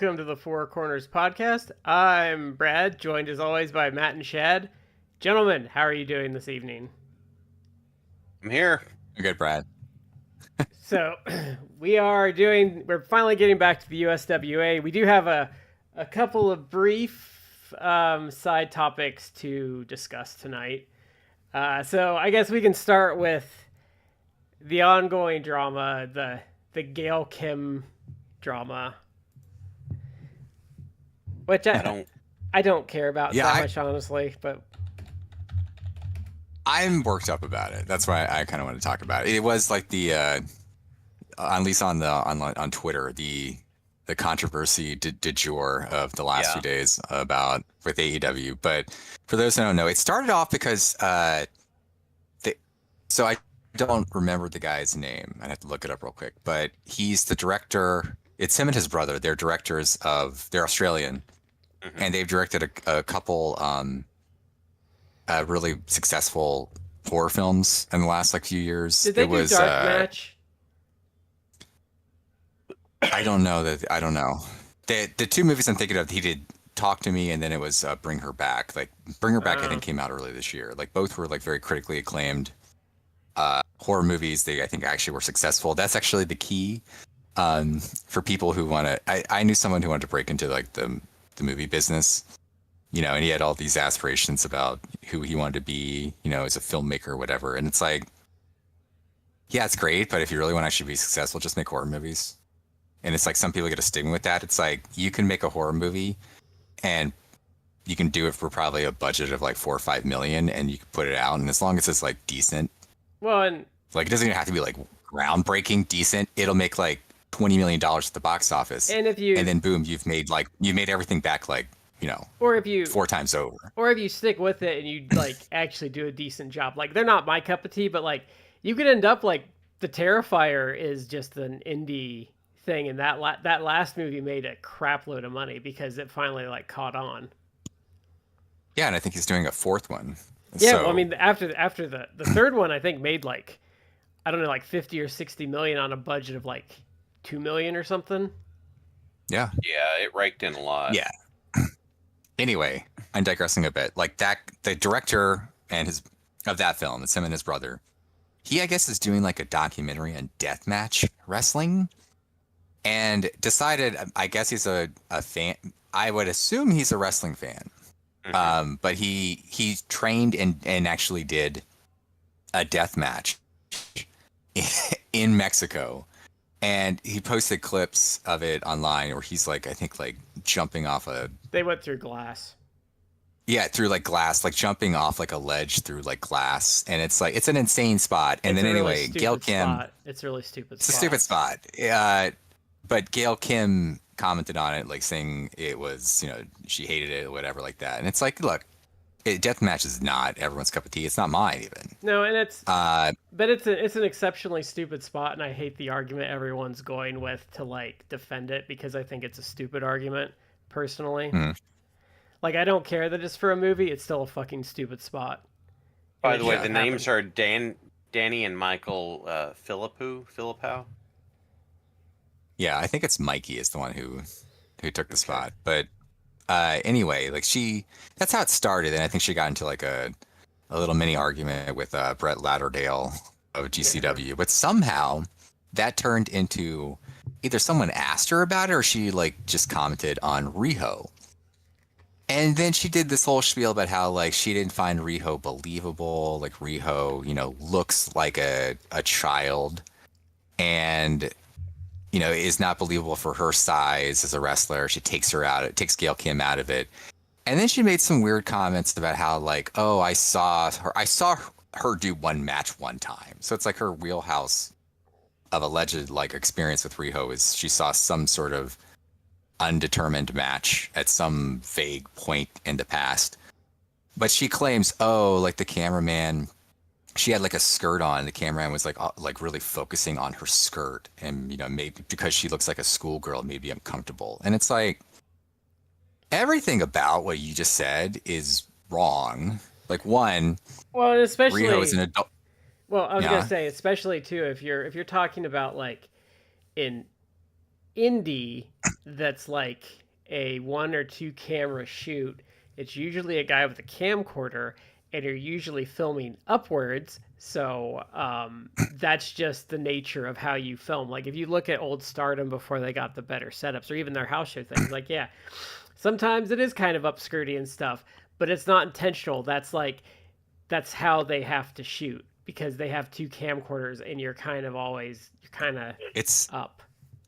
welcome to the 4Corners podcast. I'm Brad, joined as always by Matt and Shad. Gentlemen, how are you doing this evening? I'm here. I'm good, Brad. So, we're finally getting back to the USWA. We do have a couple of brief side topics to discuss tonight. So I guess we can start with the ongoing drama, the Gail Kim drama, which I don't care about that much, honestly. But I'm worked up about it. That's why I kind of want to talk about it. It was like the, at least on Twitter, the controversy du jour of the last few days with AEW. But for those who don't know, it started off because so I don't remember the guy's name. I'd have to look it up real quick. But he's the director. It's him and his brother. They're directors they're Australian, and they've directed a couple really successful horror films in the last few years. Did they do Dark Match? I don't know. The two movies I'm thinking of, he did Talk to Me, and then it was Bring Her Back. Bring Her Back, I think, came out early this year. Both were very critically acclaimed horror movies. They, I think, actually were successful. That's actually the key for people who want to. I knew someone who wanted to break into the movie business, and he had all these aspirations about who he wanted to be, as a filmmaker or whatever. And it's yeah, it's great, but if you really want to actually be successful, just make horror movies. And it's some people get a stigma with that. It's you can make a horror movie and you can do it for probably a budget of $4 or $5 million, and you can put it out. And as long as it's decent, well, and it doesn't even have to be groundbreaking, decent. It'll make $20 million at the box office. And then boom, you've made everything back or if you 4 times over. Or if you stick with it and you actually do a decent job. They're not my cup of tea, but you could end up The Terrifier is just an indie thing, and that last movie made a crap load of money because it finally caught on. Yeah, and I think he's doing a 4th one. Yeah, well, I mean, after the third one, I think made I don't know, 50 or 60 million on a budget of 2 million or something. Yeah. Yeah, it raked in a lot. Yeah. Anyway, I'm digressing a bit. The director of that film, it's him and his brother. He, I guess, is doing a documentary on deathmatch wrestling, and decided, I guess he's a fan. I would assume he's a wrestling fan. But he trained and actually did a death match in Mexico, and he posted clips of it online where he's I think jumping off they went through glass. Yeah, through glass, jumping off a ledge through glass, and it's it's an insane spot. And then anyway, Gail Kim, it's a really stupid it's a stupid spot. But Gail Kim commented on it, saying it was, she hated it or whatever like that. And it's look, deathmatch is not everyone's cup of tea. It's not mine even. No, and it's but it's an exceptionally stupid spot, and I hate the argument everyone's going with to defend it, because I think it's a stupid argument personally. I don't care that it's for a movie. It's still a fucking stupid spot. By the way, the names are Danny and Michael Philippou. Yeah, I think it's Mikey is the one who took the spot. But anyway, that's how it started. And I think she got into a little mini argument with Brett Lauderdale of GCW. But somehow that turned into either someone asked her about it, or she just commented on Riho. And then she did this whole spiel about how she didn't find Riho believable. Riho, looks like a child, and is not believable for her size as a wrestler. She takes her out. It takes Gail Kim out of it. And then she made some weird comments about how oh, I saw her do one match one time. So it's her wheelhouse of alleged experience with Riho is she saw some sort of undetermined match at some vague point in the past. But she claims, the cameraman, she had a skirt on. The cameraman was really focusing on her skirt, and maybe because she looks like a schoolgirl, maybe uncomfortable. And it's everything about what you just said is wrong. One, well, especially Riho is an adult. Well, I was gonna say, especially too, if you're talking about in indie, that's like a 1 or 2 camera shoot, it's usually a guy with a camcorder, and you're usually filming upwards. So that's just the nature of how you film. Like if you look at old Stardom before they got the better setups, or even their house show things, like yeah, sometimes it is kind of upskirty and stuff, but it's not intentional. That's how they have to shoot because they have 2 camcorders, and you're kind of It's up.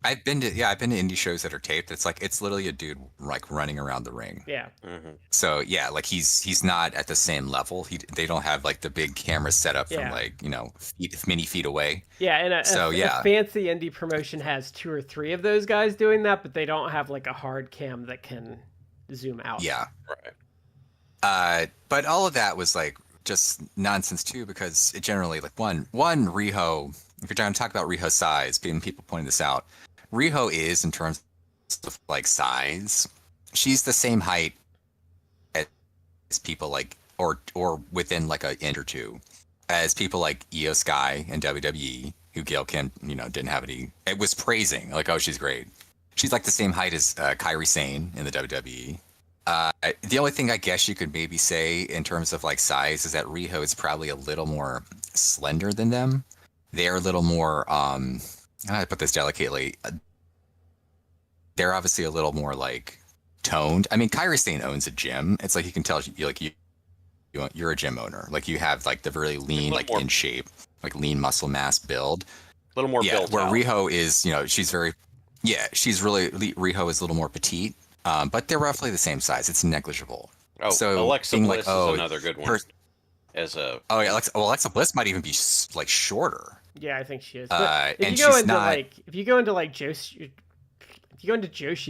I've been to indie shows that are taped. It's literally a dude like running around the ring. Yeah. Mm-hmm. So yeah, like he's not at the same level. They don't have like the big camera set up from like, you know, many feet away. Yeah, and a fancy indie promotion has 2 or 3 of those guys doing that, but they don't have like a hard cam that can zoom out. Yeah. Right. But all of that was like just nonsense too, because it generally like one Riho, if you're trying to talk about Riho's size, people pointing this out, Riho is, in terms of like size, she's the same height as people like, or within like an inch or two, as people like Io Sky and WWE, who Gail Kim, you know, didn't have any. It was praising like, oh, she's great. She's like the same height as Kairi Sane in the WWE. The only thing I guess you could maybe say in terms of like size is that Riho is probably a little more slender than them. They're a little more I put this delicately. They're obviously a little more like toned. I mean, Kairi Sane owns a gym. It's like you can tell you're a gym owner. Like you have like the very lean, like in shape, like lean muscle mass build. A little more built where out. Riho is, you know, Riho is a little more petite. But they're roughly the same size. It's negligible. Oh, so Alexa Bliss like, is another good one. Alexa Bliss might even be like shorter. Yeah, I think she is. But if you go into Joshi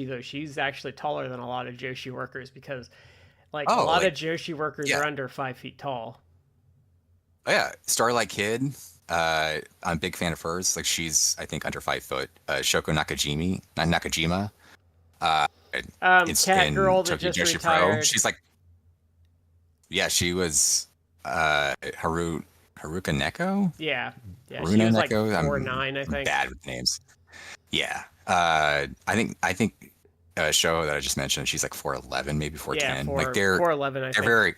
though, she's actually taller than a lot of Joshi workers because like a lot of Joshi workers are under 5 feet tall. Oh yeah, Starlight Kid. I'm a big fan of hers. Like she's, I think, under 5 foot. Shoko Nakajima. Cat girl that just retired. Pro. She's like, yeah, she was Haruka Neko. Yeah, Haruna she was like Neko. 4'9", I think. Bad with names. Yeah, I think Shoho that I just mentioned, she's like 4'11", maybe 4'10". Yeah, like they're 4'11", I think. They're very,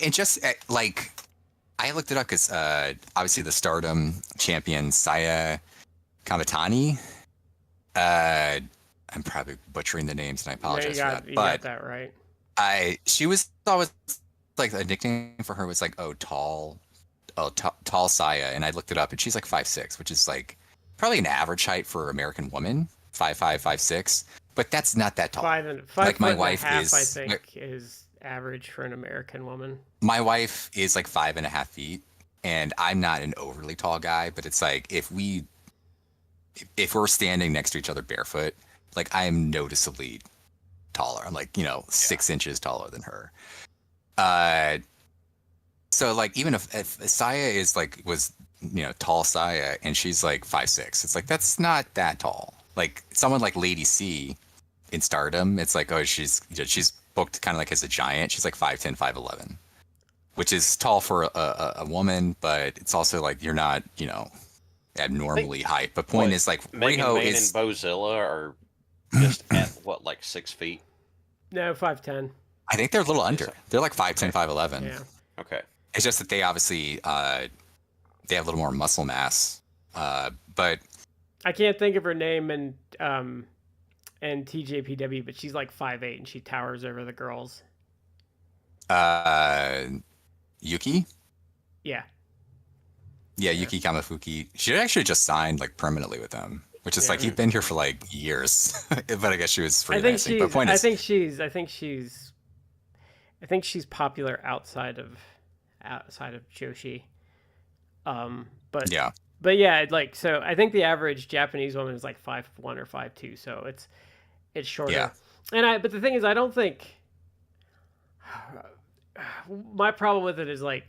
and just like I looked it up because obviously the Stardom champion Saya Kamatani. I'm probably butchering the names, and I apologize for that. You got that right. She was always like a nickname for her was like tall Saya, and I looked it up, and she's like 5'6", which is like probably an average height for American woman, 5'5", 5'6", but that's not that tall. Five like my wife half, is, I think, is average for an American woman. My wife is like 5.5 feet, and I'm not an overly tall guy, but it's like if we're standing next to each other barefoot, like I am noticeably taller. I'm like, 6 inches taller than her. So like even if Saya was tall Saya and she's like 5'6", it's like that's not that tall. Like someone like Lady C in Stardom, it's like, oh, she's booked kind of like as a giant. She's like 5'10", 5'11", which is tall for a woman, but it's also like you're not abnormally height. But point is like Megan Riho Main and Bozilla are just at what, like 6 feet? No, 5'10". I think they're a little under. They're like 5'10", 5'11". Yeah. Okay. It's just that they obviously they have a little more muscle mass. But I can't think of her name and TJPW, but she's like 5'8", and she towers over the girls. Yuki? Yeah. Yeah, Yuki Kamafuki. She actually just signed like permanently with them, which is like you've been here for like years. But I guess she was freelancing. I think she's popular outside of Joshi. But yeah, like so I think the average Japanese woman is like 5'1" or 5'2", so it's shorter. Yeah. But the thing is, I don't think my problem with it is like,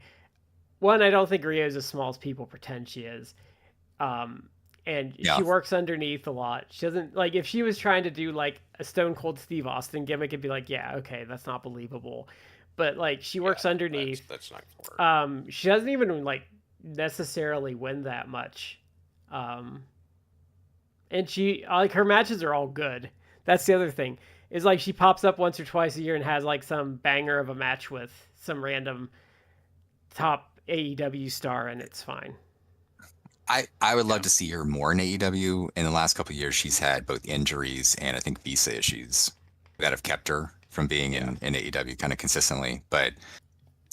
one, I don't think Rio's as small as people pretend she is. And she works underneath a lot. She doesn't, like, if she was trying to do like a Stone Cold Steve Austin gimmick, it'd be like, yeah, okay, that's not believable. But like she works underneath. That's not gonna work. She doesn't even like necessarily win that much. And she, like, her matches are all good. That's the other thing. Is like she pops up once or twice a year and has like some banger of a match with some random top AEW star, and it's fine. I would love to see her more in AEW. In the last couple of years, she's had both injuries and I think visa issues that have kept her from being in AEW kind of consistently. But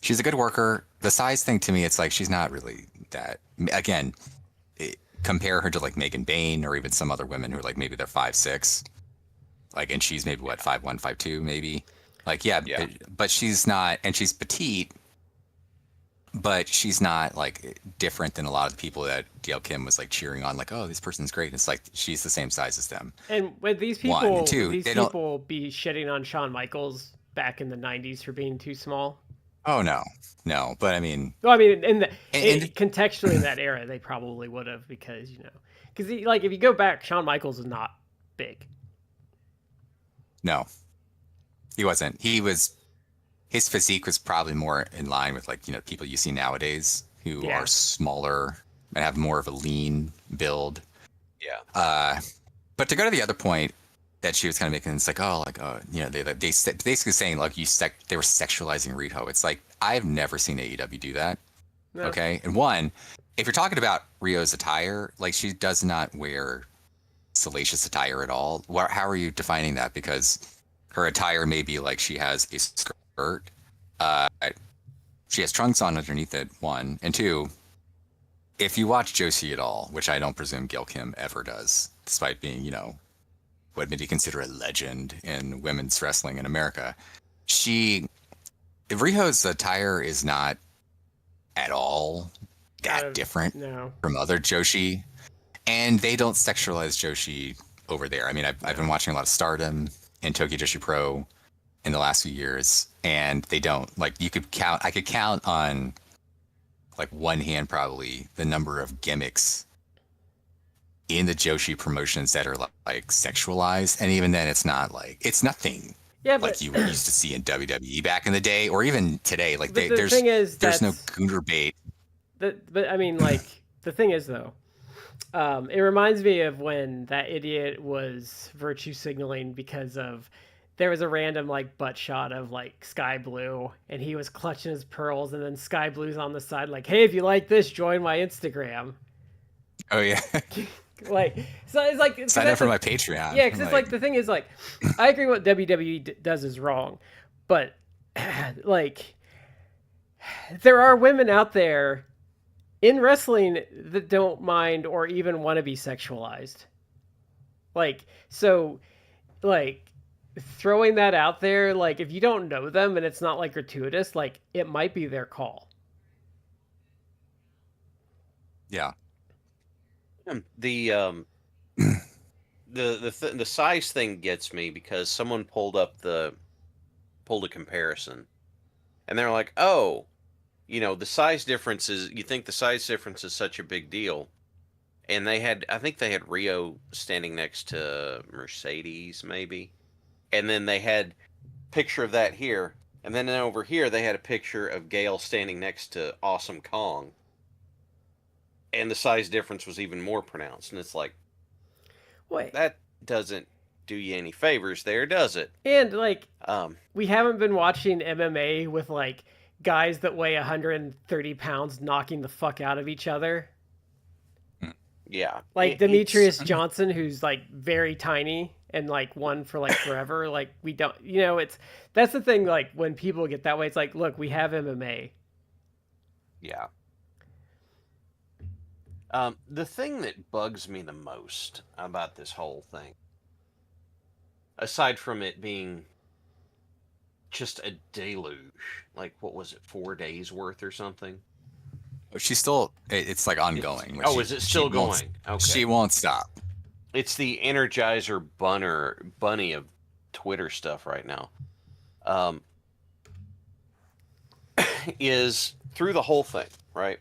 she's a good worker. The size thing to me, it's like she's not really that. Again, compare her to like Megan Bain or even some other women who are like maybe they're 5'6", like, and she's maybe what 5'1", 5'2", maybe. Like but she's not, and she's petite. But she's not like different than a lot of the people that Gail Kim was like cheering on, like, oh, this person's great. It's like she's the same size as them. And when these people, One, two, these people be shitting on Shawn Michaels back in the '90s for being too small. Oh no, but I mean, well, I mean, contextually in that era, they probably would have because like if you go back, Shawn Michaels is not big. No, he wasn't. His physique was probably more in line with like, people you see nowadays who are smaller and have more of a lean build. Yeah. But to go to the other point that she was kind of making, it's like, they basically saying like they were sexualizing Riho. It's like, I've never seen AEW do that. No. Okay. And one, if you're talking about Rio's attire, like she does not wear salacious attire at all. How are you defining that? Because her attire may be like she has a skirt. She has trunks on underneath it, one. And two, if you watch Joshi at all, which I don't presume Gail Kim ever does, despite being, what maybe consider a legend in women's wrestling in America, Riho's attire is not at all that different from other Joshi. And they don't sexualize Joshi over there. I mean, I've been watching a lot of Stardom and Tokyo Joshi Pro in the last few years, and they don't. Like, I could count on like one hand probably the number of gimmicks in the Joshi promotions that are like sexualized, and even then it's nothing like you used to see in WWE back in the day, or even today. Like there's no Gooner bait. But I mean, like, the thing is though, it reminds me of when that idiot was virtue signaling because of there was a random like butt shot of like Sky Blue and he was clutching his pearls, and then Sky Blue's on the side like, hey, if you like this, join my Instagram. Oh yeah. Like, so it's like sign up for my Patreon. Yeah, because it's like the thing is like, I agree what WWE does is wrong, but like there are women out there in wrestling that don't mind or even want to be sexualized. Like, so like throwing that out there, like if you don't know them and it's not like gratuitous, like it might be their call. Yeah. The size thing gets me because someone pulled a comparison, and they're like, oh, the size difference is, you think the size difference is such a big deal, and I think they had Rio standing next to Mercedes maybe, and then they had a picture of that here, and then over here they had a picture of Gail standing next to Awesome Kong. And the size difference was even more pronounced. And it's like, wait, that doesn't do you any favors there, does it? And like, we haven't been watching MMA with like guys that weigh 130 pounds knocking the fuck out of each other. Yeah. Like Demetrius Johnson, who's like very tiny and like won for like forever. Like we don't, that's the thing. Like when people get that way, it's like, look, we have MMA. Yeah. The thing that bugs me the most about this whole thing, aside from it being just a deluge, like, what was it, 4 days worth or something? She's still, it's like ongoing. Is it still going? Okay. She won't stop. It's the Energizer bunny of Twitter stuff right now. Is through the whole thing, right?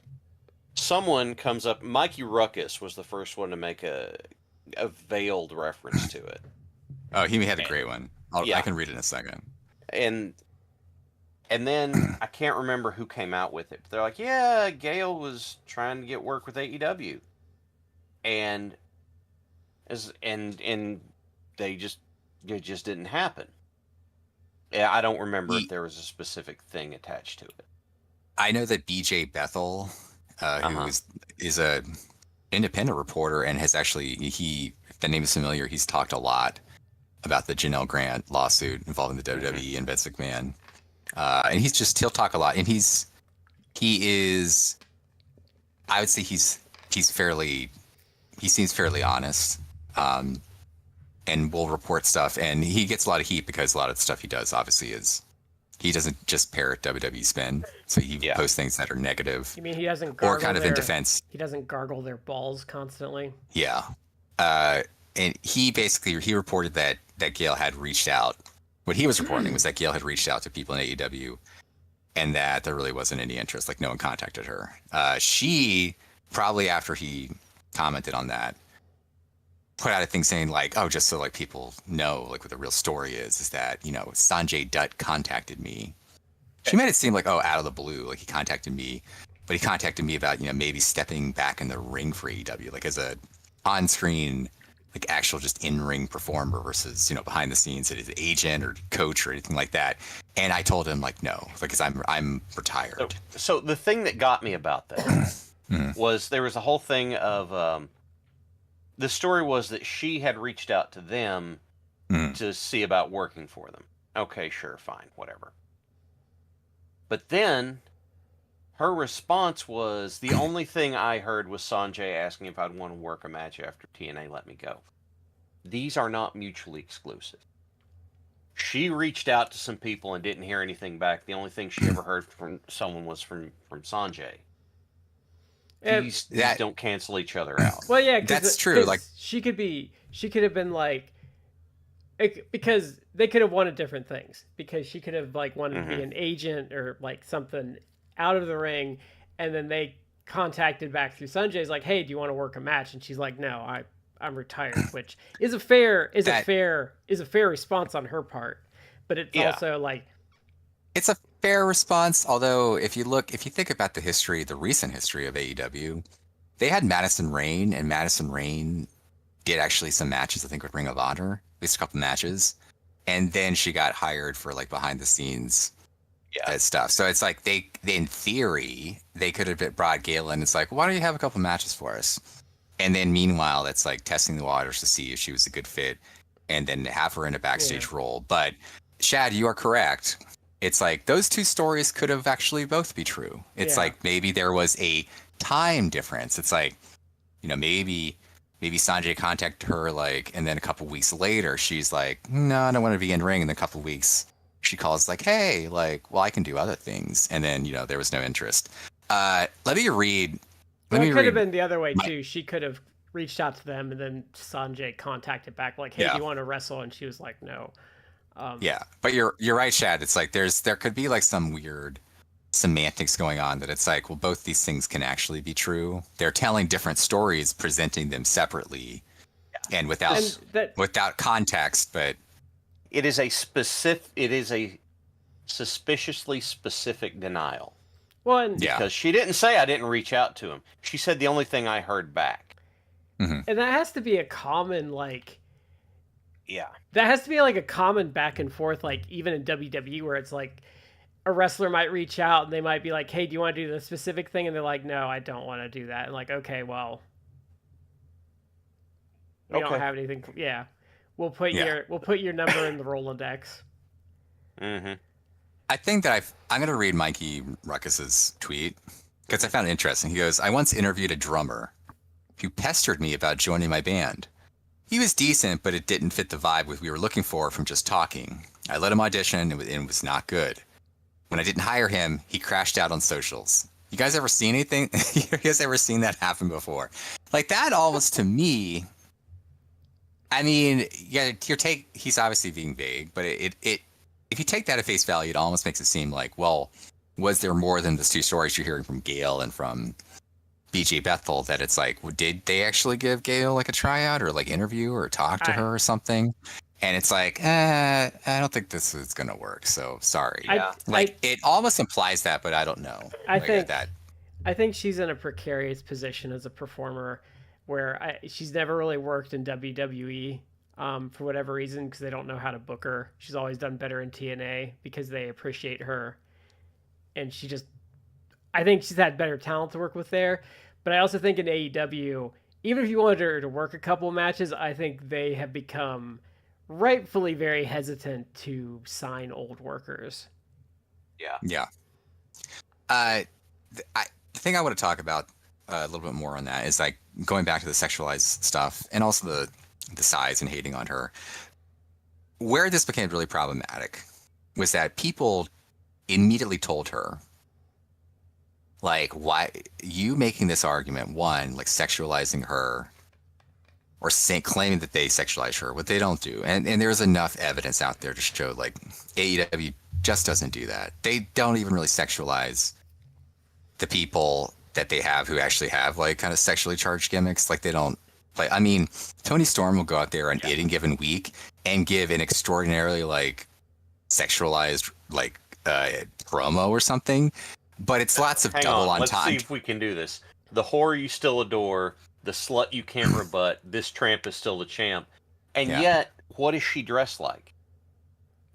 Someone comes up. Mikey Ruckus was the first one to make a veiled reference to it. Oh, he had a great one. I can read it in a second. And then I can't remember who came out with it. But they're like, yeah, Gail was trying to get work with AEW, and they just it just didn't happen. Yeah, I don't remember He- if there was a specific thing attached to it. I know that BJ Bethel, Uh-huh. who is a independent reporter and has actually, if the name is familiar, he's talked a lot about the Janelle Grant lawsuit involving the WWE and Vince McMahon. And he'll talk a lot. And he is, I would say he seems fairly honest. And will report stuff. And he gets a lot of heat because a lot of the stuff he does obviously is, he doesn't just parrot WWE spin. So he posts things that are negative. You mean he doesn't or gargle kind of their, in defense. He doesn't gargle their balls constantly. Yeah. And he reported that Gail had reached out. What he was reporting was that Gail had reached out to people in AEW and that there really wasn't any interest. Like, no one contacted her. She, probably after he commented on that, put out a thing saying like, oh, just so like people know like what the real story is that, Sanjay Dutt contacted me. She made it seem like, oh, out of the blue, like he contacted me, but he contacted me about, maybe stepping back in the ring for AEW, like as a on-screen, like actual just in-ring performer versus, behind the scenes as an agent or coach or anything like that. And I told him like, no, because I'm retired. So the thing that got me about that was there was a whole thing of, the story was that she had reached out to them to see about working for them. Okay, sure, fine, whatever. But then her response was, the only thing I heard was Sanjay asking if I'd want to work a match after TNA let me go. These are not mutually exclusive. She reached out to some people and didn't hear anything back. The only thing she ever heard from someone was from Sanjay. These don't cancel each other out. Well, yeah, that's true. Like she could have been like, because they could have wanted different things. Because she could have like wanted to be an agent or like something out of the ring, and then they contacted back through Sanjay's like, hey, do you want to work a match? And she's like, no, I'm retired, which is a fair response on her part, but it's also like, it's a fair response. Although if you think about the recent history of AEW, they had Madison Rayne, and Madison Rayne did actually some matches, I think, with Ring of Honor, at least a couple matches, and then she got hired for like behind the scenes stuff. So it's like they in theory they could have brought Gail in. It's like, why don't you have a couple matches for us? And then meanwhile, that's like testing the waters to see if she was a good fit, and then have her in a backstage role. But Shad, you are correct. It's like those two stories could have actually both be true. It's like maybe there was a time difference. It's like, maybe Sanjay contacted her like, and then a couple weeks later she's like, no, I don't want to be in ring. And then a couple weeks she calls like, hey, like, well, I can do other things. And then, there was no interest. Let me read. It could have been the other way too. She could have reached out to them, and then Sanjay contacted back like, hey, do you want to wrestle? And she was like, no. But you're right, Shad. It's like there could be like some weird semantics going on that it's like, well, both these things can actually be true. They're telling different stories, presenting them separately, and without context. But it is a suspiciously specific denial. Well, and because she didn't say I didn't reach out to him. She said the only thing I heard back. And that has to be a common like. Yeah. That has to be like a common back and forth, like even in WWE, where it's like a wrestler might reach out and they might be like, hey, do you want to do the specific thing? And they're like, no, I don't want to do that. And like, okay, well, we don't have anything. Yeah. We'll put your number in the Rolodex. I think that I'm going to read Mikey Ruckus's tweet because I found it interesting. He goes, I once interviewed a drummer who pestered me about joining my band. He was decent, but it didn't fit the vibe we were looking for from just talking. I let him audition, and it was not good. When I didn't hire him, he crashed out on socials. You guys ever seen anything? You guys ever seen that happen before? Like that almost to me. I mean, he's obviously being vague, but it if you take that at face value, it almost makes it seem like, well, was there more than the two stories you're hearing from Gail and from BJ Bethel, that it's like, did they actually give Gail like a tryout or like interview or talk to her or something? And it's like, I don't think this is going to work. So sorry. It almost implies that, but I don't know. I think she's in a precarious position as a performer where she's never really worked in WWE. for whatever reason, because they don't know how to book her. She's always done better in TNA because they appreciate her. And I think she's had better talent to work with there. But I also think in AEW, even if you wanted her to work a couple matches, I think they have become rightfully very hesitant to sign old workers. Yeah. Yeah. The thing I want to talk about a little bit more on that is like going back to the sexualized stuff and also the size and hating on her. Where this became really problematic was that people immediately told her, like, why you making this argument, one, like sexualizing her or claiming that they sexualize her, what they don't do. And there's enough evidence out there to show like AEW just doesn't do that. They don't even really sexualize the people that they have who actually have like kind of sexually charged gimmicks. Like they don't play. I mean, Tony Storm will go out there on any given week and give an extraordinarily like sexualized like promo or something, but it's lots of double entendre. Let's see if we can do this. The whore you still adore, the slut you can't rebut, this tramp is still the champ. And yet, what is she dressed like?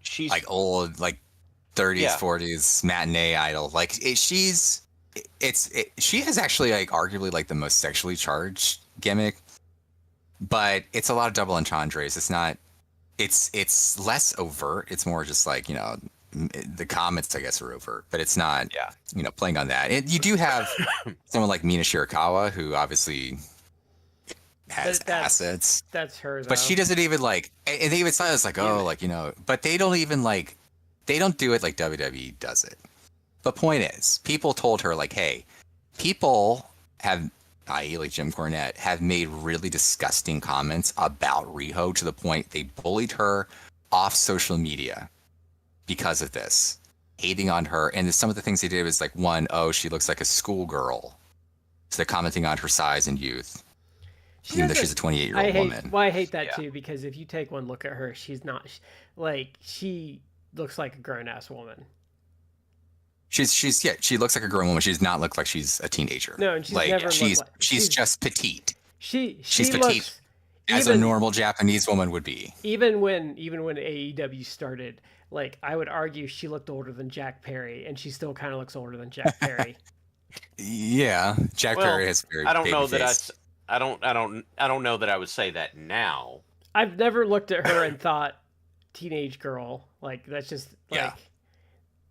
She's like old, like 30s, 40s matinee idol. Like she has actually like arguably like the most sexually charged gimmick, but it's a lot of double entendres. It's not. It's less overt. It's more just like, you know, the comments I guess are overt, but it's not. Yeah. You know, playing on that. You do have someone like Mina Shirakawa who obviously has assets. That's her, though. But she doesn't even like, and they even say it's like, oh, like, you know, but they don't even like, they don't do it like WWE does it. But point is, people told her like, hey, people have, i.e. like Jim Cornette, have made really disgusting comments about Riho to the point they bullied her off social media because of this, hating on her. And some of the things they did was like, one, oh, she looks like a schoolgirl. So they're commenting on her size and youth. Even though she's a 28-year-old woman. Well, I hate that too, because if you take one look at her, she's not, like, she looks like a grown-ass woman. She looks like a grown woman. She does not look like she's a teenager. No, and she's like, never she's just petite. She's petite as a normal Japanese woman would be. Even when AEW started, like, I would argue she looked older than Jack Perry, and she still kind of looks older than Jack Perry. Yeah, Jack Perry has very. I don't know that I don't know that I would say that now. I've never looked at her and thought teenage girl. Like, that's just like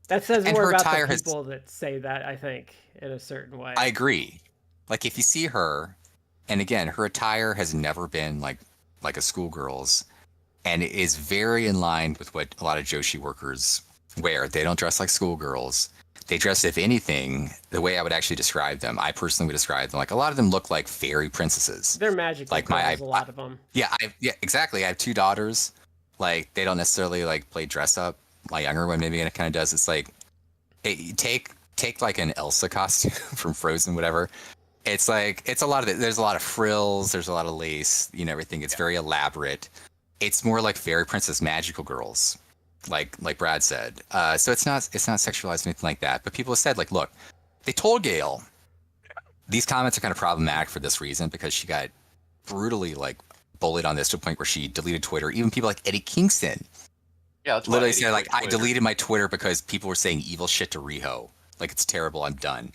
that says more about the people that say that, I think, in a certain way. I agree. Like, if you see her, and again, her attire has never been like a schoolgirl's, and it is very in line with what a lot of Joshi workers wear. They don't dress like schoolgirls. They dress, if anything, the way I would actually describe them. I personally would describe them like a lot of them look like fairy princesses. They're magical. Like a lot of them. Yeah, exactly. I have two daughters. Like, they don't necessarily like play dress up. My younger one maybe kind of does. It's like, hey, take like an Elsa costume from Frozen, whatever. It's like, it's a lot of it. There's a lot of frills. There's a lot of lace. You know, everything. It's very elaborate. It's more like fairy princess, magical girls. Like Brad said. So it's not sexualized or anything like that. But people have said, like, look, they told Gail these comments are kind of problematic for this reason, because she got brutally like bullied on this to a point where she deleted Twitter. Even people like Eddie Kingston literally said, like, I deleted my Twitter because people were saying evil shit to Riho. Like, it's terrible. I'm done.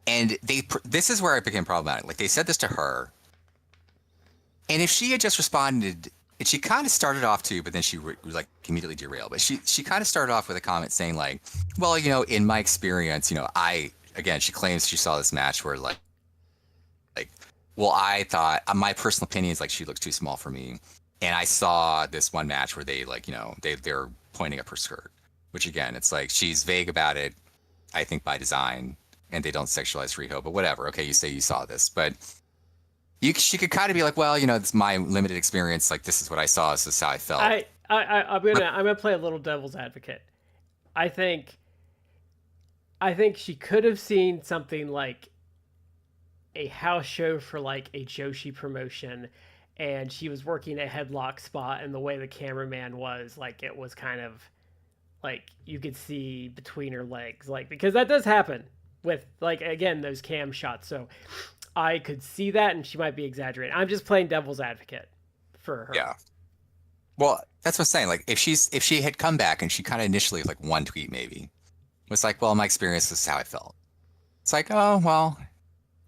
And this is where it became problematic. Like, they said this to her, and if she had just responded. And she kind of started off too, but then she like immediately derailed. But she kind of started off with a comment saying like, well, you know, in my experience, you know, she claims she saw this match where like, well, I thought my personal opinion is like she looks too small for me. And I saw this one match where they like, you know, they're pointing up her skirt, which again, it's like she's vague about it, I think by design, and they don't sexualize Riho, but whatever. Okay, you say you saw this, but she could kind of be like, well, you know, it's my limited experience. Like, this is what I saw. This is how I felt. I'm gonna play a little devil's advocate. I think she could have seen something like a house show for like a Joshi promotion, and she was working a headlock spot, and the way the cameraman was, like, it was kind of like you could see between her legs, like, because that does happen with, like, again, those cam shots. So I could see that, and she might be exaggerating. I'm just playing devil's advocate for her. Yeah. Well, that's what I'm saying. Like, if she had come back and she kind of initially, like, one tweet maybe was like, well, my experience, this is how I felt. It's like, oh, well,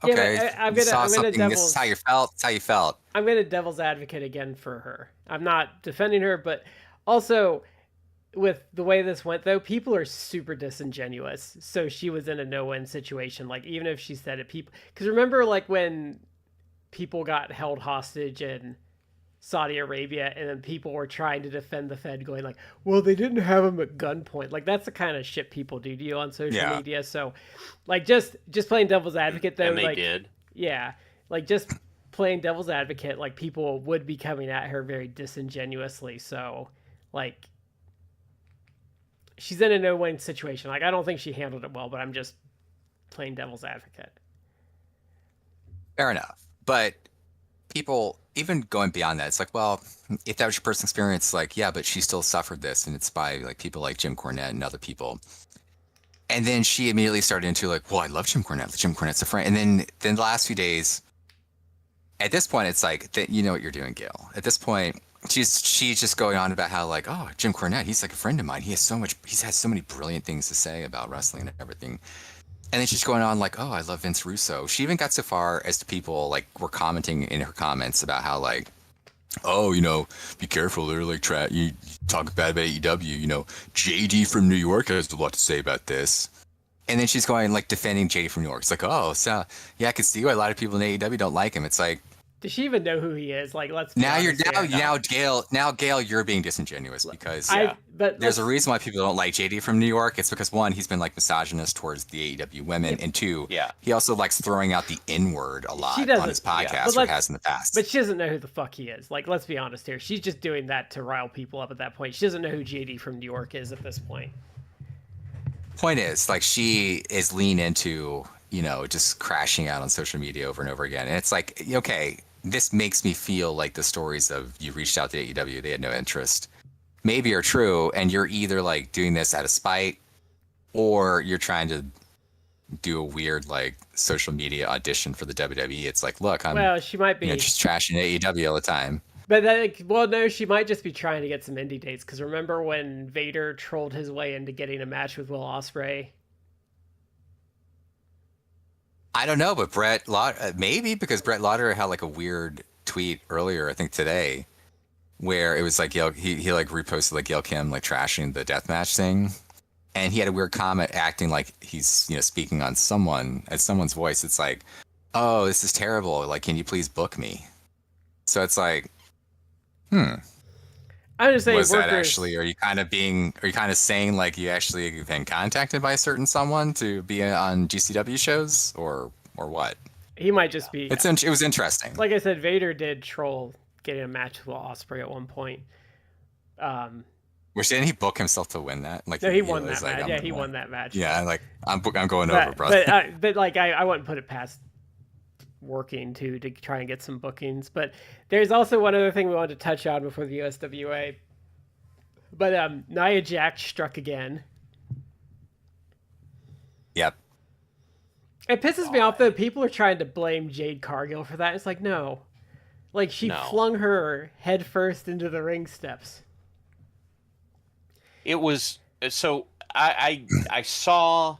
Yeah, okay, but you saw something, this is how you felt, it's how you felt. I'm gonna devil's advocate again for her. I'm not defending her, but also with the way this went though, people are super disingenuous. So she was in a no-win situation. Like even if she said it, people, because remember like when people got held hostage in Saudi Arabia and then people were trying to defend the Fed going like, well, they didn't have them at gunpoint. Like that's the kind of shit people do to you on social media. So like just playing devil's advocate though. And they like, did. Yeah. Like just playing devil's advocate, like people would be coming at her very disingenuously. So like she's in a no-win situation. Like I don't think she handled it well, but I'm just playing devil's advocate. Fair enough. But people, even going beyond that, it's like, well, if that was your personal experience, like, yeah, but she still suffered this, and it's by like people like Jim Cornette and other people. And then she immediately started into like, well, I love Jim Cornette. Jim Cornette's a friend. And then the last few days, at this point, it's like, you know what you're doing, Gail. At this point, she's just going on about how like, oh, Jim Cornette, he's like a friend of mine. He's had so many brilliant things to say about wrestling and everything. And then she's going on like, oh, I love Vince Russo. She even got so far as to people like were commenting in her comments about how like, oh, you know, be careful. They're like, you talk bad about AEW. You know, JD from New York has a lot to say about this. And then she's going like defending JD from New York. It's like, oh, so yeah, I can see why a lot of people in AEW don't like him. It's like, does she even know who he is? Like, let's be now honest here. now Gail, you're being disingenuous because but there's a reason why people don't like JD from New York. It's because one, he's been like misogynist towards the AEW women, and two, he also likes throwing out the N-word a lot on his podcast, or has in the past. But she doesn't know who the fuck he is. Like, let's be honest here. She's just doing that to rile people up at that point. She doesn't know who JD from New York is at this point. Point is, like, she is lean into, you know, just crashing out on social media over and over again. And it's like, okay, this makes me feel like the stories of you reached out to AEW, they had no interest, maybe are true, and you're either like doing this out of spite or you're trying to do a weird like social media audition for the WWE. It's like, look, she might be just trashing AEW all the time. But no, she might just be trying to get some indie dates. Because remember when Vader trolled his way into getting a match with Will Ospreay? I don't know, but maybe because Brett Lauder had like a weird tweet earlier, I think today, where it was like he like reposted like Gail Kim like trashing the deathmatch thing, and he had a weird comment acting like he's, you know, speaking on someone's voice. It's like, oh, this is terrible. Like, can you please book me? So it's like, I'm just saying, that actually? Are you kind of saying like you actually have been contacted by a certain someone to be on GCW shows, or what? He might just be. It was interesting. Like I said, Vader did troll getting a match with Will Ospreay at one point. Which, didn't he book himself to win that? Like, no, he won that match. Yeah, he won that match. Yeah, like I'm going over, brother. But like I wouldn't put it past working to try and get some bookings. But there's also one other thing we wanted to touch on before the USWA. But Nia Jax struck again. Yep. It pisses me off though. People are trying to blame Jade Cargill for that. It's like, no. Like, she flung her head first into the ring steps. It was so I saw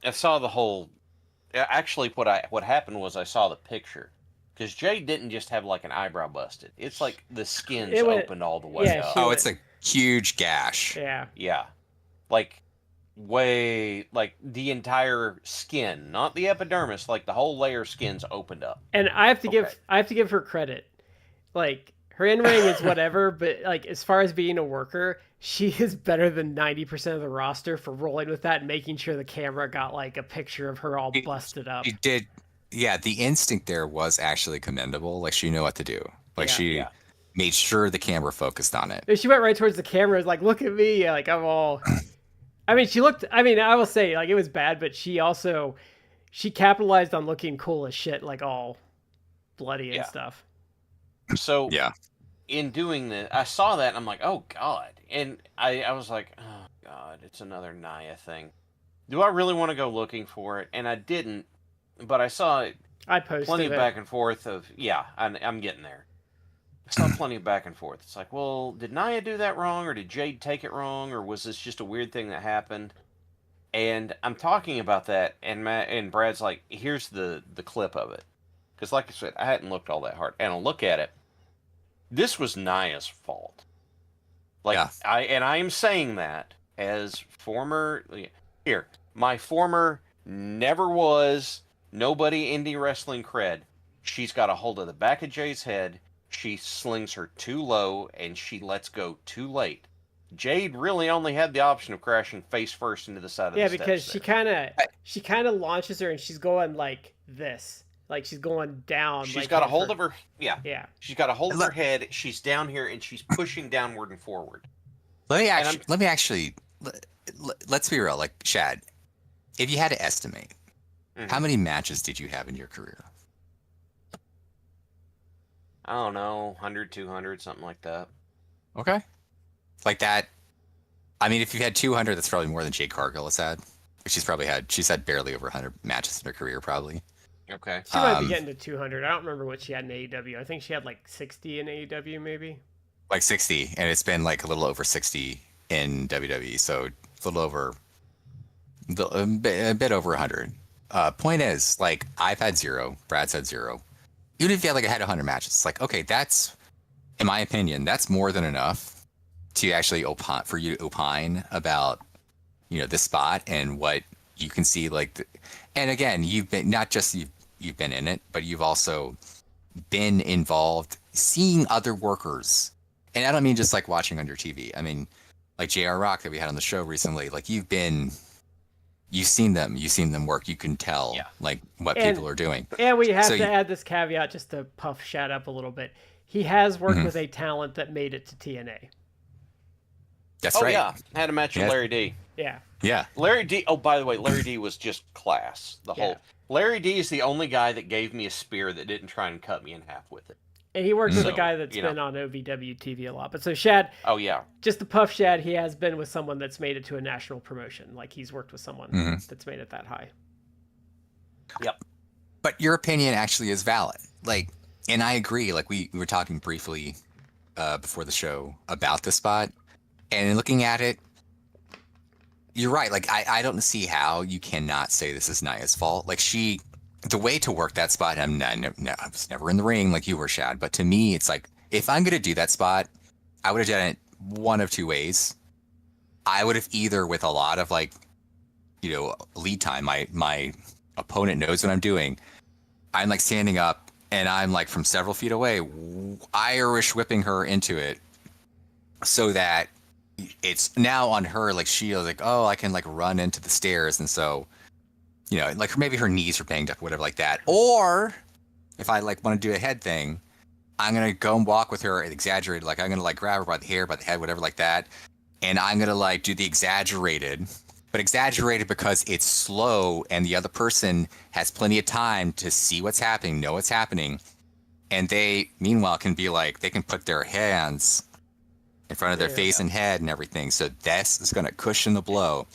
the whole. Actually, what happened was I saw the picture, because Jade didn't just have like an eyebrow busted. It's like the skin's opened all the way up. Oh, it's a huge gash. Yeah. Like way, like the entire skin, not the epidermis, like the whole layer of skin's opened up. And I have to give her credit. Like, her in-ring is whatever, but like as far as being a worker, she is better than 90% of the roster for rolling with that and making sure the camera got like a picture of her all busted up. She did. Yeah, the instinct there was actually commendable. Like, she knew what to do. Like, she made sure the camera focused on it. She went right towards the camera, like, look at me. Like, I'm all... I mean, I will say, like, it was bad, but she capitalized on looking cool as shit, like all bloody and stuff. So, in doing this, I saw that and I'm like, oh God. And I was like, oh God, it's another Nia thing. Do I really want to go looking for it? And I didn't, but I saw it. I posted plenty of back and forth of, I'm getting there. I saw plenty of back and forth. It's like, well, did Nia do that wrong, or did Jade take it wrong, or was this just a weird thing that happened? And I'm talking about that, and Matt and Brad's like, here's the clip of it. Because like I said, I hadn't looked all that hard. And I'll look at it. This was Nia's fault. Like, Yeah. I am saying that as my former never was, nobody indie wrestling cred. She's got a hold of the back of Jade's head. She slings her too low, and she lets go too late. Jade really only had the option of crashing face first into the side of the steps. Yeah, because she kind of launches her, and she's going like this, like she's going down. She's like got a hold of her. Yeah. She's got a hold of her head. She's down here, and she's pushing downward and forward. Let's be real. Like, Shad, if you had to estimate, how many matches did you have in your career? I don't know, 100, 200, something like that. Okay. Like that. I mean, if you had 200, that's probably more than Jade Cargill has had. She's had barely over 100 matches in her career, probably. Okay. She might be getting to 200. I don't remember what she had in AEW. I think she had like 60 in AEW, maybe. Like 60, and it's been like a little over 60 in WWE, so a little over, a bit over 100. Point is, like, I've had 0, Brad's had 0. Even if you had 100 matches, it's like, okay, that's, in my opinion, that's more than enough to actually opine about, this spot and what you can see. And again, you've been you've been in it, but you've also been involved, seeing other workers. And I don't mean just like watching on your TV. I mean, like JR Rock that we had on the show recently. Like you've seen them work. You can tell like what people are doing. And we have to add this caveat just to puff Shad up a little bit. He has worked with a talent that made it to TNA. That's right. Yeah, had a match with Larry D. Yeah. Larry D. Oh, by the way, Larry D was just class. Larry D is the only guy that gave me a spear that didn't try and cut me in half with it. And he works with a guy that's been on OVW TV a lot. But so Shad, just to puff Shad, he has been with someone that's made it to a national promotion. Like he's worked with someone that's made it that high. Yep. But your opinion actually is valid. Like, and I agree. Like we were talking briefly before the show about the spot, and in looking at it, you're right. Like I don't see how you cannot say this is Nia's fault. Like the way to work that spot, I was never in the ring like you were, Shad, but to me, it's like, if I'm going to do that spot, I would have done it one of two ways. I would have either, with a lot of lead time, my opponent knows what I'm doing. I'm like standing up and I'm like from several feet away, Irish whipping her into it so that it's now on her. Like she was like, oh, I can like run into the stairs. And so, like maybe her knees are banged up, whatever like that. Or if I like want to do a head thing, I'm going to go and walk with her exaggerated. Like I'm going to like grab her by the hair, by the head, whatever like that. And I'm going to like do the exaggerated, but exaggerated because it's slow and the other person has plenty of time to see what's happening, know what's happening. And they, meanwhile, can be like, they can put their hands in front of their face and head and everything. So this is going to cushion the blow.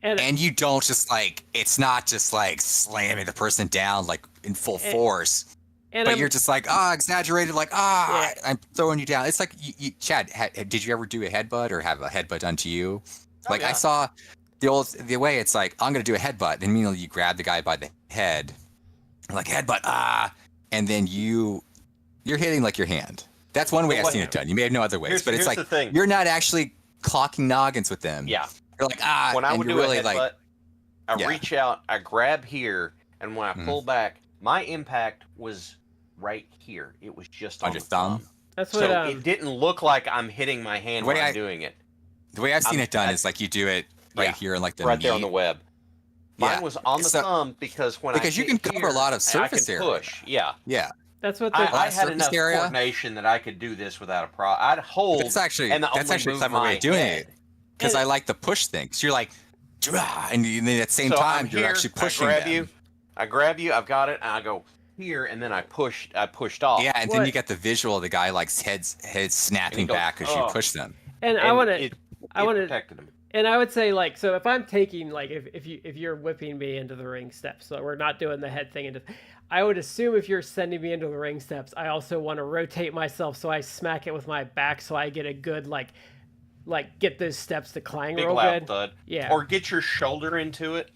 And you don't just like, it's not just like slamming the person down like in full force, but you're just like, exaggerated, like, I'm throwing you down. It's like, Chad, did you ever do a headbutt or have a headbutt done to you? I saw the way it's like, I'm going to do a headbutt. And meanwhile, you grab the guy by the head, like headbutt, and then you're hitting like your hand. That's one way I've seen it done. You may have no other ways, but it's like, you're not actually clocking noggins with them. Yeah. You're like, when I would do really a headbutt, I reach out, I grab here, and when I pull back, my impact was right here. It was just on your the thumb. That's what. So it didn't look like I'm hitting my hand when I'm doing it. The way I've seen it done is like you do it right here in like the right there on the web. Mine was on the thumb because you can cover a lot of surface area. Push. Yeah. That's what I had enough coordination that I could do this without a problem. I'd hold. That's actually a clever way of doing it. Because I like the push thing. So you're like, and then at the same time, you're actually pushing them. I grab you, I've got it, and I go here, and then I pushed off. Yeah, and then you get the visual of the guy like head snapping back as you push them. And I want to protected him. And I would say, like, so if I'm taking, like, if you're whipping me into the ring steps, so we're not doing the head thing, I would assume if you're sending me into the ring steps, I also want to rotate myself so I smack it with my back so I get a good, like get those steps to clang Big real loud good. thud. Yeah. Or get your shoulder into it.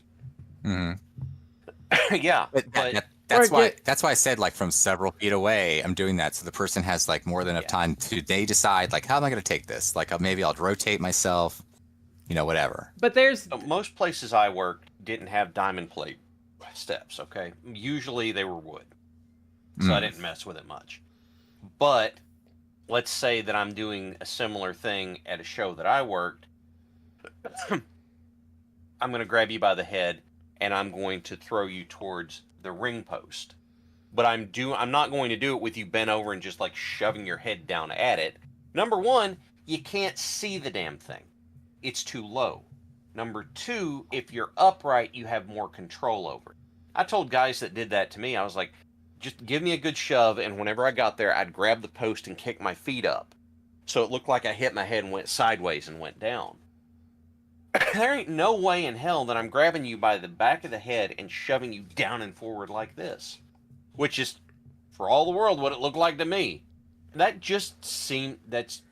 Yeah. But that's why I said, like, from several feet away, I'm doing that so the person has, like, more than enough time to decide, like, how am I going to take this? Like, maybe I'll rotate myself, whatever. But there's most places I worked didn't have diamond plate steps. Okay, usually they were wood, so I didn't mess with it much. But let's say that I'm doing a similar thing at a show that I worked. I'm going to grab you by the head and I'm going to throw you towards the ring post. But I'm not going to do it with you bent over and just like shoving your head down at it. Number one, you can't see the damn thing. It's too low. Number two, if you're upright, you have more control over it. I told guys that did that to me, I was like, just give me a good shove, and whenever I got there, I'd grab the post and kick my feet up. So it looked like I hit my head and went sideways and went down. There ain't no way in hell that I'm grabbing you by the back of the head and shoving you down and forward like this. Which is, for all the world, what it looked like to me. That just seemed, that's...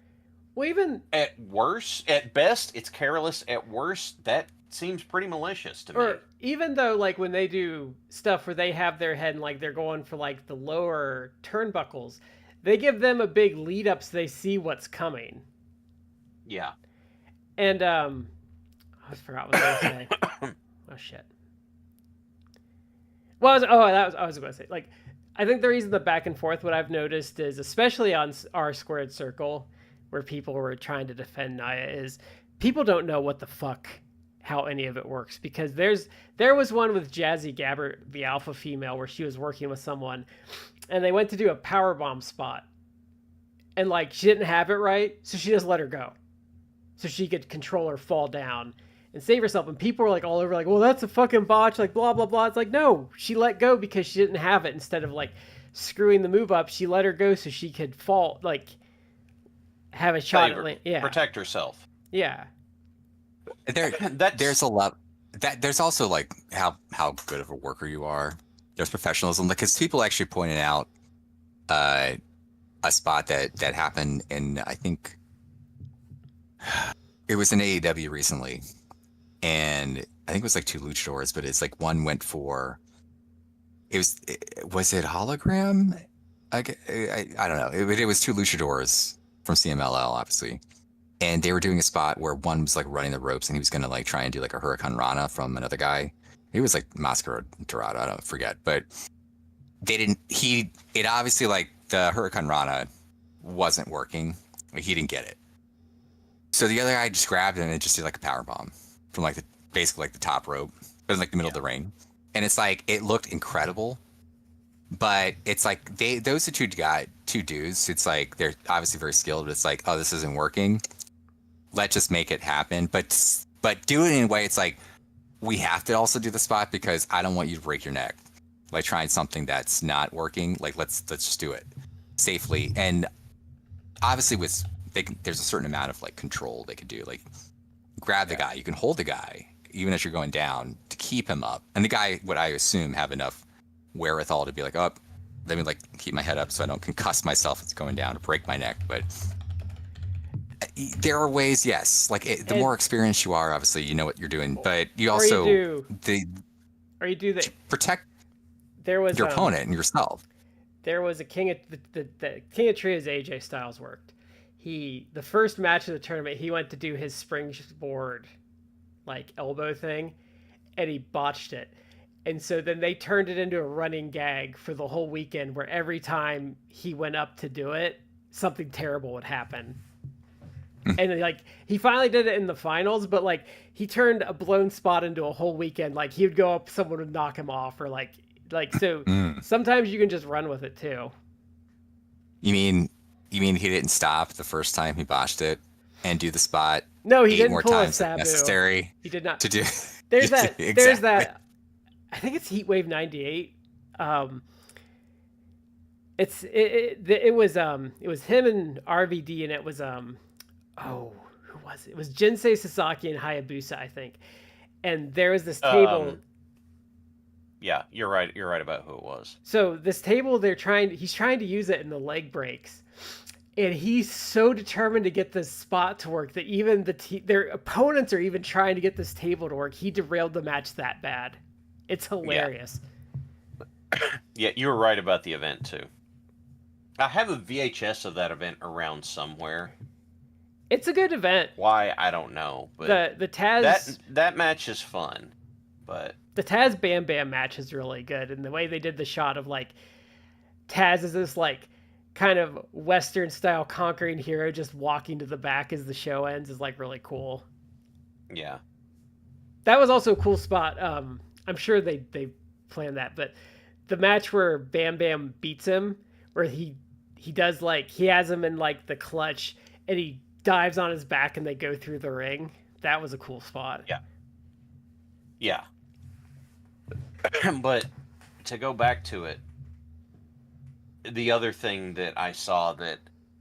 Well, even at best, it's careless. At worst, that seems pretty malicious to me. or even though, like, when they do stuff where they have their head and, like, they're going for, like, the lower turnbuckles, they give them a big lead up so they see what's coming. Yeah. And I forgot what I was going to say. Oh shit. Well, I was going to say, like, I think the reason the back and forth, what I've noticed is, especially on R Squared Circle, where people were trying to defend Naya, is people don't know what the fuck, how any of it works. Because there was one with Jazzy Gabbert, the alpha female, where she was working with someone, and they went to do a powerbomb spot. And, like, she didn't have it right, so she just let her go. So she could control her fall down and save herself. And people were, like, all over, like, well, that's a fucking botch, like, blah, blah, blah. It's like, no, she let go because she didn't have it. Instead of, like, screwing the move up, she let her go so she could fall, like, have a shot at it. Yeah. Protect herself. Yeah. There's a lot. There's also, like, how good of a worker you are. There's professionalism, because people actually pointed out a spot that happened in, I think it was in AEW recently, and I think it was like two luchadors, but it's like one went for, was it hologram? I don't know. It was two luchadors from CMLL, obviously, and they were doing a spot where one was like running the ropes and he was gonna like try and do like a Hurricane Rana from another guy. It was like Mascara Dorado, I don't forget, but they didn't. It obviously, like, the Hurricane Rana wasn't working. Like, he didn't get it. So the other guy just grabbed it and just did like a power bomb from like basically like the top rope, but in like the middle of the ring. And it's like, it looked incredible, but it's like those are two dudes. It's like, they're obviously very skilled, but it's like, oh, this isn't working. Let's just make it happen. But do it in a way, it's like, we have to also do the spot because I don't want you to break your neck. Like, trying something that's not working. Like, let's just do it safely. And obviously there's a certain amount of like control they could do. Like, grab the guy, you can hold the guy even as you're going down to keep him up. And the guy would, I assume, have enough wherewithal to be like, oh, let me like keep my head up so I don't concuss myself as it's going down to break my neck. But there are ways, yes. Like, the more experienced you are, obviously, you know what you're doing. But you also you do that. Protect your opponent and yourself. There was a King of the King of Trios. AJ Styles worked. The first match of the tournament, he went to do his springboard, like, elbow thing, and he botched it. And so then they turned it into a running gag for the whole weekend, where every time he went up to do it, something terrible would happen. And, like, he finally did it in the finals, but, like, he turned a blown spot into a whole weekend. Like, he would go up, someone would knock him off, or like so. Sometimes you can just run with it too. You mean he didn't stop the first time he botched it and do the spot? No, he didn't more pull times a Sabu. Necessary. He did not. To do. There's that. Exactly. There's that. I think it's Heatwave '98. It was him and RVD, and it was who who was it? It was Jinsei Sasaki and Hayabusa, I think. And there was this table. Yeah, you're right. You're right about who it was. So this table, he's trying to use it in the leg breaks. And he's so determined to get this spot to work that even their opponents are even trying to get this table to work. He derailed the match that bad. It's hilarious. Yeah, you were right about the event too. I have a VHS of that event around somewhere. It's a good event. Why, I don't know. But the Taz that match is fun. But the Taz Bam Bam match is really good, and the way they did the shot of like Taz is this like kind of Western style conquering hero just walking to the back as the show ends is like really cool. Yeah. That was also a cool spot. I'm sure they planned that, but the match where Bam Bam beats him, where he does like he has him in like the clutch and he dives on his back and they go through the ring. That was a cool spot. Yeah. Yeah. But to go back to it, the other thing that I saw that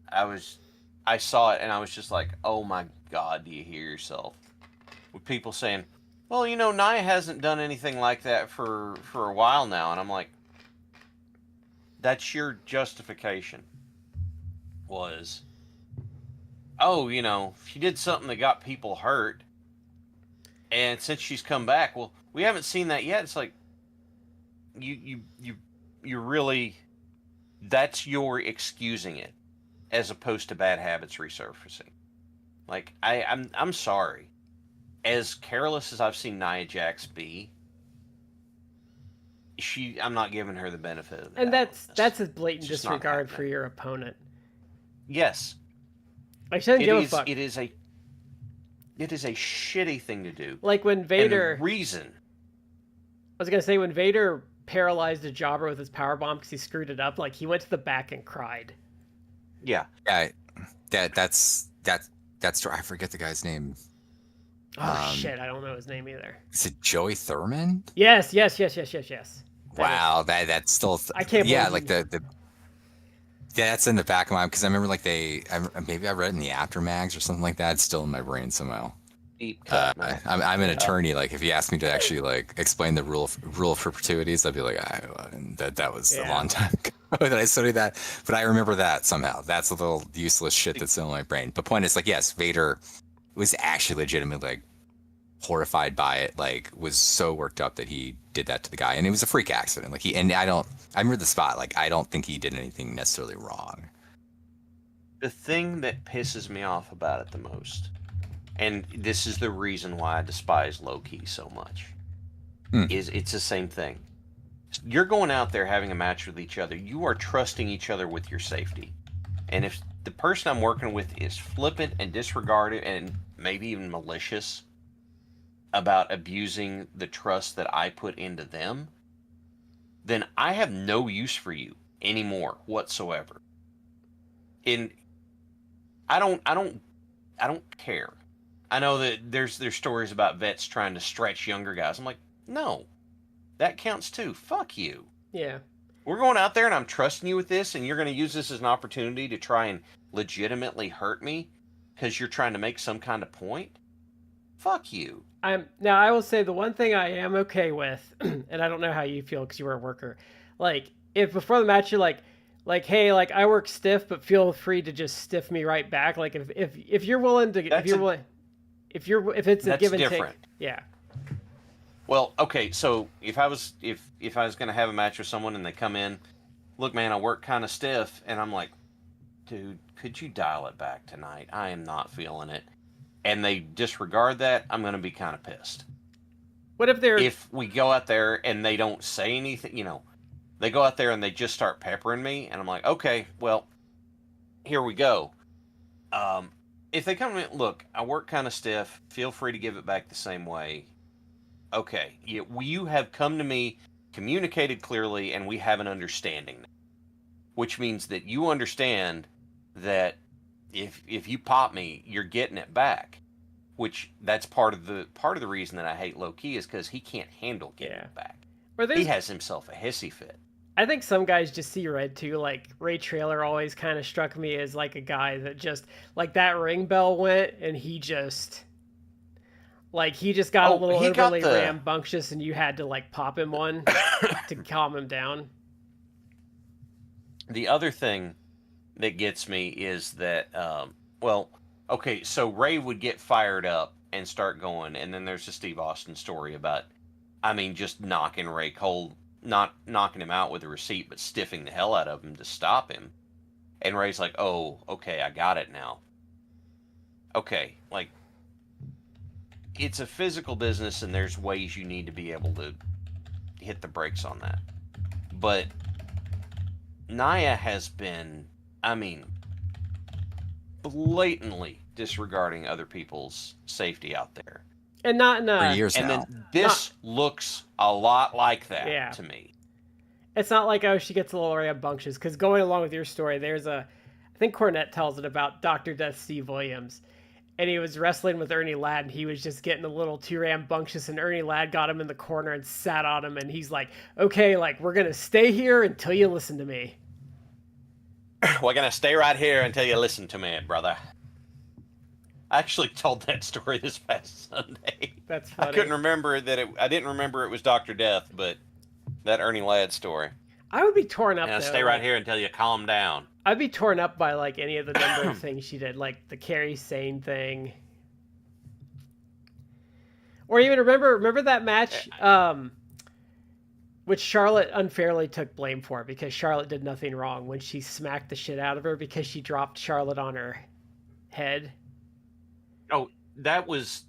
I saw it and I was just like, oh my God, do you hear yourself? With people saying, well, you know, Nia hasn't done anything like that for a while now. And I'm like, that's your justification. Was, oh, you know, she did something that got people hurt. And since she's come back, well, we haven't seen that yet. It's like, you really, that's your excusing it, as opposed to bad habits resurfacing. Like, I'm sorry. As careless as I've seen Nia Jax be, I'm not giving her the benefit of the and doubt. that's a blatant disregard for your opponent. Yes. I shouldn't give a fuck. It is a shitty thing to do. Like when Vader. And the reason. I was gonna say when Vader paralyzed a jobber with his powerbomb because he screwed it up. Like he went to the back and cried. Yeah. Yeah. That's I forget the guy's name. Oh shit! I don't know his name either. Is it Joey Thurman? Yes. Wow, that's still. I can't. Yeah, like the. Yeah, that's in the back of my mind because I remember like maybe I read it in the Aftermags or something like that. It's still in my brain somehow. Deep cut, man. I'm an attorney. Like if you asked me to actually like explain the rule of perpetuities, I'd be like, that was a long time ago that I studied that. But I remember that somehow. That's a little useless shit that's still in my brain. But point is, like, yes, Vader was actually legitimately like horrified by it, like was so worked up that he did that to the guy, and it was a freak accident. Like I remember the spot. Like I don't think he did anything necessarily wrong. The thing that pisses me off about it the most, and this is the reason why I despise low key so much, is it's the same thing. You're going out there having a match with each other. You are trusting each other with your safety, and if the person I'm working with is flippant and disregarded and maybe even malicious about abusing the trust that I put into them, then I have no use for you anymore whatsoever. And I don't care. I know that there's stories about vets trying to stretch younger guys. I'm like, no, that counts too. Fuck you. Yeah. We're going out there and I'm trusting you with this, and you're going to use this as an opportunity to try and legitimately hurt me because you're trying to make some kind of point. Fuck you. Now I will say the one thing I am okay with, and I don't know how you feel because you were a worker. Like if before the match you're like, hey, like I work stiff, but feel free to just stiff me right back. Like if you're willing to, if it's a give and take, yeah. Well, okay, so if I was gonna have a match with someone and they come in, look, man, I work kind of stiff, and I'm like, dude, could you dial it back tonight? I am not feeling it. And they disregard that, I'm going to be kind of pissed. What if we go out there and they don't say anything, they go out there and they just start peppering me, and I'm like, okay, well, here we go. If they come to me, look, I work kind of stiff, feel free to give it back the same way. Okay, you have come to me, communicated clearly, and we have an understanding. Which means that you understand that if you pop me, you're getting it back. Which that's part of the reason that I hate low key is because he can't handle getting it back. He has himself a hissy fit. I think some guys just see red too. Like Ray Traylor always kind of struck me as like a guy that just like that ring bell went and he just got a little he got overly the- rambunctious and you had to like pop him one to calm him down. The other thing that gets me is that, okay, so Ray would get fired up and start going, and then there's the Steve Austin story about, just knocking Ray cold, not knocking him out with a receipt, but stiffing the hell out of him to stop him. And Ray's like, oh, okay, I got it now. Okay, like, it's a physical business, and there's ways you need to be able to hit the brakes on that. But Nia has been, blatantly disregarding other people's safety out there. And not in For years And now. then this looks a lot like that to me. It's not like, oh, she gets a little rambunctious. Because going along with your story, I think Cornette tells it about Dr. Death Steve Williams. And he was wrestling with Ernie Ladd, and he was just getting a little too rambunctious, and Ernie Ladd got him in the corner and sat on him, and he's like, okay, like, we're going to stay here until you listen to me. We're going to stay right here until you listen to me, brother. I actually told that story this past Sunday. That's funny. I couldn't remember I didn't remember it was Dr. Death, but that Ernie Ladd story. I would be torn up, And though. stay right here until you calm down. I'd be torn up by, like, any of the number of things she did, like the Carrie Sane thing. Or even remember that match, which Charlotte unfairly took blame for because Charlotte did nothing wrong when she smacked the shit out of her because she dropped Charlotte on her head. Oh, that was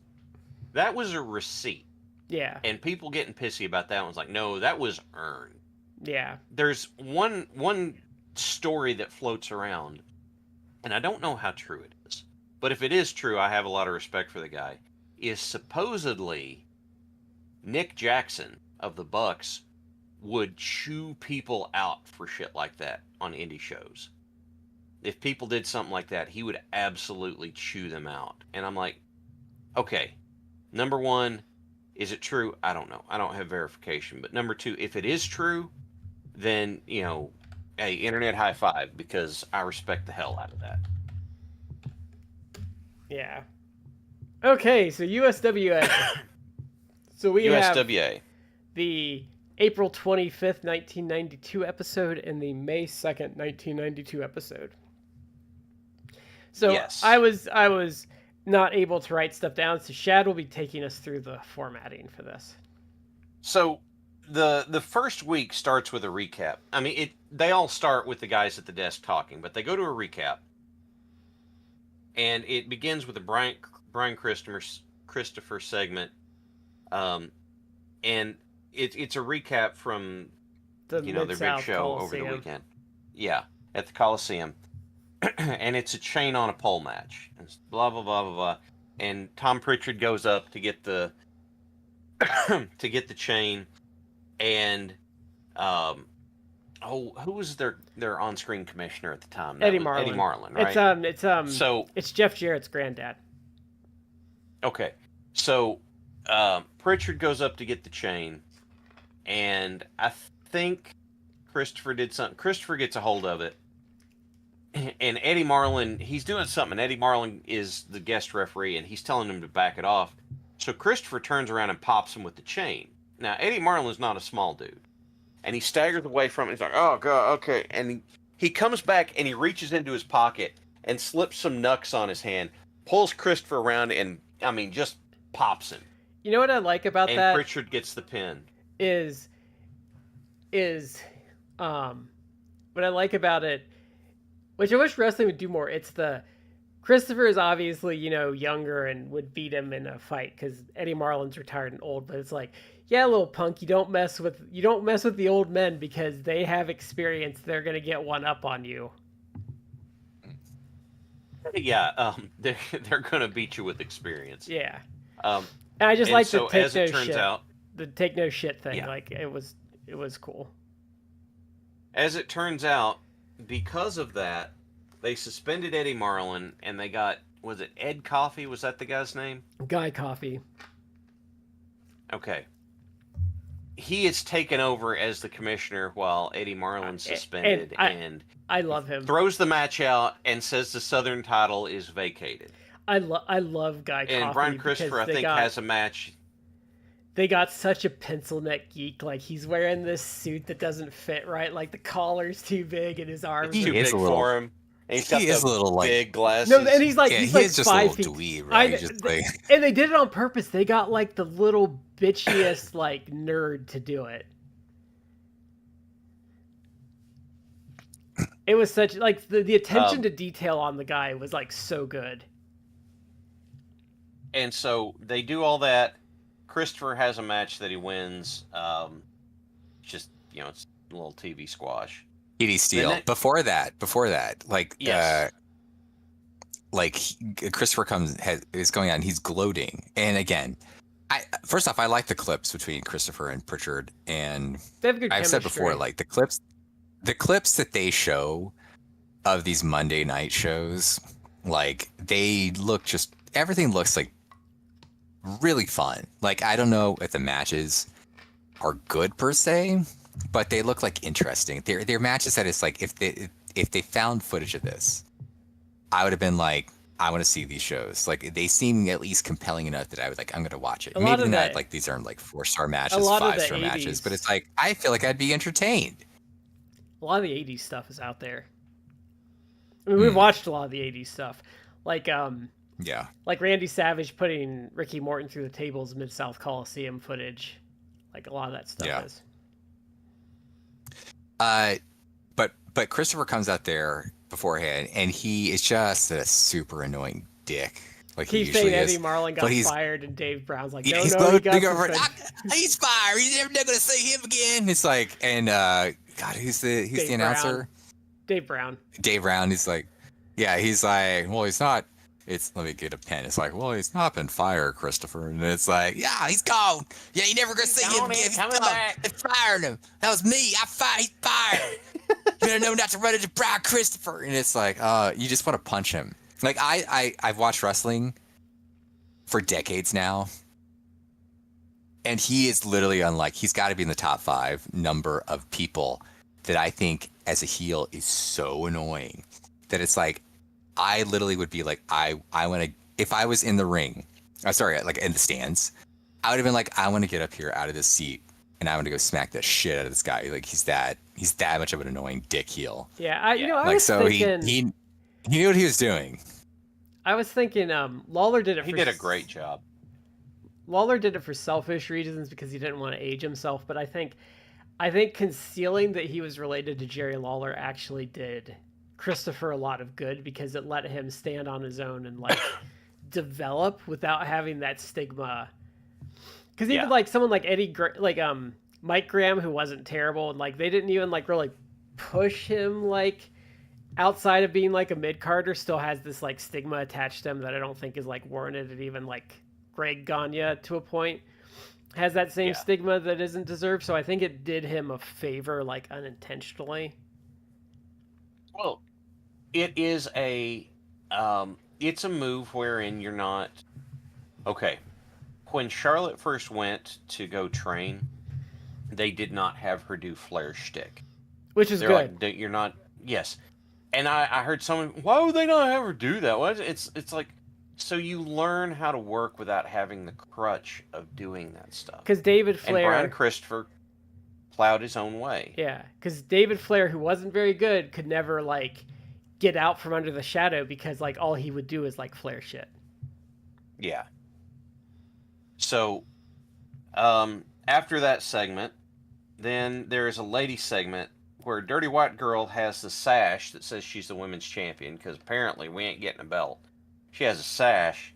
a receipt. Yeah. And people getting pissy about that one's like, no, that was earned. Yeah. There's one story that floats around, and I don't know how true it is, but if it is true, I have a lot of respect for the guy, is supposedly Nick Jackson of the Bucks would chew people out for shit like that on indie shows. If people did something like that, he would absolutely chew them out. And I'm like, okay, number one, is it true? I don't know. I don't have verification. But number two, if it is true, then, hey, internet high five, because I respect the hell out of that. Yeah. Okay, so USWA. So we have USWA. the April 25th, 1992 episode and the May 2nd, 1992 episode. So Yes. I was not able to write stuff down, so Shad will be taking us through the formatting for this. So the first week starts with a recap. They all start with the guys at the desk talking, but they go to a recap, and it begins with a Brian Christopher segment, and it's a recap from their big Mid-South show over the Coliseum. weekend. Yeah, at the Coliseum, and it's a chain on a pole match. And it's blah blah blah blah blah. And Tom Prichard goes up to get the to get the chain, and who was their on-screen commissioner at the time? Eddie Marlin. Eddie Marlin, right? It's Jeff Jarrett's granddad. Okay, so Prichard goes up to get the chain, and I think Christopher did something. Christopher gets a hold of it, and Eddie Marlin, he's doing something. Eddie Marlin is the guest referee, and he's telling him to back it off. So Christopher turns around and pops him with the chain. Now, Eddie Marlin's not a small dude, and he staggers away from it. He's like, oh, God, okay. And he comes back, and he reaches into his pocket and slips some knucks on his hand, pulls Christopher around, and, just pops him. You know what I like about and that? Prichard gets the pin. Is what I like about it, which I wish wrestling would do more. It's Christopher is obviously, younger and would beat him in a fight because Eddie Marlin's retired and old, but it's like, yeah, little punk, you don't mess with the old men because they have experience. They're gonna get one up on you. Yeah, they're gonna beat you with experience. Yeah. And I just like the take no shit. The take no shit thing. Yeah. Like it was cool. As it turns out, because of that, they suspended Eddie Marlin, and they got, was it Ed Coffey? Was that the guy's name? Guy Coffey. Okay. he is taken over as the commissioner while Eddie Marlin's suspended, and I love him. Throws the match out and says the Southern title is vacated. I love Guy Coffey. And Brian Christopher, I think, has a match. They got such a pencil neck geek. Like, he's wearing this suit that doesn't fit right. Like, the collar's too big and his arms are too big for him. And he's got a little big glasses. No, and he's like, he's like just 5 a feet. Dweeb, right? And they did it on purpose. They got like the little bitchiest like nerd to do it. It was such like the attention to detail on the guy was like so good. And so they do all that. Christopher has a match that he wins. Just it's a little TV squash. Edie Steele. Before that, like yes. Christopher is going on. He's gloating, and again, first off, I like the clips between Christopher and Prichard, and they have good I've said before, like the clips that they show of these Monday night shows, like everything looks like really fun. Like, I don't know if the matches are good per se, but they look like interesting. They're matches that it's like if they found footage of this, I would have been like, I want to see these shows. Like, they seem at least compelling enough that I would I'm going to watch it. Maybe not like these aren't like 4-star matches, 5-star matches, but it's like I feel like I'd be entertained. A lot of the 80s stuff is out there. I mean, we've watched a lot of the 80s stuff. Like like Randy Savage putting Ricky Morton through the tables Mid-South Coliseum footage. Like, a lot of that stuff is. But Christopher comes out there beforehand, and he is just a super annoying dick. Like, he usually is. Eddie Marlin got fired, and Dave Brown's like, no, he's he got he's fired. You're never going to see him again. It's like, and God, who's the announcer? Dave Brown. Dave Brown. He's like, well, he's not. Let me get a pen. It's like, well, he's not been fired, Christopher. And it's like, yeah, he's gone. Yeah, you're never going to see him again. He's coming back. They fired him. That was me. He's fired. You better know not to run into Brian Christopher. And it's like, you just want to punch him. Like, I've watched wrestling for decades now. And he is literally he's got to be in the top 5 number of people that I think as a heel is so annoying that it's like, I literally would be like, I want to, if I was in the ring, like in the stands, I would have been like, I want to get up here out of this seat and I want to go smack the shit out of this guy. Like, he's that much of an annoying dick heel. Yeah. I was thinking, he knew what he was doing. I was thinking, Lawler did it. He did a great job. Lawler did it for selfish reasons because he didn't want to age himself. But I think concealing that he was related to Jerry Lawler actually did Christopher a lot of good because it let him stand on his own and like develop without having that stigma. Because even like someone like Mike Graham, who wasn't terrible, and like they didn't even like really push him like outside of being like a mid-carder, still has this like stigma attached to him that I don't think is like warranted. And even like Greg Gagne to a point has that same stigma that isn't deserved. So I think it did him a favor, like unintentionally. Well, it is it's a move wherein you're not okay. When Charlotte first went to go train, they did not have her do Flair shtick, which is good. Like, you're not. Yes, and I heard someone. Why would they not have her do that? What? It's like so you learn how to work without having the crutch of doing that stuff. Because David Flair and Brian Christopher plowed his own way. Yeah, because David Flair, who wasn't very good, could never like get out from under the shadow because like all he would do is like Flair shit. Yeah. So, after that segment, then there is a lady segment where Dirty White Girl has the sash that says she's the women's champion because apparently we ain't getting a belt. She has a sash,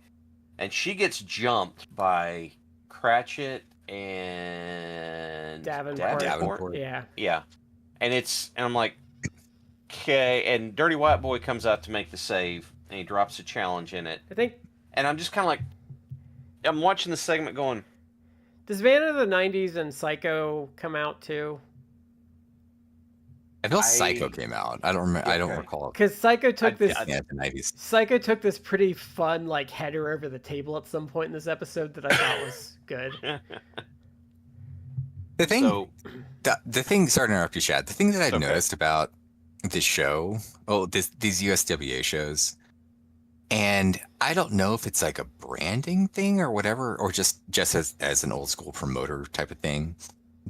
and she gets jumped by Cratchit and Davenport. Yeah. And I'm like, okay. And Dirty White Boy comes out to make the save, and he drops a challenge in it. And I'm just kind of like, I'm watching the segment going, does Van of the 90s and Psycho come out too? I feel Psycho came out. I don't remember. I don't recall. Because Psycho took the 90s. Psycho took this pretty fun like header over the table at some point in this episode that I thought was good. The thing, So the thing. Sorry to interrupt you, Chad. The thing that I've Okay. noticed about this show, these USWA shows, and I don't know if it's like a branding thing or whatever, or just as an old school promoter type of thing.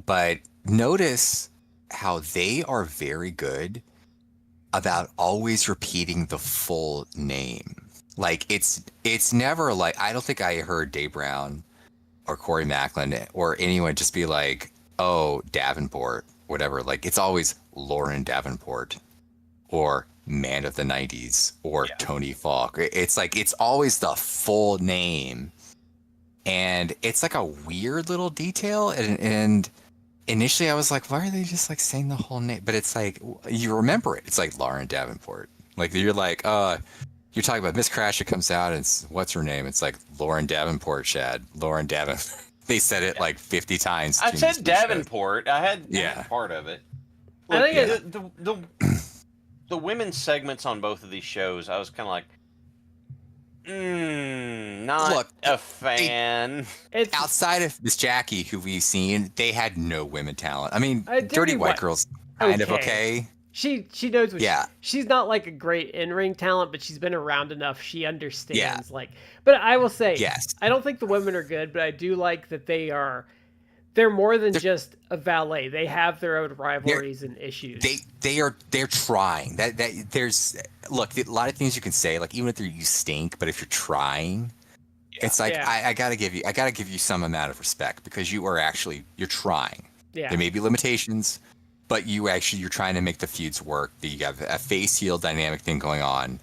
But notice how they are very good about always repeating the full name. Like it's never like, I don't think I heard Dave Brown or Corey Macklin or anyone just be like, oh, Davenport, whatever. Like it's always Lauren Davenport or Man of the 90s or Tony Falk. It's like, it's always the full name. And it's like a weird little detail. And initially I was like, why are they just like saying the whole name? But it's like, you remember it. It's like Lauren Davenport. Like you're like, you're talking about Miss Crash. It comes out and it's, what's her name? It's like Lauren Davenport, Chad. Lauren Davenport. They said it like 50 times. I said Davenport. I had part of it. Look, I think the women's segments on both of these shows, I was kind of like, not a fan. It's outside of Miss Jackie, who we've seen, they had no women talent. I mean, Dirty White Girl's kind of okay. She knows what Yeah. she's not like a great in-ring talent, but she's been around enough. She understands but I will say, Yes. I don't think the women are good, but I do like that they're more than just a valet. They have their own rivalries and issues. They're trying. That there's look, a lot of things you can say, like even if you stink, but if you're trying, it's like I gotta give you some amount of respect because you're trying. Yeah. There may be limitations, but you're trying to make the feuds work. You have a face heel dynamic thing going on.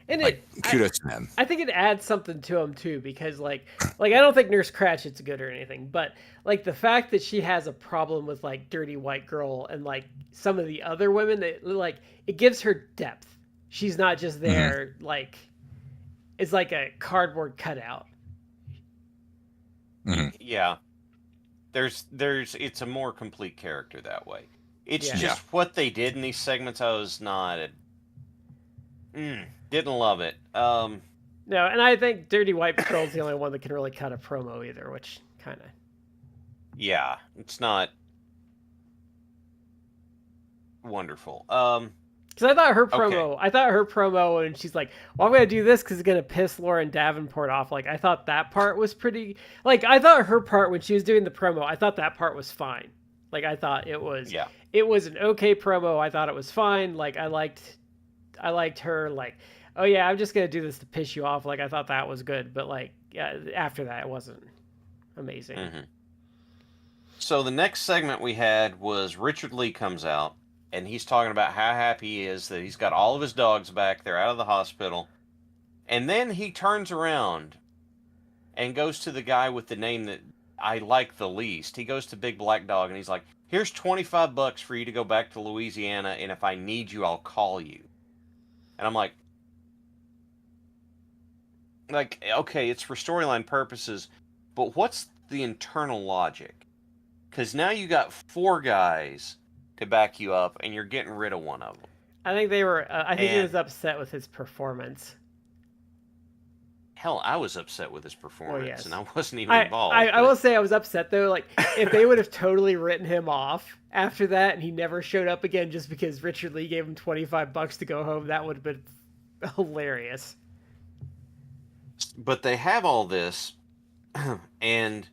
And kudos to them. I think it adds something to them too, because like I don't think Nurse Cratchit's good or anything, but like the fact that she has a problem with like Dirty White Girl and like some of the other women, that like it gives her depth. She's not just there like it's like a cardboard cutout. Mm-hmm. Yeah, there's it's a more complete character that way. It's just what they did in these segments. I was not. Didn't love it. No, and I think Dirty White Girl's the only one that can really cut a promo either, which kind of. Yeah, it's not wonderful. Because I thought her promo, and she's like, "Well, I'm gonna do this because it's gonna piss Lauren Davenport off." Like, I thought that part was pretty. Like, I thought her part when she was doing the promo, I thought that part was fine. Like, I thought it was. Yeah. It was an okay promo. I thought it was fine. Like, I liked her. Like, oh yeah, I'm just gonna do this to piss you off. Like, I thought that was good, but like, yeah, after that, it wasn't amazing. Mm-hmm. So the next segment we had was Richard Lee comes out, and he's talking about how happy he is that he's got all of his dogs back. They're out of the hospital. And then he turns around and goes to the guy with the name that I like the least. He goes to Big Black Dog, and he's like, here's $25 for you to go back to Louisiana, and if I need you, I'll call you. And I'm like, okay, it's for storyline purposes, but what's the internal logic? Because now you got 4 guys to back you up, and you're getting rid of one of them. I think they were. I think he was upset with his performance. Hell, I was upset with his performance, yes. and I wasn't even involved. I will say I was upset though. Like if they would have totally written him off after that, and he never showed up again just because Richard Lee gave him $25 to go home, that would have been hilarious. But they have all this, and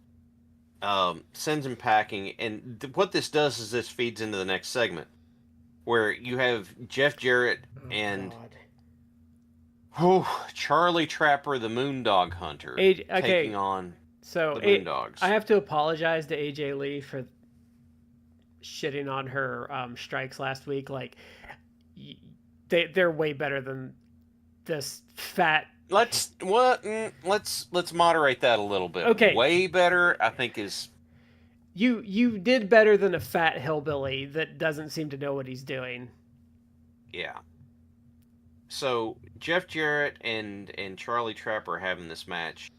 sends him packing. And what this does is this feeds into the next segment, where you have Jeff Jarrett and Charlie Trapper, the Moondog Hunter, taking on the Moondogs. I have to apologize to AJ Lee for shitting on her strikes last week. Like they're way better than this fat. Let's moderate that a little bit. Okay. Way better, I think, is... You did better than a fat hillbilly that doesn't seem to know what he's doing. Yeah. So, Jeff Jarrett and Charlie Trapper are having this match,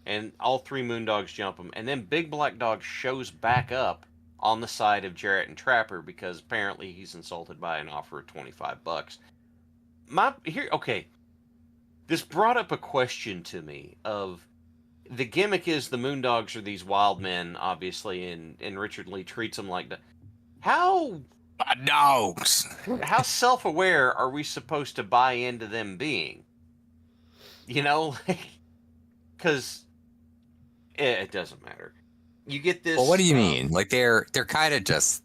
and all 3 Moondogs jump him, and then Big Black Dog shows back up on the side of Jarrett and Trapper because apparently he's insulted by an offer of $25. Okay. This brought up a question to me of, the gimmick is the Moondogs are these wild men, obviously, and Richard Lee treats them like that. How Dogs. how self-aware are we supposed to buy into them being? You know, because it doesn't matter. You get this. Well, what do you mean? Like they're kind of just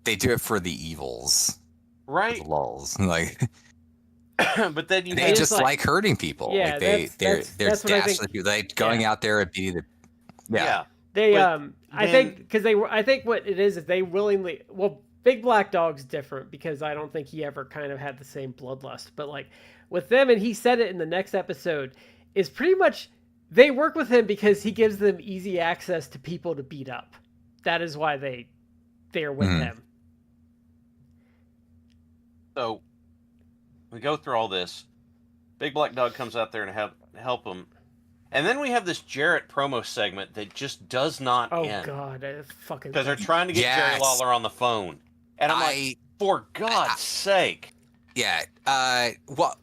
they do it for the evils, right? the lulls. Like But then you they have, just like hurting people. Yeah, like they're that's what I dastardly think. people. Like going out there and be the yeah. They But I then- think because they were I think what it is they willingly Big Black Dog's different because I don't think he ever kind of had the same bloodlust, but like with them, and he said it in the next episode, is pretty much they work with him because he gives them easy access to people to beat up. That is why they're with him. So we go through all this. Big Black Dog comes out there and help him. And then we have this Jarrett promo segment that just does not Oh end. God, fucking Because they're trying to get Jerry Yes. Lawler on the phone. And I'm like, for God's sake. Yeah. Well,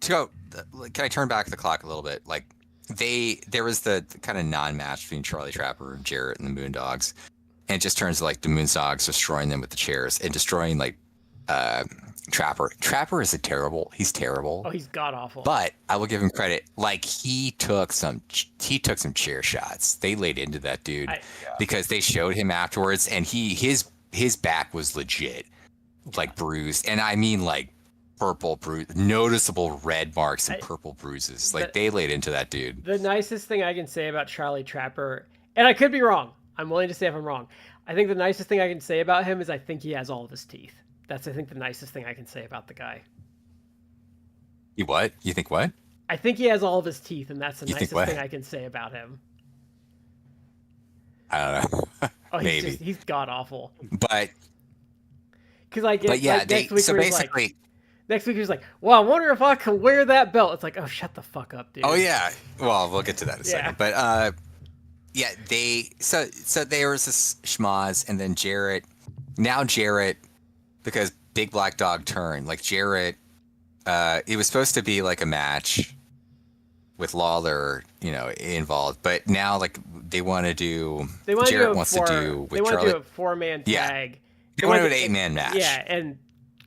to go. Can I turn back the clock a little bit? Like there was the kind of non-match between Charlie Trapper, Jarrett, and the Moondogs, and it just turns to like the Moondogs destroying them with the chairs and destroying like Trapper. Trapper is he's terrible. Oh, he's god awful. But I will give him credit. Like he took some chair shots. They laid into that dude because they showed him afterwards, and his back was legit, like bruised, and I mean like purple bruise, noticeable red marks and purple bruises. Like they laid into that dude. The nicest thing I can say about Charlie Trapper, and I could be wrong. I'm willing to say if I'm wrong. I think the nicest thing I can say about him is I think he has all of his teeth. That's, I think, the nicest thing I can say about the guy. You what? You think what? I think he has all of his teeth, and that's the You think nicest what? thing I can say about him. I don't know. Oh, Maybe. he's god awful. But Because like, but yeah, like next week so where he's basically. like, next week he was like, "Well, I wonder if I can wear that belt." It's like, oh, shut the fuck up, dude. Oh yeah. Well, we'll get to that in a second. But yeah, so there was this schmoz, and then Jarrett, because Big Black Dog turned, like Jarrett, it was supposed to be like a match with Lawler, involved, but now like they want to do. Jarrett wants to do with Charlie. They want to do a 4-man tag. They want to do an 8-man match. Yeah, and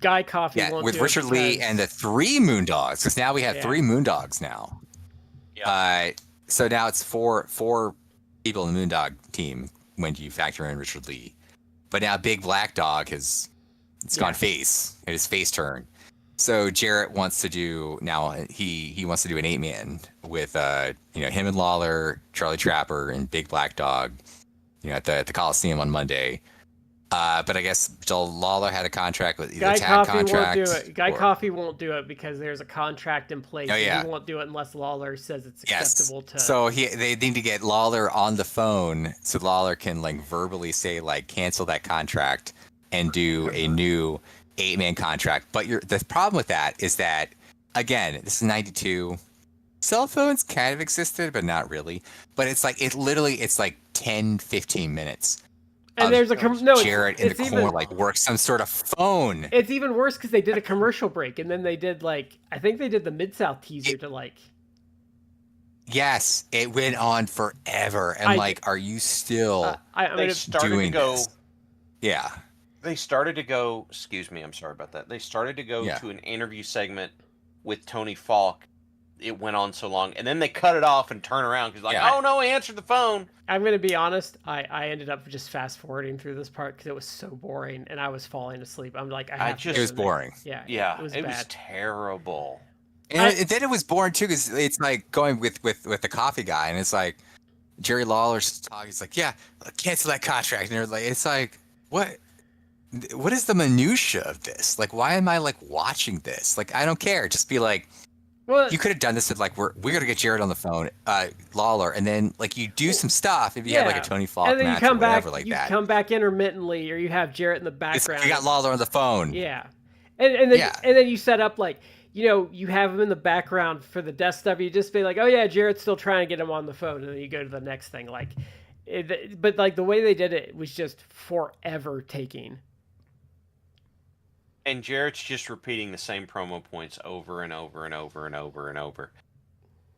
Guy Coffey won't with do Richard it Lee because- and the 3 Moondogs, because now we have 3 Moondogs now. Yeah. So now it's four people in the Moondog team when you factor in Richard Lee, but now Big Black Dog has gone face. It is face turn. So Jarrett wants to do now. He wants to do an 8-man with him and Lawler, Charlie Trapper, and Big Black Dog. At the Coliseum on Monday. But I guess Joel Lawler had a contract with either Guy tag Coffey contract. won't do it. Guy Coffey won't do it because there's a contract in place. Oh, And yeah. he won't do it unless Lawler says it's Yes. acceptable to. So they need to get Lawler on the phone so Lawler can like verbally say like cancel that contract and do a new 8-man contract. But the problem with that is that, again, this is 92. Cell phones kind of existed, but not really. But it's like it's like 10, 15 minutes. and there's a Jarrett in the corner even, like works some sort of phone. It's even worse because they did a commercial break and then they did I think they did the Mid-South teaser to like. Yes, it went on forever. And are you still They started to doing go. this? Yeah. They started to go. Excuse me, I'm sorry about that. They started to go Yeah. to an interview segment with Tony Falk. It went on so long, and then they cut it off and turn around because oh no, he answered the phone. I'm gonna be honest. I ended up just fast forwarding through this part because it was so boring and I was falling asleep. I'm like, It was boring. Yeah, Yeah, it was it bad. was terrible. And then it was boring too because it's like going with the coffee guy, and it's like Jerry Lawler's talking. He's like, "Yeah, cancel that contract," and they're like, "It's like what? What is the minutia of this? Like, why am I like watching this? Like, I don't care. Just be like." Well, You could have done this with like we're gonna get Jarrett on the phone, Lawler, and then like you do some stuff if you had like a Tony Falk and then match you come or whatever back, like you that. come back intermittently, or you have Jarrett in the It's background. like, you got Lawler on the phone. Yeah, and then you set up you have him in the background for the death stuff. You just be like, oh yeah, Jarrett's still trying to get him on the phone, and then you go to the next thing. But the way they did it was just forever taking. And Jarrett's just repeating the same promo points over and over and over and over and over.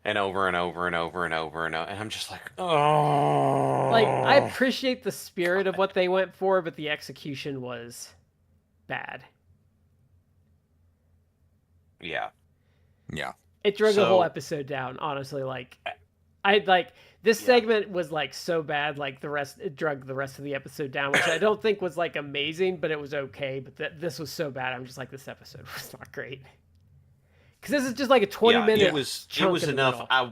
and over and over and over and over and over, and I'm just like, oh. Like, I appreciate the spirit of what they went for, but the execution was bad. Yeah. Yeah. It drug the whole episode down, honestly. Like, this segment was like so bad, like it drug the rest of the episode down, which I don't think was like amazing, but it was okay. But this was so bad, I'm just like, this episode was not great. Because this is just like a 20-minute. It was enough. I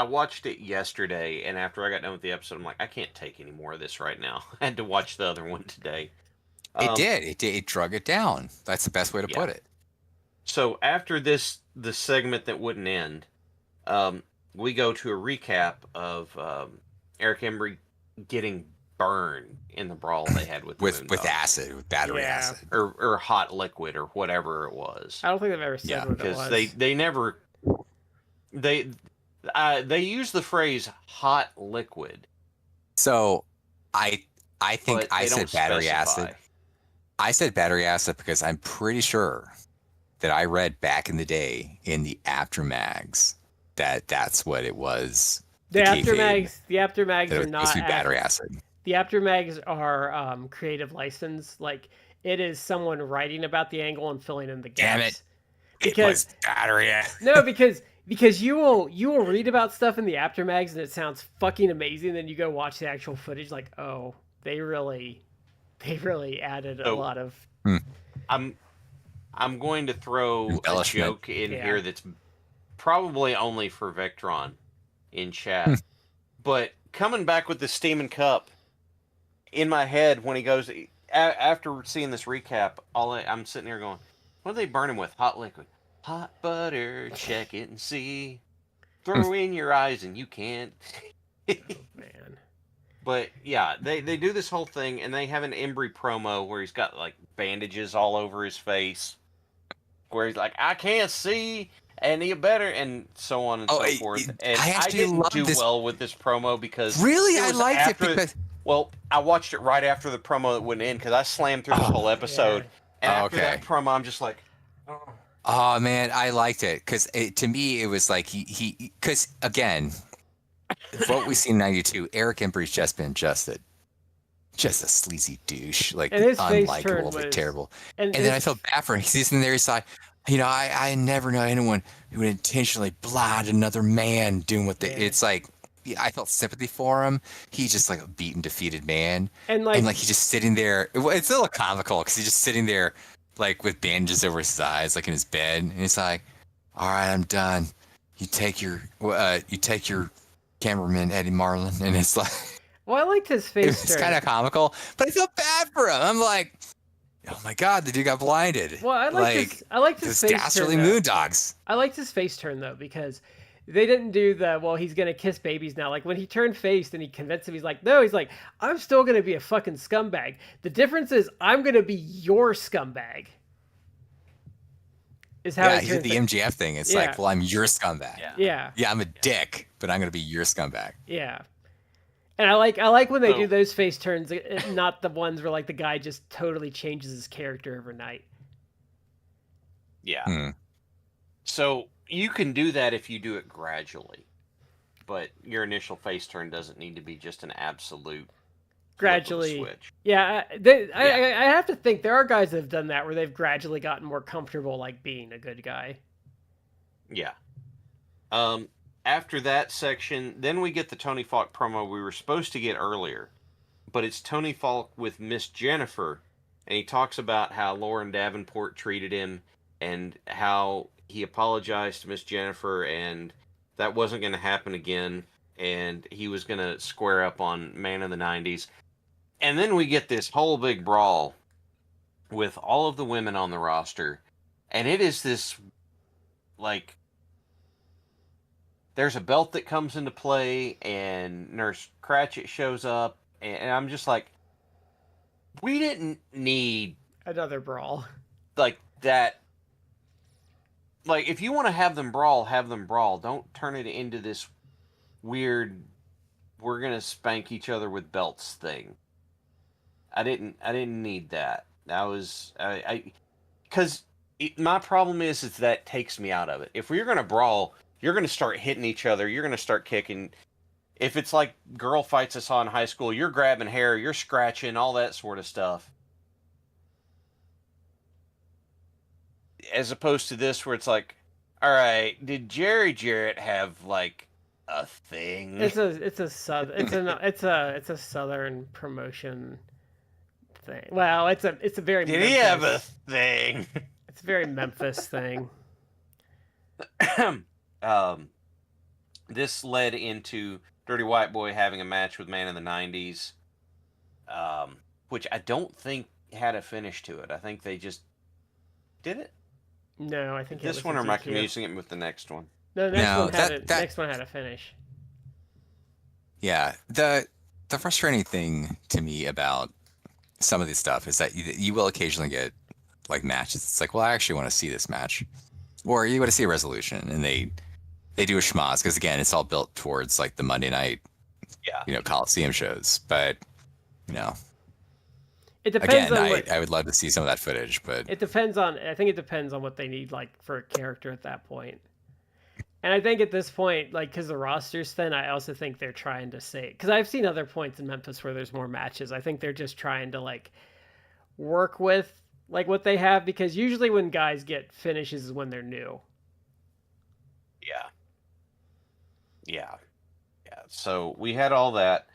watched it yesterday, and after I got done with the episode, I'm like, I can't take any more of this right now. I had to watch the other one today. It drug it down. That's the best way to put it. So after the segment that wouldn't end, we go to a recap of Eric Embry getting burned in the brawl they had with acid, with battery acid, or hot liquid, or whatever it was. I don't think they've ever said what it was. Because they never they use the phrase hot liquid. So I think I said battery acid. I said battery acid because I'm pretty sure that I read back in the day in the Aftermags that's what it was. The Aftermags are not battery acid. The Aftermags are creative license. Like, it is someone writing about the angle and filling in the gaps. Damn it! Because, it was battery acid. No, because you will read about stuff in the Aftermags and it sounds fucking amazing. Then you go watch the actual footage, like, oh, they really added a lot of. I'm going to throw a joke in here that's probably only for Vectron in chat, but coming back with the steaming cup in my head when he goes after seeing this recap, I'm sitting here going, what are they burning with? Hot liquid, hot butter. Check it and see. Throw in your eyes and you can't. Oh, man. But yeah, they do this whole thing, and they have an Embry promo where he's got like bandages all over his face, where he's like, I can't see, and you better, and so on and so forth. And I didn't do well with this promo because really I liked it because I watched it right after the promo that went in because I slammed through this whole episode, and after that promo, I'm just like, oh man, I liked it because to me it was like he because again. What we see in '92, Eric Embry's just been just a sleazy douche, like unlikable, like terrible. And then I felt bad for him. He's in there. He's like, I never know anyone who would intentionally blind another man doing what they. It's like I felt sympathy for him. He's just like a beaten, defeated man, and he's just sitting there. It's a little comical because he's just sitting there, like with bandages over his eyes, like in his bed, and he's like, "All right, I'm done. You take your cameraman Eddie Marlin," and it's like, well, I liked his face. It's kind of comical, but I feel bad for him. I'm like, oh my god, the dude got blinded. Well, I liked his face dastardly turn. Moondogs. I liked his face turn though because they didn't do he's gonna kiss babies now. Like when he turned face and he convinced him, he's like, no, he's like, I'm still gonna be a fucking scumbag. The difference is I'm gonna be your scumbag. Is how he did the MGF thing. It's like, well, I'm your scumbag. Yeah, I'm a dick, but I'm gonna be your scumbag. Yeah, and I like when they do those face turns, not the ones where like the guy just totally changes his character overnight. Yeah. So you can do that if you do it gradually, but your initial face turn doesn't need to be just an absolute. Gradually, switch. I have to think there are guys that have done that where they've gradually gotten more comfortable like being a good guy. Yeah. After that section, then we get the Tony Falk promo we were supposed to get earlier, but it's Tony Falk with Miss Jennifer, and he talks about how Lauren Davenport treated him and how he apologized to Miss Jennifer and that wasn't going to happen again, and he was going to square up on Man of the 90s. And then we get this whole big brawl with all of the women on the roster. And it is this, like, there's a belt that comes into play, and Nurse Cratchit shows up. And I'm just like, we didn't need another brawl. Like, that. Like, if you want to have them brawl, have them brawl. Don't turn it into this weird, we're going to spank each other with belts thing. I didn't need that. That was, because my problem is that takes me out of it. If you're going to brawl, you're going to start hitting each other. You're going to start kicking. If it's like girl fights I saw in high school, you're grabbing hair, you're scratching, all that sort of stuff. As opposed to this, where it's like, all right, did Jarrett have like a thing? It's a southern promotion thing. Well, it's a very. Did he have a thing? It's a very Memphis thing. This led into Dirty White Boy having a match with Man in the 90s, which I don't think had a finish to it. I think they just did it. No, I think this one, or am I confusing it with the next one? No, the next one had a finish. Yeah, the frustrating thing to me about some of this stuff is that you will occasionally get like matches. It's like, well, I actually want to see this match, or you want to see a resolution, and they do a schmoz because again, it's all built towards like the Monday night, Coliseum shows. But it depends again, I would love to see some of that footage, but I think it depends on what they need like for a character at that point. And I think at this point, like, because the roster's thin, I also think they're trying to say, because I've seen other points in Memphis where there's more matches. I think they're just trying to like work with like what they have, because usually when guys get finishes is when they're new. Yeah. So we had all that.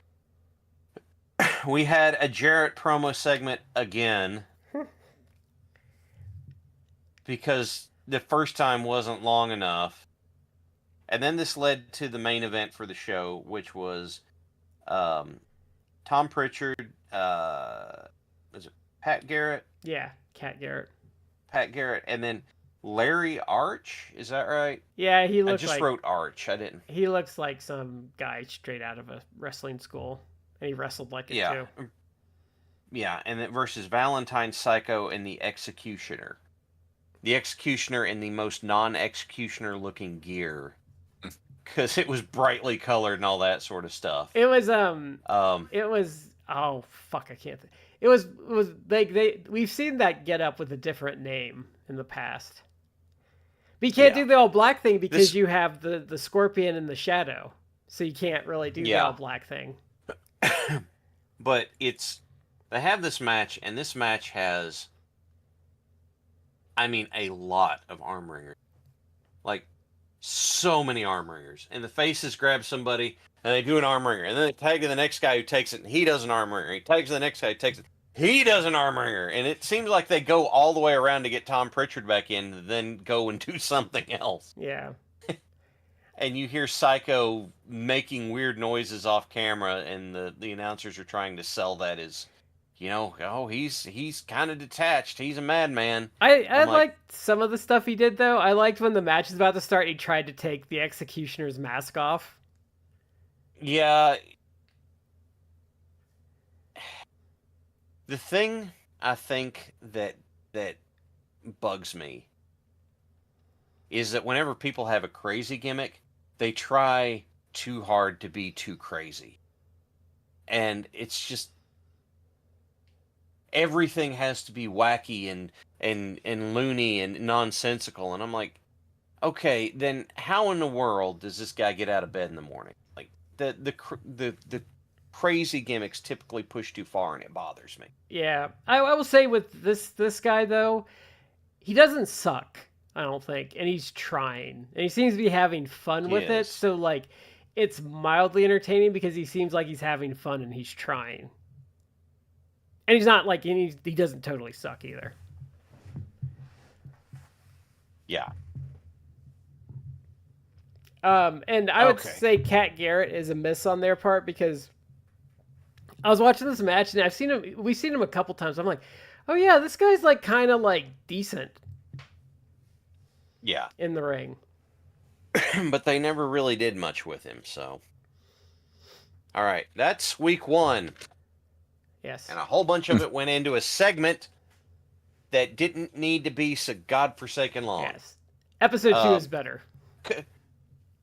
We had a Jarrett promo segment again. Because the first time wasn't long enough. And then this led to the main event for the show, which was Tom Prichard, was it Pat Garrett? Yeah, Pat Garrett, and then Larry Arch, is that right? Yeah, he looks. I just wrote Arch. I didn't. He looks like some guy straight out of a wrestling school, and he wrestled like it too. Yeah, and then versus Valentine Psycho and the Executioner. The Executioner in the most non-Executioner looking gear, because it was brightly colored and all that sort of stuff. It was oh fuck, I can't. It was we've seen that get up with a different name in the past. But you can't do the all black thing because you have the Scorpion and the Shadow, so you can't really do the all black thing. But they have this match, and this match has, I mean, a lot of arm ringers. Like, so many arm ringers. And the faces grab somebody, and they do an arm ringer. And then they tag to the next guy who takes it, and he does an arm ringer. He tags to the next guy who takes it. He does an arm ringer. And it seems like they go all the way around to get Tom Prichard back in, and then go and do something else. Yeah. And you hear Psycho making weird noises off camera, and the announcers are trying to sell that as, he's kind of detached. He's a madman. I liked some of the stuff he did, though. I liked when the match was about to start, he tried to take the Executioner's mask off. Yeah. The thing I think that bugs me is that whenever people have a crazy gimmick, they try too hard to be too crazy. And it's just, everything has to be wacky and loony and nonsensical. And I'm like, okay, then how in the world does this guy get out of bed in the morning? Like, the crazy gimmicks typically push too far, and it bothers me. Yeah, I will say with this guy though, he doesn't suck, I don't think, and he's trying, and he seems to be having fun with it. So like, it's mildly entertaining because he seems like he's having fun and he's trying, and he's not like he doesn't totally suck either. Yeah. And I would say Kat Garrett is a miss on their part, because I was watching this match and we've seen him a couple times. I'm like, oh yeah, this guy's like kind of like decent. Yeah. In the ring. But they never really did much with him, so. All right, that's week 1. Yes. And a whole bunch of it went into a segment that didn't need to be so godforsaken long. Yes. Episode 2 is better.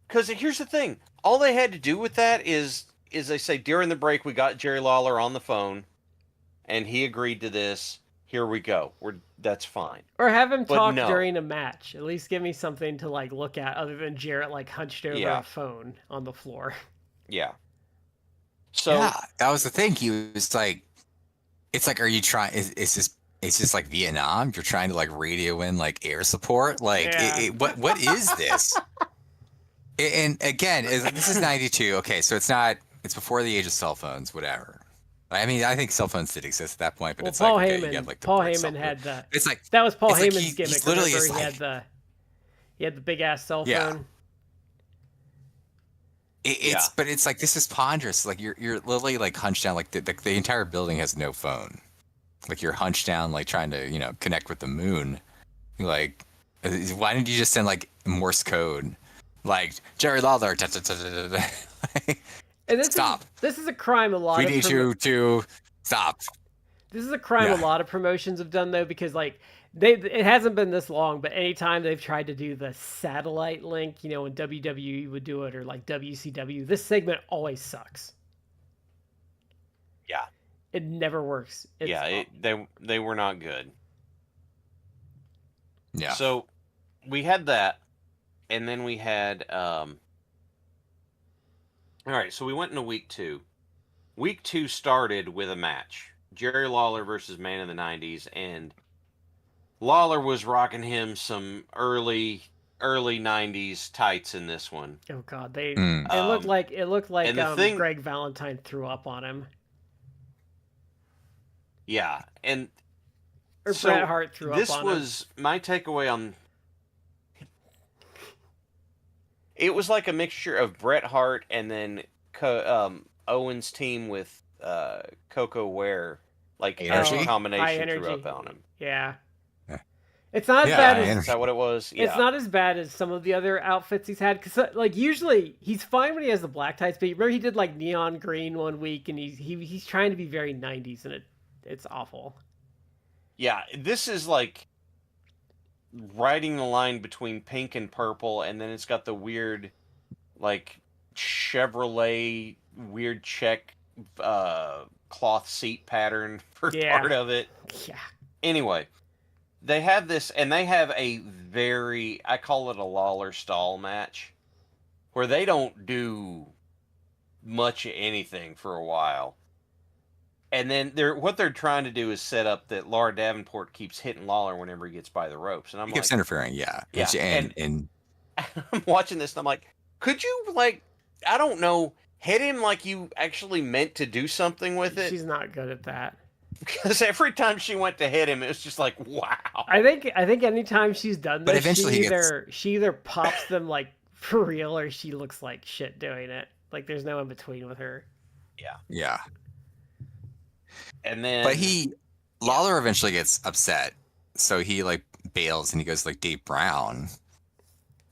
Because here's the thing. All they had to do with that is they say, during the break, we got Jerry Lawler on the phone, and he agreed to this. here we go. That's fine. Or have him But talk no. during a match. At least give me something to like look at other than Jarrett like hunched over Yeah. a phone on the floor. Yeah. So Yeah, that was the thing. He was like, it's like, are you trying? It's just like Vietnam. You're trying to like radio in like air support. Like, Yeah. what is this? And again, this is '92. Okay, so it's before the age of cell phones, whatever. I mean, I think cell phones did exist at that point, but Well, it's Paul like, okay, Heyman. you have like the Paul brick cell Heyman phone. had the. It's like That was Paul it's like Heyman's gimmick. he's literally Remember, just like, he had the big ass cell Yeah. phone. It's but it's like this is ponderous. Like you're literally like hunched down. Like the entire building has no phone. Like you're hunched down, like trying to connect with the moon. Like, why didn't you just send like Morse code, like Jerry Lawler? Da, da, da, da, da, da. And this Stop. This is a crime a lot We of need you to stop. This is a crime a Yeah. lot of promotions have done though, because like it hasn't been this long, but anytime they've tried to do the satellite link, when WWE would do it or like WCW, this segment always sucks. yeah, It never works. they were not good. Yeah. So we had that, and then we had all right, so we went into week 2. Week 2 started with a match. Jerry Lawler versus Man of the 90s, and Lawler was rocking him some early 90s tights in this one. Oh god, Mm. it looked like and the thing- Greg Valentine threw up on him. Yeah, and Or so Bret Hart threw up on him. this was my takeaway on. It was like a mixture of Bret Hart and then Owen's team with Coco Ware, like Energy? a high combination threw energy. up on him. Yeah. Yeah. It's not as Yeah, bad high as energy. Is that what it was? Yeah. It's not as bad as some of the other outfits he's had, because like usually he's fine when he has the black tights, but remember he did like neon green one week, and he's trying to be very 90s, and it's awful. Yeah, this is like riding the line between pink and purple, and then it's got the weird, like Chevrolet weird check cloth seat pattern for Yeah. part of it. Yeah. Anyway, they have this, and they have a very, I call it a Lawler stall match, where they don't do much of anything for a while. And then what they're trying to do is set up that Laura Davenport keeps hitting Lawler whenever he gets by the ropes. And I'm He like, keeps interfering. Yeah. Yeah, And I'm watching this, and I'm like, could you, like, I don't know, hit him like you actually meant to do something with it? She's not good at that. Because every time she went to hit him, it was just like, wow. I think anytime she's done But this, eventually she either pops them like for real, or she looks like shit doing it. Like there's no in between with her. yeah. And then, But Lawler eventually gets upset, so he like bails and he goes like Dave Brown,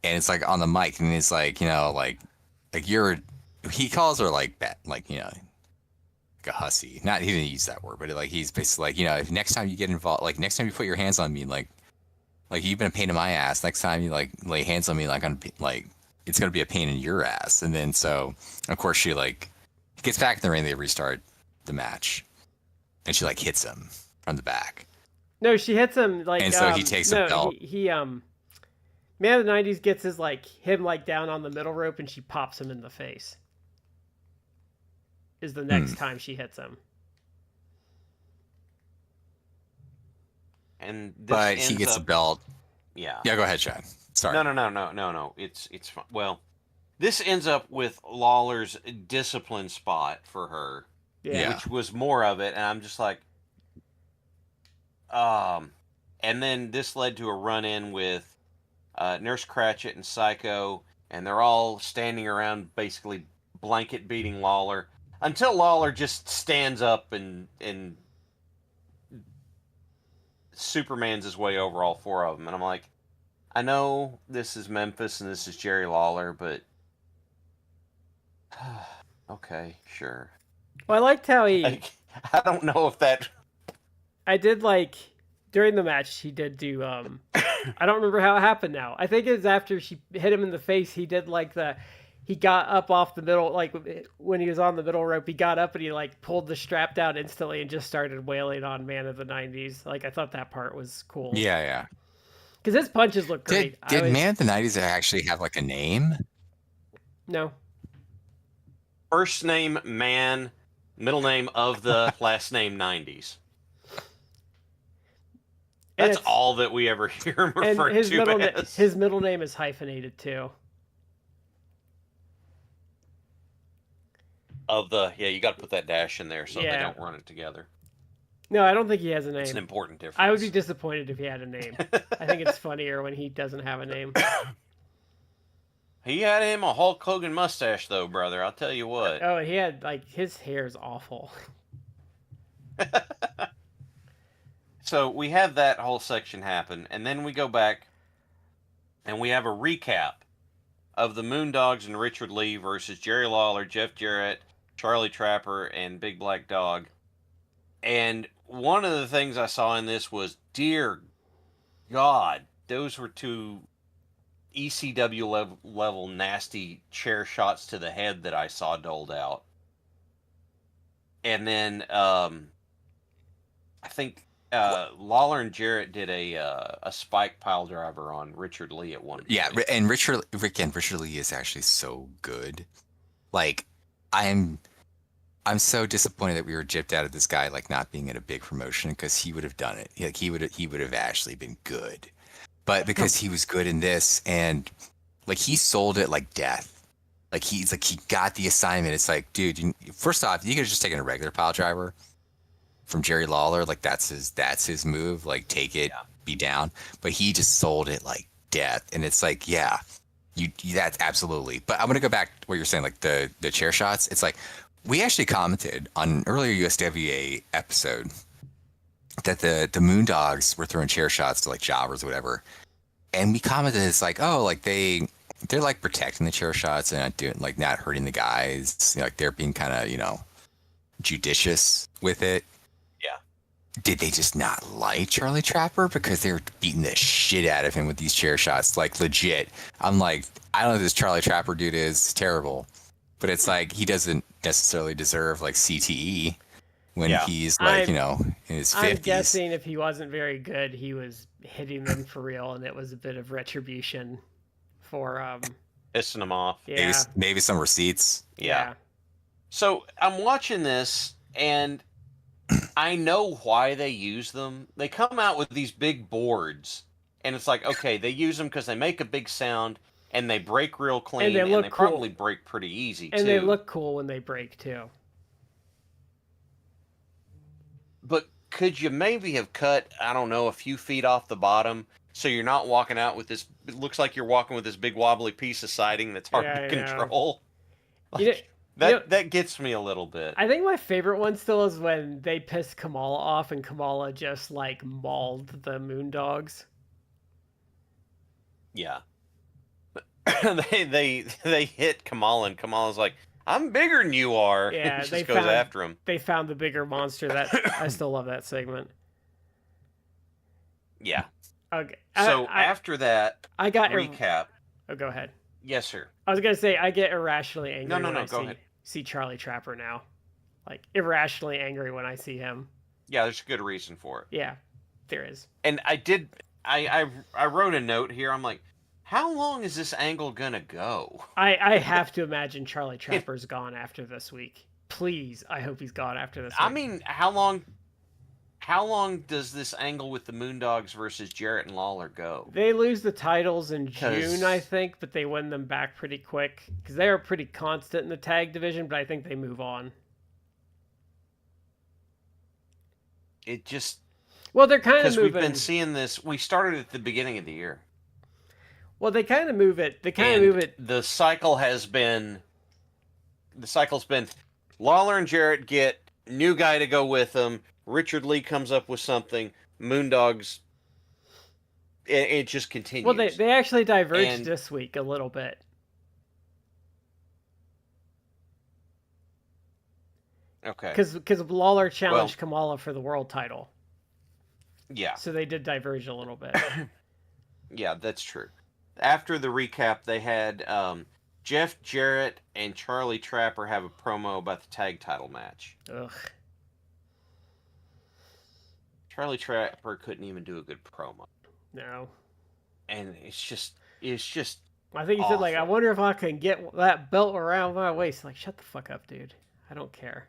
and it's like on the mic, and he's like, like he calls her like like like a hussy. Not, he didn't use that word, but like he's basically like, if next time you get involved, like next time you put your hands on me, like you've been a pain in my ass. Next time you like lay hands on me, like it's gonna be a pain in your ass. And then so of course she like gets back in the ring, they restart the match. And she like hits him from the back. No, she hits him like. And so he takes a belt. He Man of the 90s gets him like down on the middle rope, and she pops him in the face. Is the next time she hits him. and this But he ends gets up, a belt. Yeah. Yeah, go ahead, Chad. Sorry. No. It's fine. Well, this ends up with Lawler's discipline spot for her, Yeah. which was more of it, and I'm just like, and then this led to a run-in with Nurse Cratchit and Psycho, and they're all standing around basically blanket beating Lawler until Lawler just stands up and Superman's his way over all 4 of them. And I'm like, I know this is Memphis and this is Jerry Lawler, but okay, sure. Well, I liked how he. I don't know if that. I did like during the match. He did do. I don't remember how it happened now. I think it was after she hit him in the face. He he got up off the middle, like when he was on the middle rope, he got up and he like pulled the strap down instantly and just started wailing on Man of the 90s. Like I thought that part was cool. Yeah. Because his punches look great. Did Man of the 90s actually have like a name? No. First name Man, middle name of the, last name 90s. That's all that we ever hear him referred to as. His middle name is hyphenated too. You got to put that dash in there so they don't run it together. No, I don't think he has a name. It's an important difference. I would be disappointed if he had a name. I think it's funnier when he doesn't have a name. He had him a Hulk Hogan mustache, though, brother. I'll tell you what. Oh, he had, like, his hair is awful. So we have that whole section happen, and then we go back, and we have a recap of the Moondogs and Richard Lee versus Jerry Lawler, Jeff Jarrett, Charlie Trapper, and Big Black Dog. And one of the things I saw in this was, dear God, those were two ECW level nasty chair shots to the head that I saw doled out. And then I think Lawler and Jarrett did a spike pile driver on Richard Lee at one point. Yeah, and Richard Lee is actually so good. Like, I'm so disappointed that we were gypped out of this guy like not being in a big promotion, because he would have done it. Like he would have actually been good. But because he was good in this, and like he sold it like death. Like he got the assignment. It's like, dude, first off, you could have just taken a regular pile driver from Jerry Lawler. Like that's his move. Like take it, be down. But he just sold it like death. And it's like, yeah, that's absolutely. But I'm gonna go back to what you're saying, like the chair shots. It's like, we actually commented on an earlier USWA episode that the Moondogs were throwing chair shots to like jobbers or whatever. And we commented, it's like, oh, like they're like protecting the chair shots and not hurting the guys. You know, like they're being kind of, judicious with it. Yeah. Did they just not like Charlie Trapper? Because they were beating the shit out of him with these chair shots. Like legit. I'm like, I don't know who this Charlie Trapper dude is. Terrible. But it's like, he doesn't necessarily deserve like CTE when he's like, in his 50s. I'm guessing if he wasn't very good, he was hitting them for real, and it was a bit of retribution for pissing them off. Yeah. Maybe some receipts. Yeah. So I'm watching this, and I know why they use them. They come out with these big boards, and it's like, okay, they use them because they make a big sound, and they break real clean, and they cool. probably break pretty easy, too. And they look cool when they break, too. But could you maybe have cut, I don't know, a few feet off the bottom, so you're not walking out with this, it looks like you're walking with this big wobbly piece of siding that's hard to control? Like, that gets me a little bit. I think my favorite one still is when they pissed Kamala off, and Kamala just, like, mauled the Moondogs. Yeah. they hit Kamala, and Kamala's like, I'm bigger than you are. Yeah, and just goes after him. They found the bigger monster. I still love that segment. Yeah. Okay. So after that, I got recap. Oh, go ahead. Yes, sir. I was gonna say I get irrationally angry when I go ahead. see Charlie Trapper now. Like irrationally angry when I see him. Yeah, there's a good reason for it. Yeah, there is. And I wrote a note here. I'm like, how long is this angle gonna go? I have to imagine Charlie Trapper's gone after this week. Please, I hope he's gone after this week. I mean, how long does this angle with the Moondogs versus Jarrett and Lawler go? They lose the titles in June, I think, but they win them back pretty quick because they are pretty constant in the tag division. But I think they move on. It just they're kind of moving. Because we've been seeing this. We started at the beginning of the year. Well, they kind of move it. The cycle's been Lawler and Jarrett get new guy to go with them. Richard Lee comes up with something. Moondogs. It just continues. Well, they actually diverged this week a little bit. Okay. Because Lawler challenged Kamala for the world title. Yeah. So they did diverge a little bit. Yeah, that's true. After the recap, they had Jeff Jarrett and Charlie Trapper have a promo about the tag title match. Ugh. Charlie Trapper couldn't even do a good promo. No. And it's just I think he said, like, I awful. wonder if I can get that belt around my waist. Like, shut the fuck up, dude. I don't care.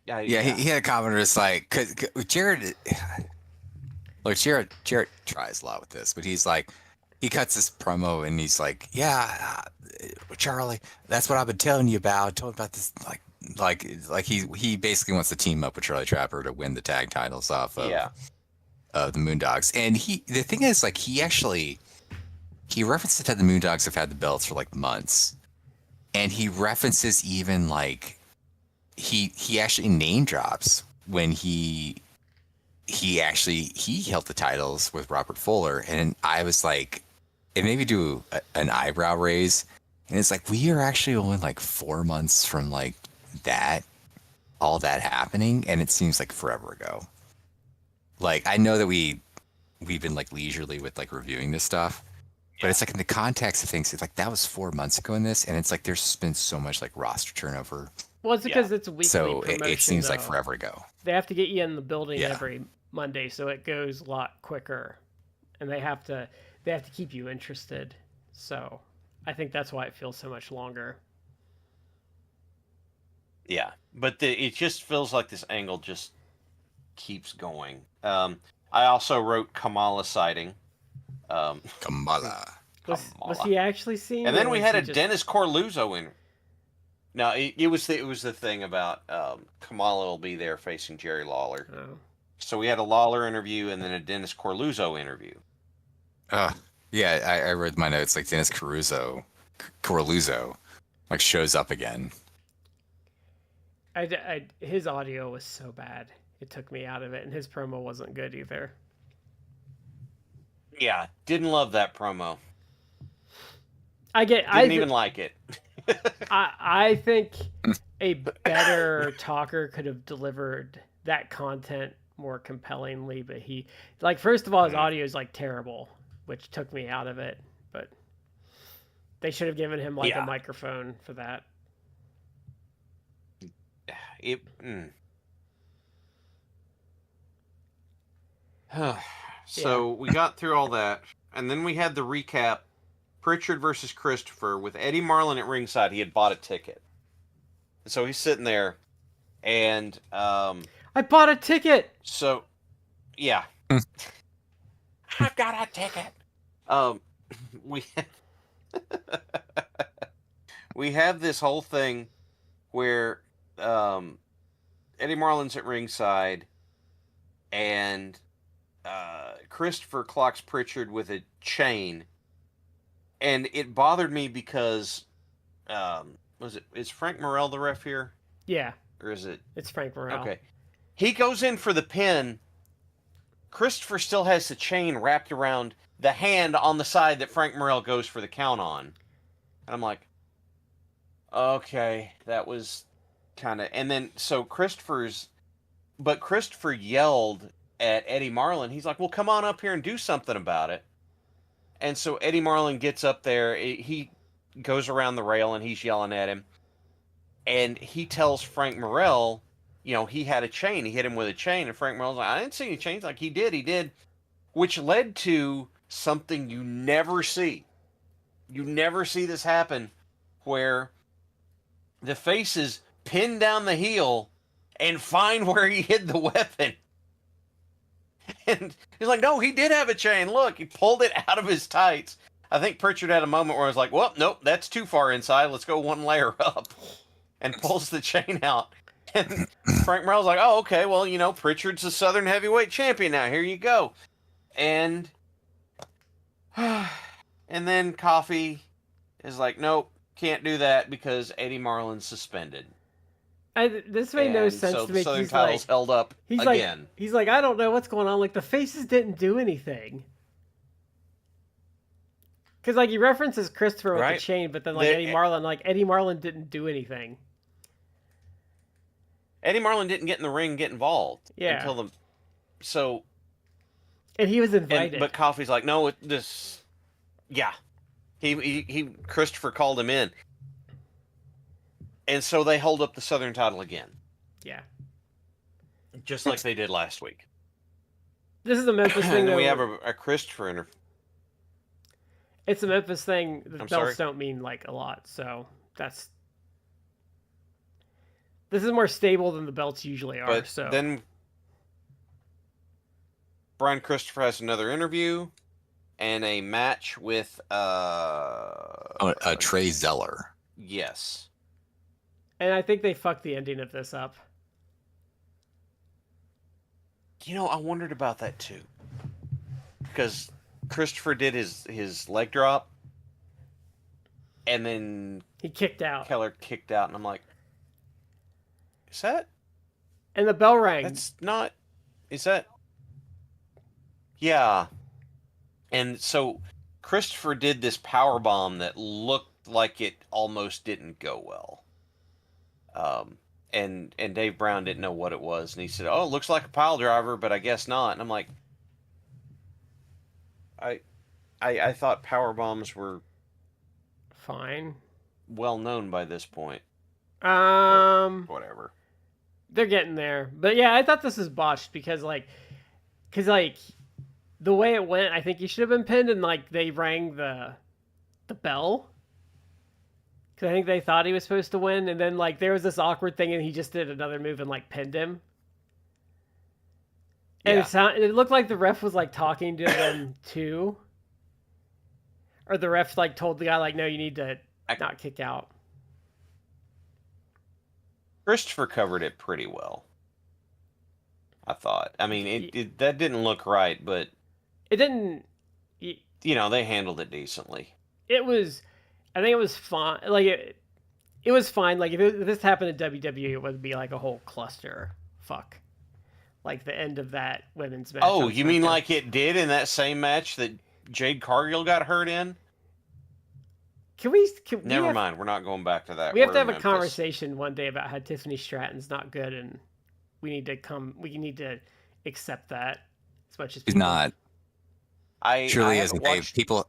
Yeah, he had a comment where it's like, cause Jarrett, look, Jarrett tries a lot with this, but he's like, he cuts this promo and he's like, yeah, Charlie, that's what I've been telling you about. I told about this, like he basically wants to team up with Charlie Trapper to win the tag titles off of the Moondogs. And the thing is, like, he references that the Moondogs have had the belts for like months, and he references even like he actually name drops when he held the titles with Robert Fuller, and I was like, it made me do an eyebrow raise, and it's like, we are actually only like 4 months from like all that happening, and it seems like forever ago. Like, I know that we've been like leisurely with like reviewing this stuff, but it's like in the context of things, it's like that was 4 months ago in this, and it's like there's been so much like roster turnover. Well, it's because it's weekly So promotion, it seems like though. forever ago. They have to get you in the building every Monday, so it goes a lot quicker, and they have to keep you interested. So I think that's why it feels so much longer. Yeah, but it just feels like this angle just keeps going. I also wrote Kamala sighting. Kamala. Was he actually seen? And then we had a just... Dennis Corluzzo in. No, it was the thing about Kamala will be there facing Jerry Lawler. Oh. So we had a Lawler interview and then a Dennis Corluzzo interview. Yeah, I read my notes, like Dennis Corluzzo like shows up again. His audio was so bad, it took me out of it, and his promo wasn't good either. Yeah, didn't love that promo. I didn't even like it. I think a better talker could have delivered that content more compellingly, but he, like, first of all, his audio is like terrible, which took me out of it. But they should have given him like a microphone for that. So we got through all that, and then we had the recap. Prichard versus Christopher with Eddie Marlin at ringside. He had bought a ticket. So he's sitting there, and I bought a ticket. So, yeah, I've got a ticket. We have this whole thing where Eddie Marlin's at ringside, and Christopher clocks Prichard with a chain. And it bothered me because, is Frank Morrell the ref here? Yeah. Or is it? It's Frank Morrell. Okay. He goes in for the pin. Christopher still has the chain wrapped around the hand on the side that Frank Morrell goes for the count on. And I'm like, okay, that was kind of... And then, so Christopher yelled at Eddie Marlin. He's like, well, come on up here and do something about it. And so Eddie Marlin gets up there. He goes around the rail and he's yelling at him. And he tells Frank Morrell, he had a chain. He hit him with a chain. And Frank Morrell's like, I didn't see any chains. Like, he did. Which led to something you never see. You never see this happen, where the faces pin down the heel and find where he hid the weapon. And he's like, no, he did have a chain. Look, he pulled it out of his tights. I think Prichard had a moment where I was like, well, nope, that's too far inside. Let's go one layer up. And pulls the chain out. And Frank Morrell's like, oh, okay, well, Prichard's the Southern Heavyweight Champion now. Here you go. And then Coffee is like, nope, can't do that because Eddie Marlin's suspended. This made no sense so to me. Southern title's held up again. He's like, I don't know what's going on. Like, the faces didn't do anything. Because, like, he references Christopher with the chain, but then, like, Eddie Marlin didn't do anything. Eddie Marlin didn't get in the ring and get involved. Yeah. And he was invited. But Coffee's like, no, yeah. Christopher called him in. And so they hold up the Southern title again. Yeah. Just like they did last week. This is a Memphis thing. And then though, we have a Christopher interview. It's a Memphis thing. The belts sorry? don't mean like a lot, so this is more stable than the belts usually are. But so then Brian Christopher has another interview and a match with Trey Zeller. Yes. and I think they fucked the ending of this up. I wondered about that too. Because Christopher did his leg drop, and then He kicked out, Keller kicked out, and I'm like, is that? and the bell rang. That's not. Is that? Yeah. And so Christopher did this power bomb that looked like it almost didn't go well. And Dave Brown didn't know what it was, and he said, "Oh, it looks like a pile driver, but I guess not." And I'm like, I thought power bombs were Fine. well known by this point. They're Whatever. getting there, but yeah, I thought this was botched because the way it went, I think he should have been pinned, and like they rang the bell. Because I think they thought he was supposed to win, and then like there was this awkward thing, and he just did another move and like pinned him. And Yeah. it looked like the ref was like talking to them too, or the ref like told the guy like, "No, you need to not kick out." Christopher covered it pretty well, I thought. I mean, that didn't look right, but It didn't. they handled it decently. It was. I think it was fine. Like it was fine. Like if this happened in WWE, it would be like a whole cluster. Fuck. Like the end of that women's match. Oh, on you mean SmackDown. like it did in that same match that Jade Cargill got hurt in? Can we Never mind. We're not going back to that. We have to We're have in a Memphis. conversation one day about how Tiffany Stratton's not good, and we need to accept that as much as She's people. not. I Surely haven't isn't. They, watched- people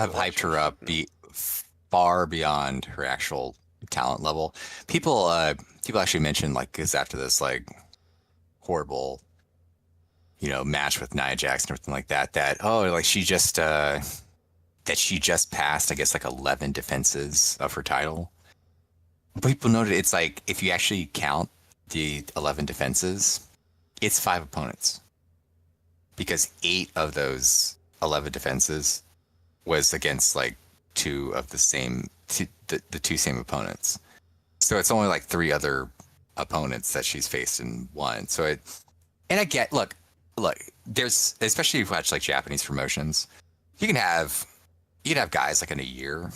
have watched hyped her up far beyond her actual talent level. People actually mentioned like, because after this like horrible, match with Nia Jax and everything like that, like she just passed, I guess, like 11 defenses of her title. People noted it's like if you actually count the 11 defenses, it's 5 opponents. Because 8 of those 11 defenses was against like the two same opponents. So it's only like 3 other opponents that she's faced in one. So look, there's, especially if you watch like Japanese promotions, you can have guys like in a year,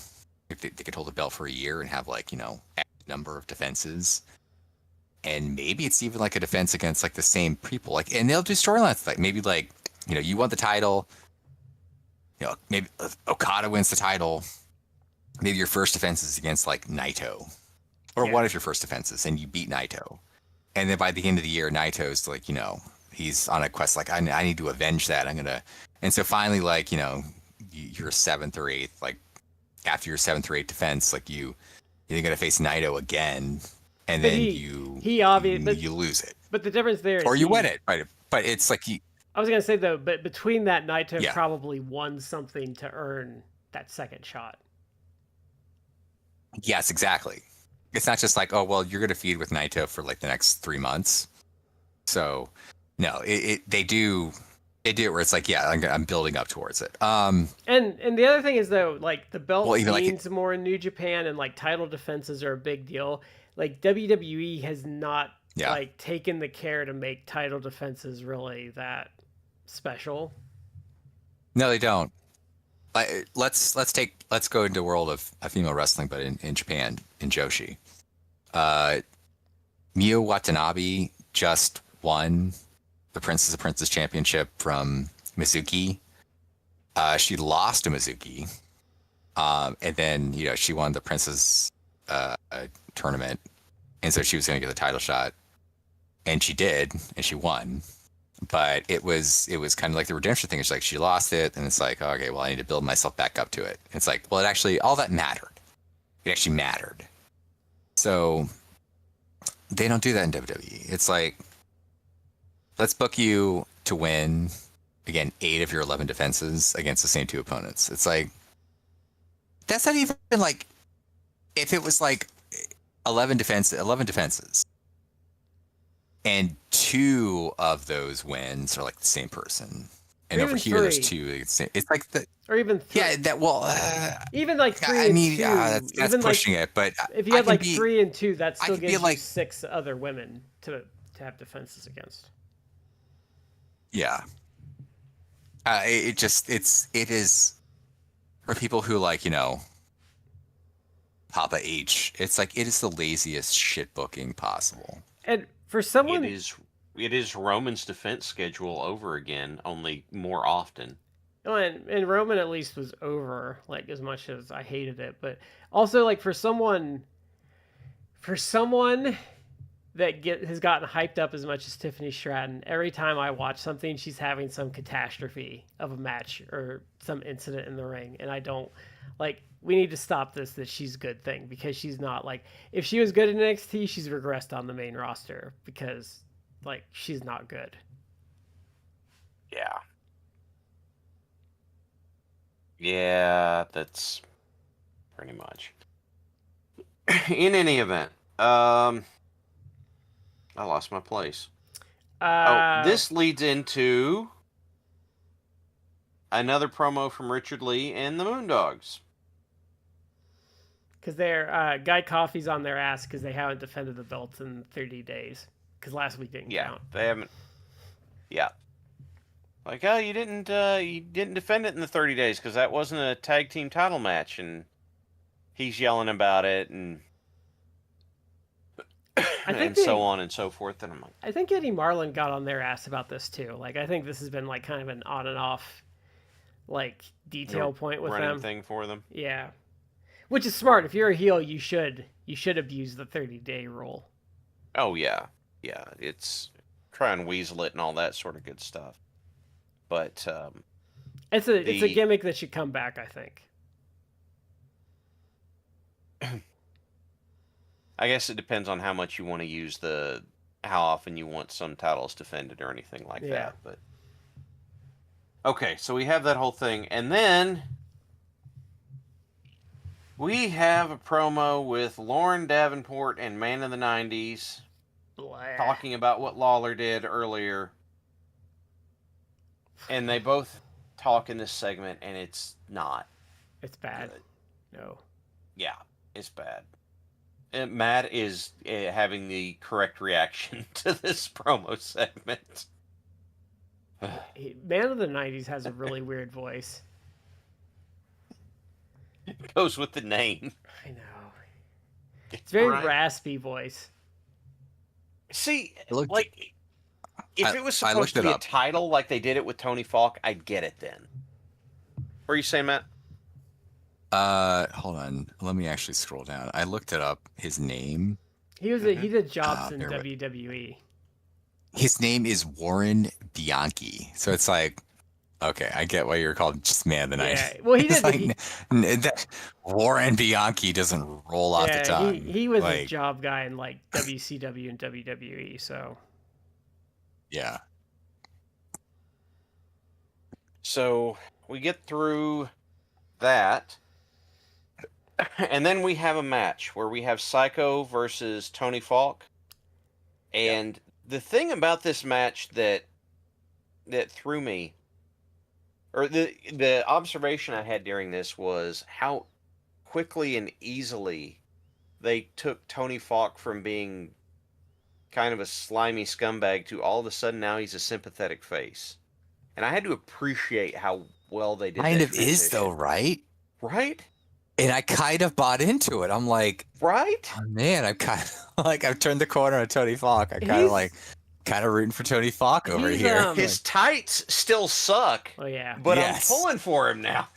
if they could hold the belt for a year and have like, X number of defenses. And maybe it's even like a defense against like the same people, like, and they'll do storylines like maybe like, you won the title, maybe Okada wins the title. Maybe your first defense is against like Naito, or one of your first defenses, and you beat Naito. And then by the end of the year, Naito's like, he's on a quest like, I need to avenge that. And so finally, like, your 7th or 8th, like after your 7th or 8th defense, like you're gonna face Naito again, and But then you lose it, But the difference there is or you win it, right? But it's like I was gonna say though, but between that, Naito Yeah. probably won something to earn that second shot. yes, exactly. It's not just like, oh well, you're gonna feud with Naito for like the next 3 months. So no, they do it where it's like, yeah, I'm building up towards it. And the other thing is though, like the belt Well, even like means more in New Japan, and like title defenses are a big deal. Like WWE has not like taken the care to make title defenses really that special. No, they don't. Let's go into the world of female wrestling, but in Japan, in Joshi. Miyu Watanabe just won the Princess of Princess Championship from Mizuki. She lost to Mizuki. And then, she won the Princess tournament. And so she was going to get the title shot. And she did, and she won. but it was kind of like the redemption thing. It's like she lost it, and it's like, okay, well, I need to build myself back up to it. It's like, well, it actually all that mattered. It actually mattered. So they don't do that in WWE. It's like, let's book you to win again 8 of your 11 defenses against the same 2 opponents. It's like, that's not even like, if it was like 11 defenses, and 2 of those wins are like the same person, and Or over even here there's 3. 2. It's like the Or even 3. yeah that well even like 3 I and mean 2. that's even pushing like, it, but if you had like 3 and 2, that still could be gives like- you 6 other women to have defenses against. yeah. It is for people who like, Papa H. It's like, it is the laziest shit booking possible. And for someone, It is Roman's defense schedule over again, only more often. oh, and Roman at least was over, like, as much as I hated it, but also like for someone that has gotten hyped up as much as Tiffany Stratton, every time I watch something, she's having some catastrophe of a match or some incident in the ring, and I don't like. We need to stop this. That she's good thing, because she's not like, if she was good in NXT, she's regressed on the main roster because like she's not good. Yeah. Yeah, that's pretty much. In any event, I lost my place. This leads into another promo from Richard Lee and the Moondogs. Because their Guy Coffey's on their ass because they haven't defended the belts in 30 days. Because last week didn't count. They haven't. Yeah. Like, oh, you didn't defend it in the 30 days because that wasn't a tag team title match, and he's yelling about it, and so on and so forth. And I'm like, I think Eddie Marlin got on their ass about this too. Like, I think this has been like kind of an on and off, like, detail point with running them. thing for them. Yeah, which is smart. If you're a heel, you should abuse the 30-day rule. Oh yeah, it's try and weasel it and all that sort of good stuff. But it's a gimmick that should come back, I think. I guess it depends on how much you want to use how often you want some titles defended or anything like that. But okay, so we have that whole thing, and then we have a promo with Lauren Davenport and Man of the 90s talking about what Lawler did earlier. And they both talk in this segment, and it's not. It's bad. Good. No. Yeah, it's bad. And Matt is having the correct reaction to this promo segment. Man of the 90s has a really weird voice. It goes with the name. I know. It's very raspy voice. See, if it was supposed to be a title like they did it with Tony Falk, I'd get it then. What are you saying, Matt? Hold on. Let me actually scroll down. I looked it up. His name. He did jobs in WWE. His name is Warren Bianchi. So it's like, okay, I get why you're called just Man of the Night. Yeah, well, he did. Warren Bianchi doesn't roll off the tongue. He was a job guy in like WCW and WWE. So. Yeah. So we get through that, and then we have a match where we have Psycho versus Tony Falk. And the thing about this match that threw me, or the observation I had during this, was how quickly and easily they took Tony Falk from being kind of a slimy scumbag to all of a sudden now he's a sympathetic face. And I had to appreciate how well they did that. Kind of is though, right? Right? And I kind of bought into it. I'm like, right? Oh, man, I'm kind of like, I've turned the corner on Tony Falk. I kind of rooting for Tony Falk over here. His tights still suck. Oh yeah. But I'm pulling for him now.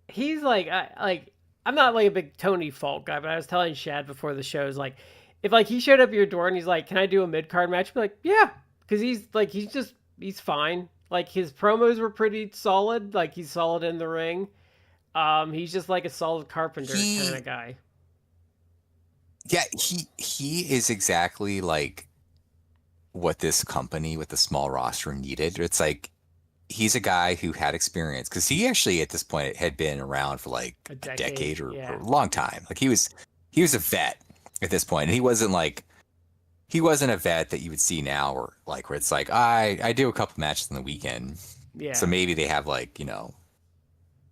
He's like I'm not like a big Tony Falk guy, but I was telling Shad before the show, is like, if like he showed up at your door and he's like, "Can I do a mid-card match?" I'd be like, "Yeah, because he's fine. Like his promos were pretty solid. Like he's solid in the ring. He's just like a solid carpenter kind of guy. Yeah, he is exactly like what this company with the small roster needed. It's like he's a guy who had experience because he actually at this point had been around for like a decade or a long time. Like he was a vet at this point, and he wasn't a vet that you would see now, or like where it's like I do a couple matches on the weekend. Yeah. So maybe they have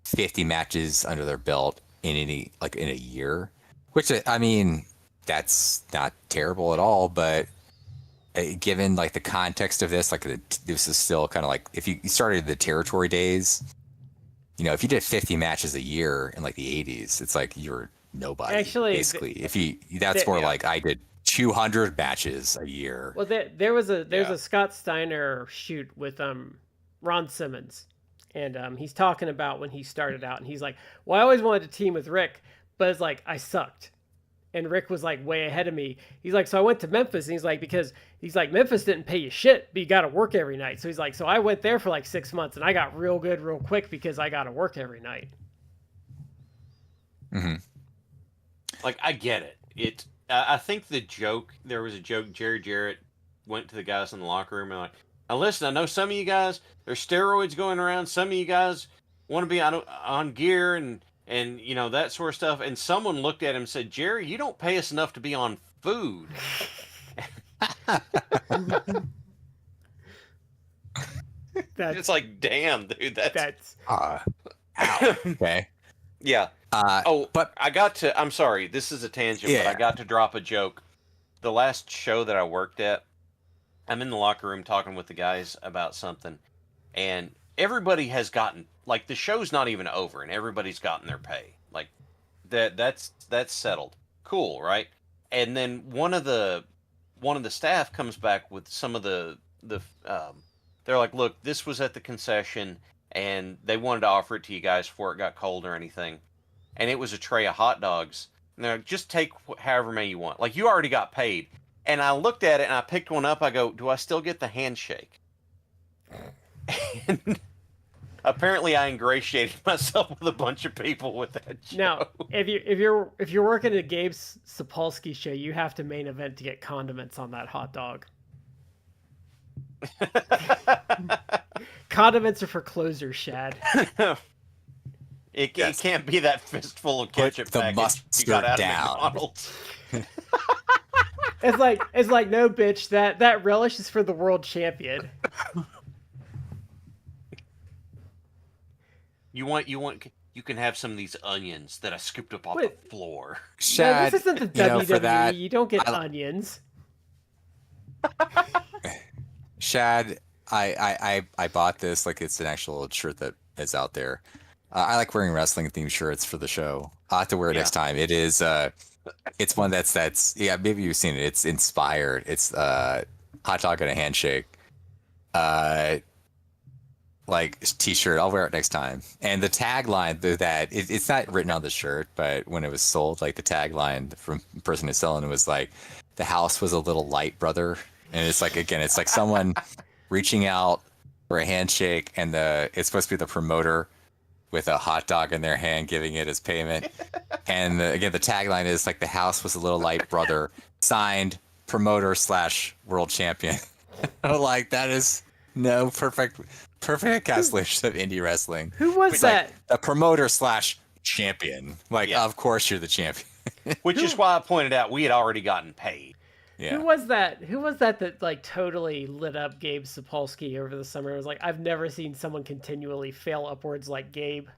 50 matches under their belt in in a year, which I mean that's not terrible at all, but given like the context of this, this is still kind of like if you started the territory days, if you did 50 matches a year in like the 80s, it's like you're nobody. Actually, basically, that's more like I did 200 matches a year. Well, there was a Scott Steiner shoot with Ron Simmons, and he's talking about when he started out, and he's like, well, I always wanted to team with Rick, but it's like I sucked. And Rick was like way ahead of me. He's like, so I went to Memphis, and he's like, because he's like, Memphis didn't pay you shit, but you got to work every night. So he's like, so I went there for like 6 months, and I got real good real quick because I got to work every night. Mm-hmm. Like, I get it. I think there was a joke, Jarrett went to the guys in the locker room and like, now listen, I know some of you guys, there's steroids going around. Some of you guys want to be on gear and that sort of stuff. And someone looked at him and said, Jerry, you don't pay us enough to be on food. It's like, damn, dude, that's ow. Okay. Yeah. But I'm sorry, this is a tangent, but I got to drop a joke. The last show that I worked at, I'm in the locker room talking with the guys about something, and everybody has gotten, like, the show's not even over, and everybody's gotten their pay. Like, that's settled. Cool, right? And then one of the staff comes back with some of the they're like, look, this was at the concession, and they wanted to offer it to you guys before it got cold or anything. And it was a tray of hot dogs. And they're like, just take however many you want. Like, you already got paid. And I looked at it, and I picked one up. I go, do I still get the handshake? And apparently I ingratiated myself with a bunch of people with that show. Now, if you're working at Gabe Sapolsky show, you have to main event to get condiments on that hot dog. Condiments are for closers, Shad. It can't be that fistful of ketchup the package mustard you got out down. of McDonald's. It's like no, bitch, that relish is for the world champion. You can have some of these onions that I scooped up off the floor. Shad, no, this isn't the WWE. You don't get onions. Shad, I bought this like it's an actual shirt that is out there. I like wearing wrestling themed shirts for the show. I'll have to wear it next time. It is it's one that's maybe you've seen it. It's inspired. It's hot dog and a handshake. Like t-shirt. I'll wear it next time. And the tagline it's not written on the shirt, but when it was sold, like the tagline from the person who's selling it was like, the house was a little light, brother. And it's like, again, it's like someone reaching out for a handshake, and it's supposed to be the promoter with a hot dog in their hand giving it as payment. And again, the tagline is like, the house was a little light, brother, signed promoter / world champion. Like, that is perfect encapsulation of indie wrestling. Who was that? Like, a promoter / champion. Like, of course you're the champion. Which is why I pointed out we had already gotten paid. Yeah. Who was that like totally lit up Gabe Sapolsky over the summer? It was like, I've never seen someone continually fail upwards like Gabe.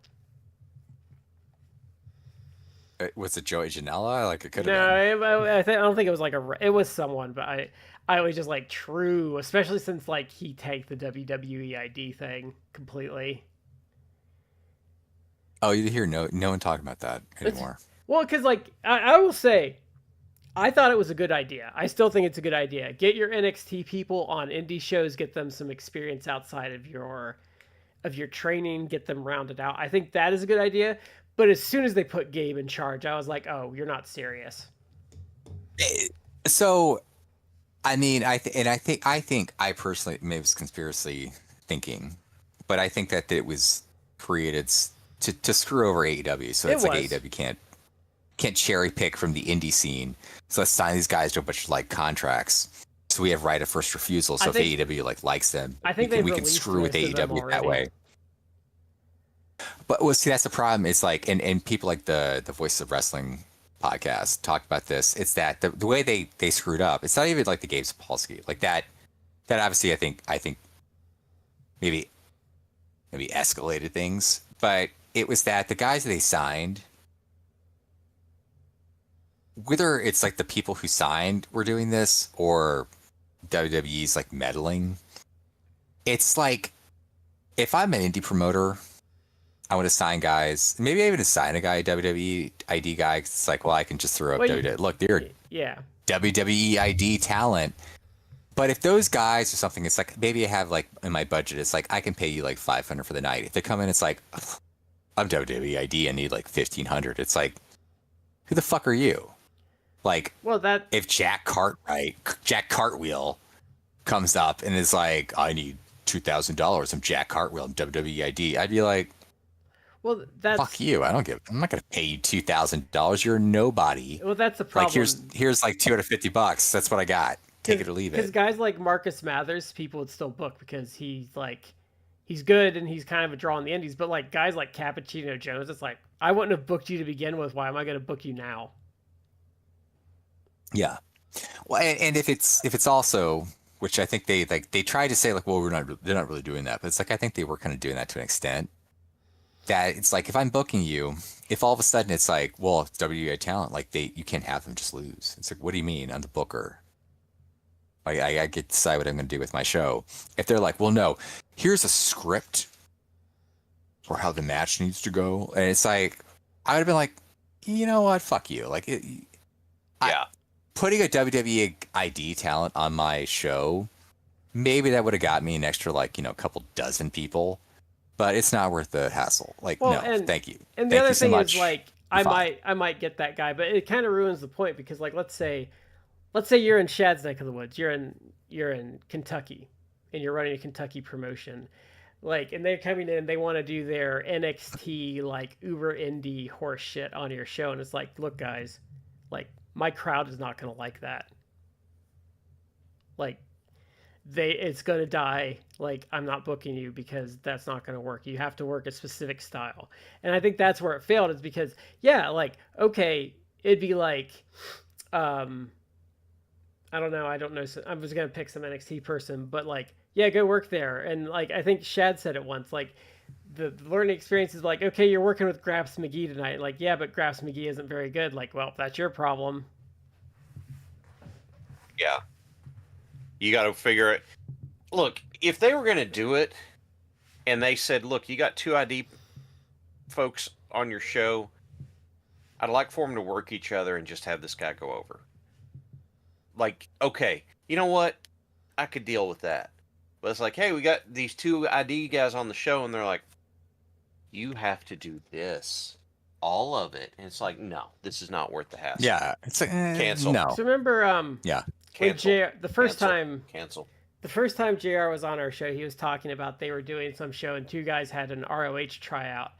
Was it Joey Janela? Like, it could have been. I don't think it was like it was someone, but I was just like, true, especially since like he tanked the WWE ID thing completely. Oh, you hear no one talking about that anymore. Well, because like I will say, I thought it was a good idea. I still think it's a good idea. Get your NXT people on indie shows, get them some experience outside of your training, get them rounded out. I think that is a good idea. But as soon as they put Gabe in charge, I was like, oh, you're not serious. So I mean, I think I personally, maybe it's conspiracy thinking, but I think that it was created to screw over AEW. So It it's like was. AEW can't cherry pick from the indie scene. So let's sign these guys to a bunch of like contracts. So we have right of first refusal. So if AEW like likes them, I think we can screw with AEW that way. But well, see, that's the problem. It's like, and people like the Voices of Wrestling podcast talk about this. It's that the way they screwed up. It's not even like the Gabe Sapolsky like that. That obviously, I think maybe escalated things. But it was that the guys that they signed, whether it's like the people who signed were doing this or WWE's like meddling. It's like if I'm an indie promoter, I want to sign guys. Maybe I even sign a guy, WWE ID guy. 'Cause it's like, well, I can just throw up WWE. Look, they're WWE ID talent. But if those guys or something, it's like maybe I have like in my budget, it's like I can pay you like $500 for the night. If they come in, it's like I'm WWE ID. I need like $1,500. It's like, who the fuck are you? Like, well, if Jack Cartwheel comes up and is like, I need $2,000. I'm Jack Cartwheel. I'm WWE ID. I'd be like, well, that's fuck you. I'm not going to pay you $2,000. You're a nobody. Well, that's the problem. Like here's like $250. That's what I got. Take it or leave it. Because guys like Marcus Mathers, people would still book because he's good and he's kind of a draw in the indies. But like guys like Cappuccino Jones, it's like, I wouldn't have booked you to begin with. Why am I going to book you now? Yeah. Well, and if it's also, which I think they tried to say like, well, they're not really doing that, but it's like I think they were kind of doing that to an extent. That it's like if I'm booking you, if all of a sudden it's like, well, it's WWA talent, like you can't have them just lose. It's like, what do you mean? I'm the booker. I get to decide what I'm going to do with my show. If they're like, well, no, here's a script for how the match needs to go, and it's like, I would have been like, you know what, fuck you. Like, putting a WWE ID talent on my show, maybe that would have got me an extra like a couple dozen people. But it's not worth the hassle. Like, no, thank you. And the other thing is, like, I might get that guy, but it kind of ruins the point because, like, let's say you're in Shad's neck of the woods. You're in Kentucky, and you're running a Kentucky promotion, like, and they're coming in. They want to do their NXT like Uber indie horse shit on your show, and it's like, look, guys, like, my crowd is not gonna like that. Like, it's gonna die. Like, I'm not booking you because that's not gonna work. You have to work a specific style. And I think that's where it failed, is because, yeah, like, okay, it'd be like, I don't know. I was gonna pick some NXT person, but like, yeah, go work there. And like, I think Shad said it once, like, the learning experience is like, okay, you're working with Graps McGee tonight. Like, yeah, but Graps McGee isn't very good. Like, well, that's your problem. Yeah. You got to figure it. Look, if they were going to do it and they said, look, you got 2 ID folks on your show, I'd like for them to work each other and just have this guy go over. Like, okay, you know what? I could deal with that. But it's like, hey, we got these 2 ID guys on the show, and they're like, you have to do this. All of it. And it's like, no, this is not worth the hassle. Yeah. It's like, cancel. No. So remember, yeah. Cancel. The first time JR was on our show, he was talking about they were doing some show and 2 guys had an ROH tryout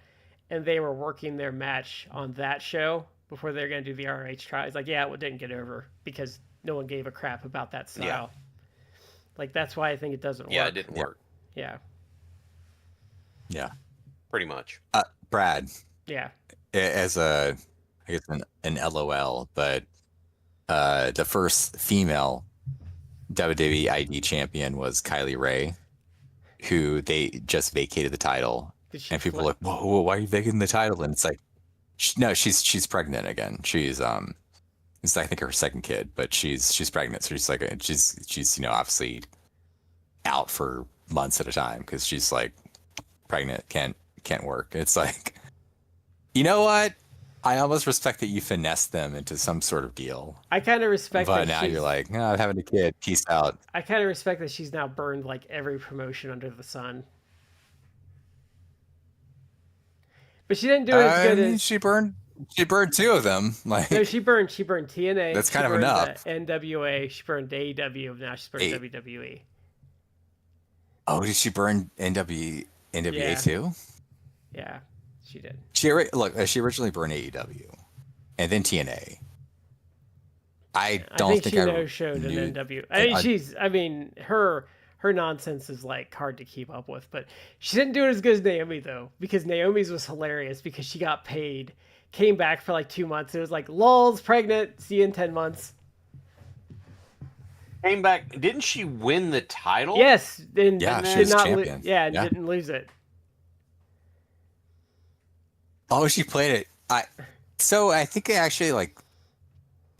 and they were working their match on that show before they were going to do the ROH tryout. It's like, yeah, it didn't get over because no one gave a crap about that style. Yeah. Like, that's why I think it doesn't work. Yeah, it didn't work. Yeah. Yeah. Pretty much. Brad. Yeah. As I guess an LOL, but the first female WWE ID champion was Kylie Ray, who they just vacated the title, and people are like, "Whoa, why are you vacating the title?" And it's like, no, she's pregnant again. She's it's I think her second kid, but she's pregnant, so she's like she's obviously out for months at a time because she's like pregnant, can't work. It's like, you know what? I almost respect that you finessed them into some sort of deal. I kind of respect but now you're like, no, I'm having a kid. Peace out. I kind of respect that she's now burned like every promotion under the sun. But she didn't do it as good as... She burned She burned 2 of them. Like, No, she burned TNA. That's kind she of burned enough. The NWA. She burned AEW. Now she's burned Eight. WWE. oh, did she burn NWA Yeah. too? Yeah, she did. She originally burned AEW, and then TNA. I don't think she I no-showed knew. an NWA. I mean, her nonsense is like hard to keep up with, but she didn't do it as good as Naomi though, because Naomi's was hilarious because she got paid, came back for like 2 months. It was like, lol's pregnant. See you in 10 months. Came back. Didn't she win the title? Yes, and Yeah, she did was not champion. and Yeah. didn't lose it. Oh, she played it. So I think I actually like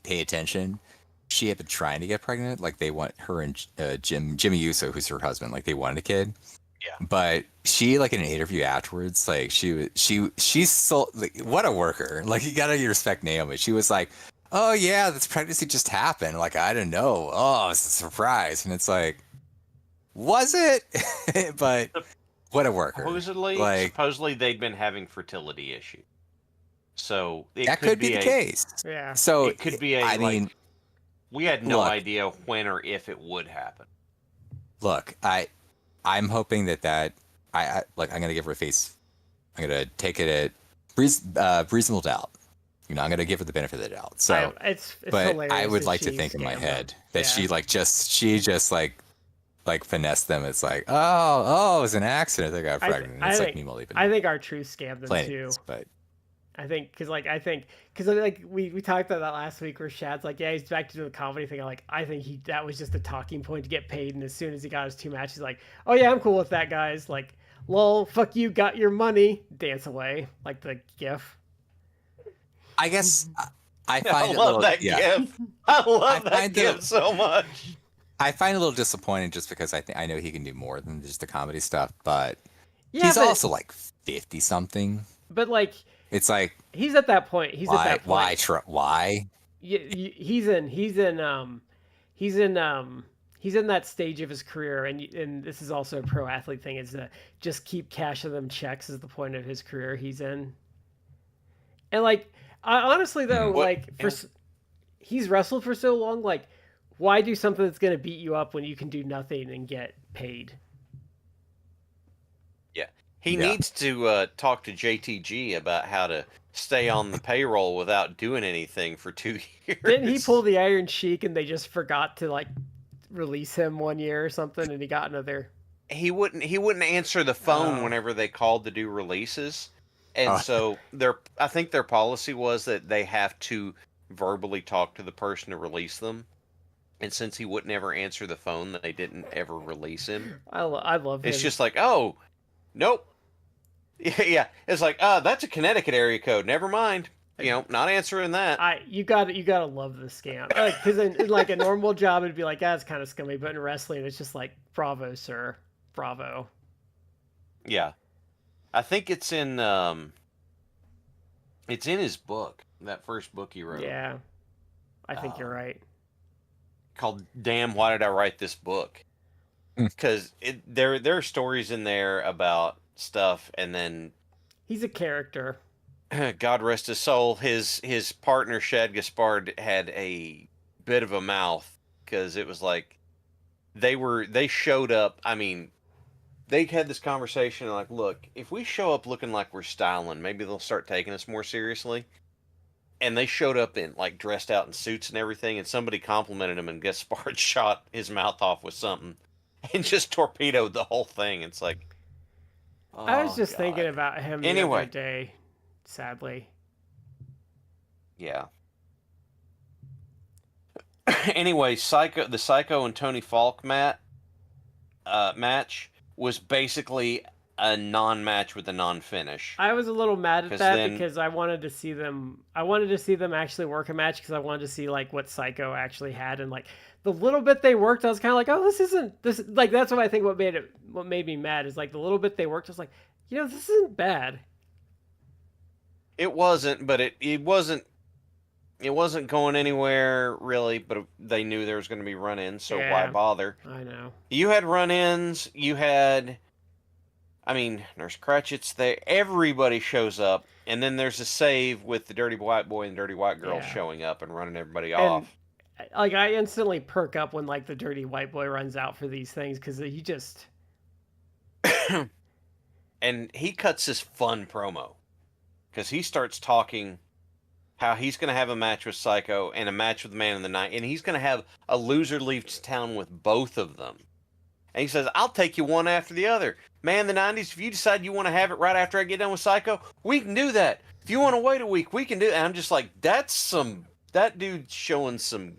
pay attention. She had been trying to get pregnant. Like they want her and Jimmy Uso, who's her husband. Like they wanted a kid. Yeah. But she, like in an interview afterwards, like she's so like, what a worker. Like you gotta respect Naomi. She was like, "Oh yeah, this pregnancy just happened. Like I don't know. Oh, it's a surprise." And it's like, was it? But what a worker. Supposedly they'd been having fertility issues. So that could be the case. Yeah. So it could be I mean, we had no idea when or if it would happen. Look, I'm hoping that I'm gonna give her a face. I'm gonna take it at reasonable doubt. You know, I'm gonna give her the benefit of the doubt. So, it's but hilarious I would that like to she think in my scammed head them. that she just like finessed them. It's like, oh, it was an accident. They got pregnant. It's like Nemo leaving. I think our truth scammed them too. But I think because we talked about that last week where Shad's like, yeah, he's back to do the comedy thing. I think that was just a talking point to get paid. And as soon as he got his 2 matches, he's like, oh yeah, I'm cool with that, guys. Like, lol, fuck you, got your money, dance away, like the gif. I guess I I love that gif. I love that gif so much. I find it a little disappointing just because I know he can do more than just the comedy stuff, but yeah, he's also like 50 something. But like, it's like he's at that point. Why? He's in that stage of his career, and this is also a pro athlete thing. Is to just keep cashing them checks is the point of his career he's in. And like, honestly though, he's wrestled for so long. Like, why do something that's gonna beat you up when you can do nothing and get paid? He needs to talk to JTG about how to stay on the payroll without doing anything for 2 years. Didn't he pull the Iron Sheik and they just forgot to like release him 1 year or something, and he got another? He wouldn't answer the phone whenever they called to do releases, and so I think their policy was that they have to verbally talk to the person to release them. And since he wouldn't ever answer the phone, they didn't ever release him. I love him. It's just like, oh, nope. Yeah. It's like, that's a Connecticut area code. Never mind. You know, not answering that. You gotta love the scam. Because in like a normal job, it'd be like, it's kind of scummy. But in wrestling, it's just like, bravo, sir, bravo. Yeah, I think it's in his book, that first book he wrote. Yeah, I think you're right. Called "Damn, Why Did I Write This Book?" Because there are stories in there about stuff, and then he's a character. God rest his soul. His partner Shad Gaspard had a bit of a mouth, because it was like they showed up. I mean, they had this conversation like, look, if we show up looking like we're styling, maybe they'll start taking us more seriously. And they showed up in like dressed out in suits and everything, and somebody complimented him, and Gaspard shot his mouth off with something and just torpedoed the whole thing. It's like, I was just thinking about him the other day, sadly. Yeah. Anyway, the Psycho and Tony Falk match was basically a non-match with a non-finish. I was a little mad at that because I wanted to see them. I wanted to see them actually work a match because I wanted to see like what Psycho actually had, and like the little bit they worked, I was kind of like, oh, this isn't this like that's what I think what made me mad is like the little bit they worked. I was like, this isn't bad. It wasn't, but it wasn't going anywhere really. But they knew there was going to be run-ins, so why bother? I know. You had run-ins. You had. I mean, Nurse Cratchit's there. Everybody shows up, and then there's a save with the Dirty White Boy and Dirty White Girl Yeah. showing up and running everybody And off. like I instantly perk up when like the Dirty White Boy runs out for these things because he just And he cuts this fun promo because he starts talking how he's going to have a match with Psycho and a match with the Man of the Night, and he's going to have a loser leaves town with both of them. And he says, "I'll take you one after the other. Man, the 90s, if you decide you want to have it right after I get done with Psycho, we can do that. If you want to wait a week, we can do it." And I'm just like, that dude's showing some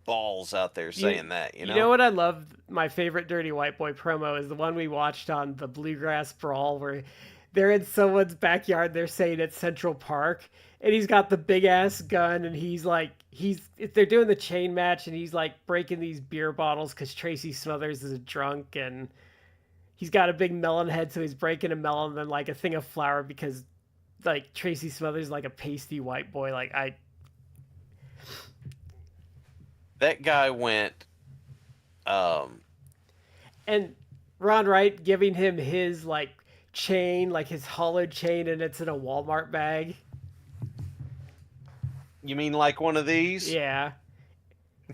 balls out there saying that, you know? You know what I love? My favorite Dirty White Boy promo is the one we watched on the Bluegrass Brawl where they're in someone's backyard, they're saying it's Central Park, and he's got the big ass gun, and they're doing the chain match, and he's like breaking these beer bottles because Tracy Smothers is a drunk, and he's got a big melon head, so he's breaking a melon and then like a thing of flour because like Tracy Smothers is like a pasty white boy. That guy went, and Ron Wright giving him his like chain, like his hollowed chain, and it's in a Walmart bag. you mean like one of these? Yeah.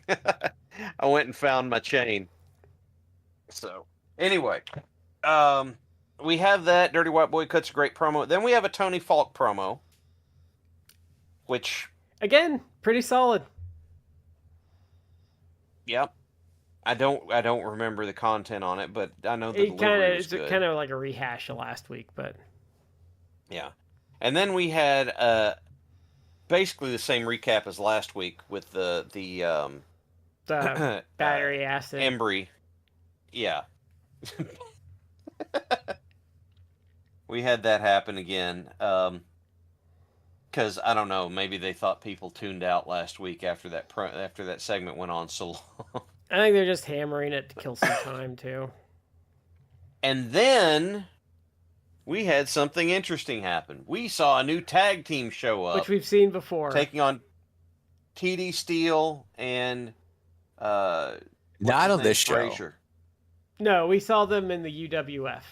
I went and found my chain. So, anyway, we have that. Dirty White Boy cuts a great promo. Then we have a Tony Falk promo, which, Again, pretty solid. yep, I don't remember the content on it, but I know the It kind delivery of was it's good. kind of like a rehash of last week, but Yeah, and then we had basically the same recap as last week with the the battery acid. Embry. Yeah. We had that happen again. Because I don't know, maybe they thought people tuned out last week after that segment went on so long. I think they're just hammering it to kill some time too. And then we had something interesting happen. We saw a new tag team show up, Which we've seen before. taking on TD Steele and Not on this show. Frazier. No, we saw them in the UWF.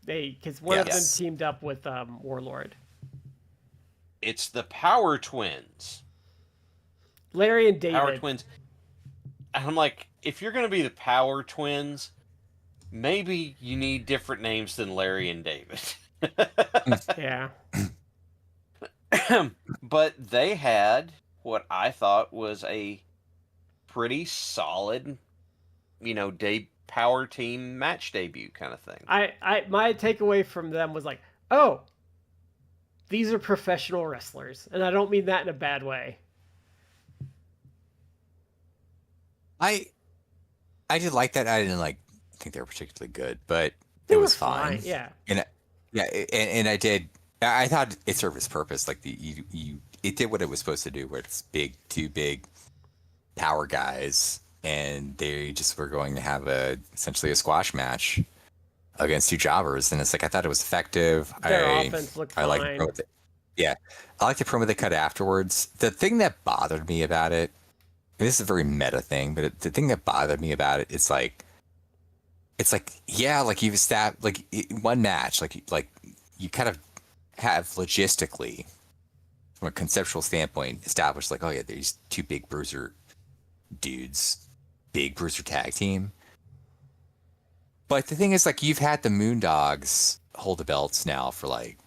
Because one of them Yes. teamed up with Warlord. It's the Power Twins. Larry and David. Power Twins. And I'm like, if you're going to be the Power Twins, maybe you need different names than Larry and David. Yeah. But they had what I thought was a pretty solid, power team match debut kind of thing. My takeaway from them was like, oh, these are professional wrestlers. And I don't mean that in a bad way. I did like that. I didn't think they were particularly good, but They it were was fine. Yeah. And I did. I thought it served its purpose. Like it did what it was supposed to do. Where it's two big power guys, and they just were going to have essentially a squash match against two jobbers. And it's like I thought it was effective. Their offense looked I like fine. I like the promo they cut afterwards. The thing that bothered me about it, and this is a very meta thing, but the thing that bothered me about it, it's like you've established one match, like you kind of have logistically, from a conceptual standpoint, established like, oh yeah, there's two big bruiser dudes, big bruiser tag team. But the thing is, like, you've had the Moondogs hold the belts now for like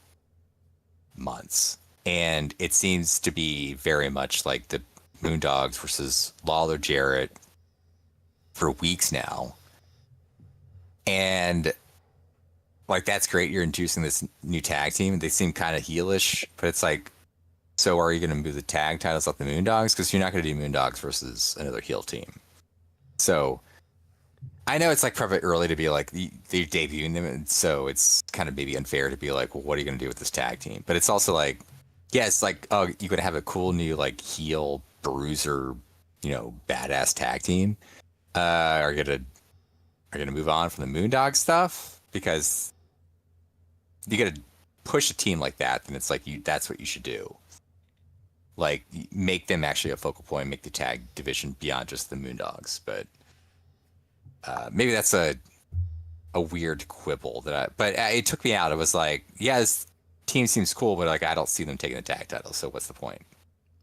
months, and it seems to be very much like the Moondogs versus Lawler Jarrett for weeks now. And like, that's great. You're introducing this new tag team. They seem kind of heelish, but it's like, so are you going to move the tag titles up the Moondogs? Because you're not going to do Moondogs versus another heel team. So I know it's like probably early to be like, they're debuting them, and so it's kind of maybe unfair to be like, well, what are you going to do with this tag team? But it's also like, yeah, it's like, oh, you're going to have a cool new like heel bruiser, badass tag team. Are you gonna move on from the Moondog stuff? Because you gotta push a team like that, then it's like that's what you should do. Like, make them actually a focal point, make the tag division beyond just the Moondogs. But maybe that's a a weird quibble but it took me out. It was like, yeah, this team seems cool, but like I don't see them taking the tag title. So what's the point?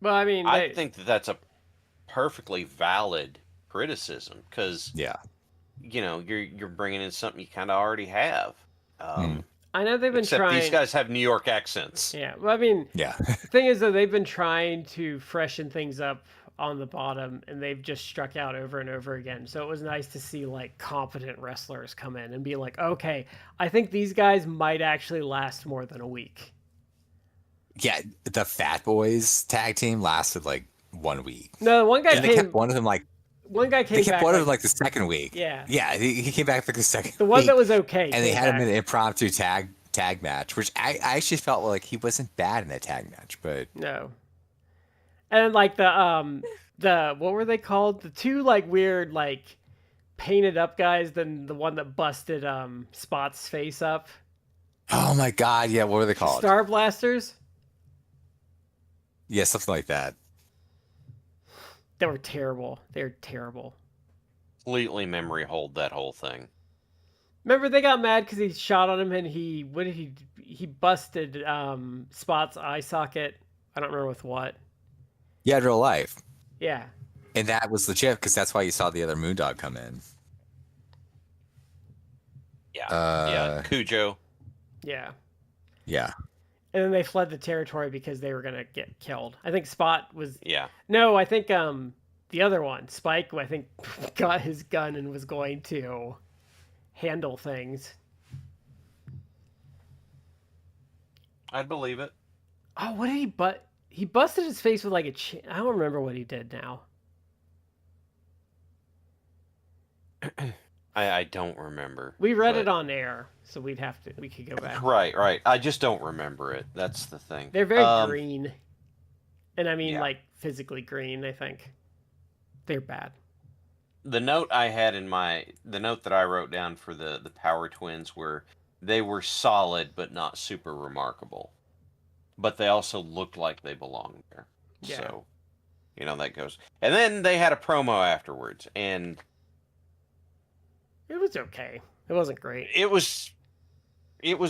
Well, I mean, I think that's a perfectly valid criticism because Yeah. you're bringing in something you kind of already have. I know they've been Except trying. these guys have New York accents. Yeah, well, I mean, Yeah. the thing is though, they've been trying to freshen things up on the bottom, and they've just struck out over and over again. So it was nice to see like competent wrestlers come in and be like, okay, I think these guys might actually last more than a week. Yeah, the Fat Boys tag team lasted like 1 week. No, one guy And they kept one of them like one guy came they kept back one of them like the second week. Yeah. Yeah, he came back like the second the one week. that was okay, And they came had him back. in an impromptu tag match, which I actually felt like he wasn't bad in that tag match, but No. And like the what were they called? The two like weird like painted up guys, then the one that busted Spot's face up. oh my god, yeah, what were they called? Star Blasters? Yeah, something like that. They were terrible. They're terrible. Completely memory hold that whole thing. Remember they got mad because he shot on him and he busted Spot's eye socket. I don't remember with what. Yeah, in real life. Yeah. And that was legit because that's why you saw the other Moondog come in. Yeah. Cujo. Yeah. Yeah. And then they fled the territory because they were gonna get killed. I think Spot was. Yeah. No, I think the other one, Spike, I think got his gun and was going to handle things. I'd believe it. Oh, what did he he busted his face with like a I don't remember what he did now. I don't remember. We read but- it on air, so we could go back. Right. I just don't remember it. That's the thing. They're very green. And I mean Yeah. like physically green, I think. They're bad. The note I had the note that I wrote down for the Power Twins were they were solid but not super remarkable. But they also looked like they belonged there. Yeah. So, that goes. And then they had a promo afterwards, and It was okay. It wasn't great. it was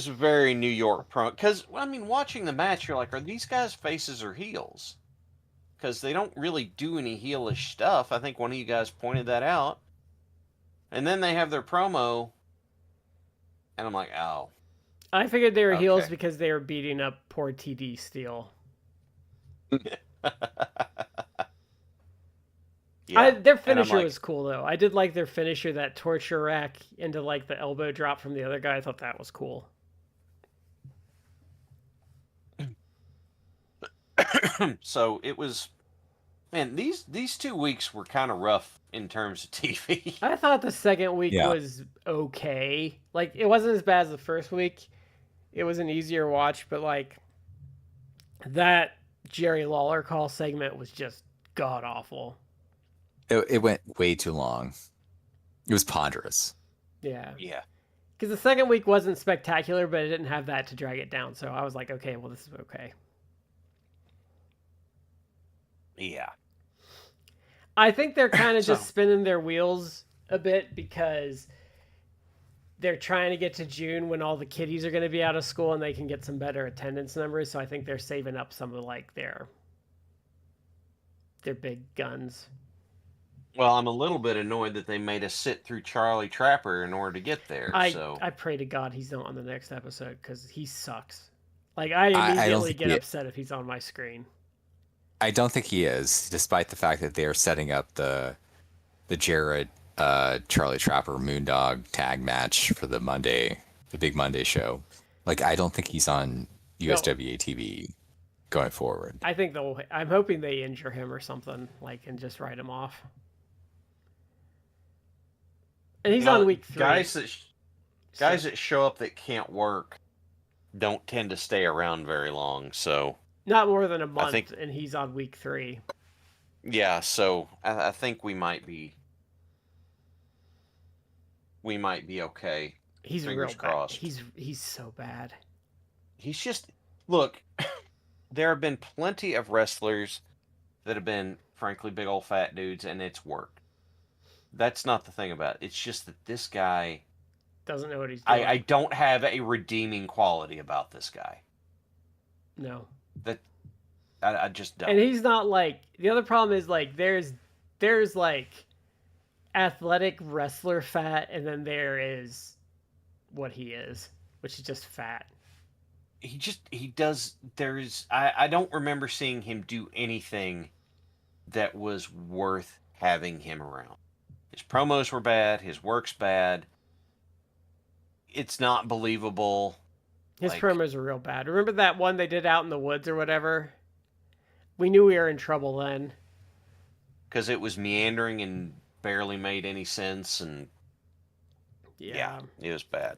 very New York promo. Because, watching the match, you're like, are these guys faces or heels? Because they don't really do any heelish stuff. I think one of you guys pointed that out. And then they have their promo, and I'm like, oh. I figured they were heels Okay. because they were beating up poor TD Steele. Their finisher like, was cool though. I did like their finisher, that torture rack into like the elbow drop from the other guy. I thought that was cool. So it was, man. These 2 weeks were kind of rough in terms of TV. I thought the second week Yeah. was okay. Like it wasn't as bad as the first week. It was an easier watch, but like that Jerry Lawler call segment was just god awful. It went way too long. It was ponderous. Yeah. Yeah. Because the second week wasn't spectacular, but it didn't have that to drag it down. So I was like, okay, well, this is okay. Yeah. I think they're kind of So- just spinning their wheels a bit because they're trying to get to June when all the kiddies are going to be out of school and they can get some better attendance numbers. So I think they're saving up some of like their big guns. Well, I'm a little bit annoyed that they made us sit through Charlie Trapper in order to get there. I pray to God he's not on the next episode because he sucks. Like I don't immediately think get he- upset if he's on my screen. I don't think he is, despite the fact that they are setting up the Jarrett Charlie Trapper Moondog tag match for the big Monday show. Like I don't think he's on USWA TV going forward. I think I'm hoping they injure him or something, like, and just write him off. And he's on week 3. Guys that show up that can't work don't tend to stay around very long. So Not more than a month, think- and he's on week 3. yeah, so I think we might be okay. He's Fingers real crossed. bad. He's so bad. He's just look. There have been plenty of wrestlers that have been, frankly, big old fat dudes, and it's worked. That's not the thing about it. It's just that this guy Doesn't know what he's doing. I don't have a redeeming quality about this guy. No. That I just don't. And he's not like, the other problem is like there's like athletic wrestler fat, and then there is what he is, which is just fat. He does. I don't remember seeing him do anything that was worth having him around. His promos were bad. His work's bad. It's not believable. His promos were real bad. Remember that one they did out in the woods or whatever? We knew we were in trouble then. Because it was meandering and barely made any sense, and yeah, it was bad.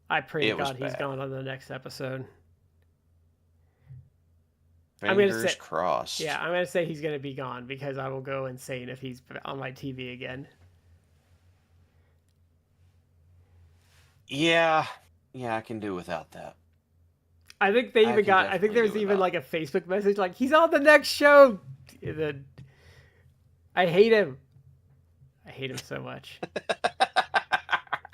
I pray to God he's gone on the next episode. Fingers crossed. Yeah, I'm going to say he's going to be gone because I will go insane if he's on my TV again. Yeah, I can do without that. I think they even got. I think there's even like a Facebook message like he's on the next show. I hate him. I hate him so much.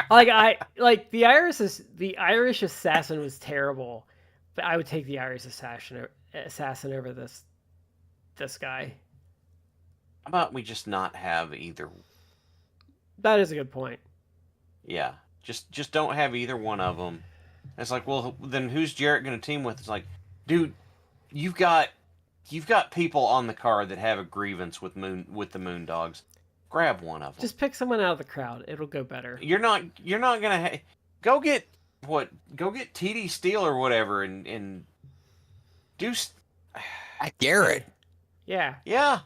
The Irish assassin was terrible, but I would take the Irish assassin over this guy. How about we just not have either? That is a good point. Yeah, just don't have either one of them. It's like, well, then who's Jarrett going to team with? It's like, dude, you've got people on the card that have a grievance with the Moondogs. Grab one of them. Just pick someone out of the crowd. It'll go better. You're not gonna go get TD Steele or whatever and do Garrett. Yeah. Yeah.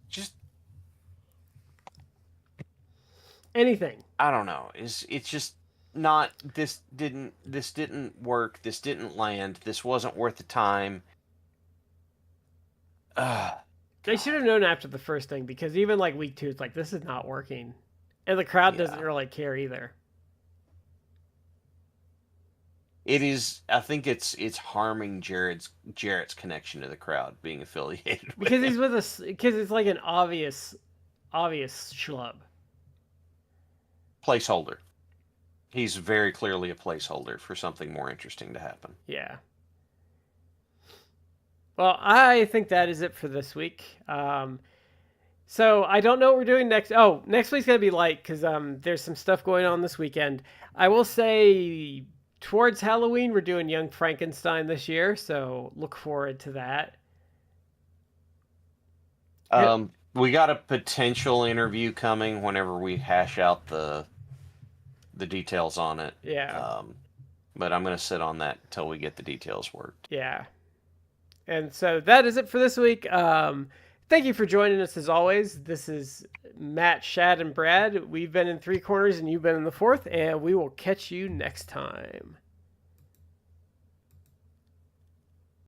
Just anything. I don't know. It's just not. This didn't work. This didn't land. This wasn't worth the time. They should have known after the first thing, because even like week 2, it's like, this is not working. And the crowd doesn't really care either. It is. I think it's harming Jarrett's connection to the crowd being affiliated with because him. he's with us. Because it's like an obvious schlub. Placeholder. He's very clearly a placeholder for something more interesting to happen. Yeah. Well, I think that is it for this week. So I don't know what we're doing next. Oh, next week's going to be light because there's some stuff going on this weekend. I will say towards Halloween, we're doing Young Frankenstein this year, so look forward to that. We got a potential interview coming whenever we hash out the details on it. Yeah. But I'm going to sit on that until we get the details worked. Yeah. And so that is it for this week. Thank you for joining us as always. This is Matt, Shad, and Brad. We've been in 3 corners and you've been in the 4th, and we will catch you next time.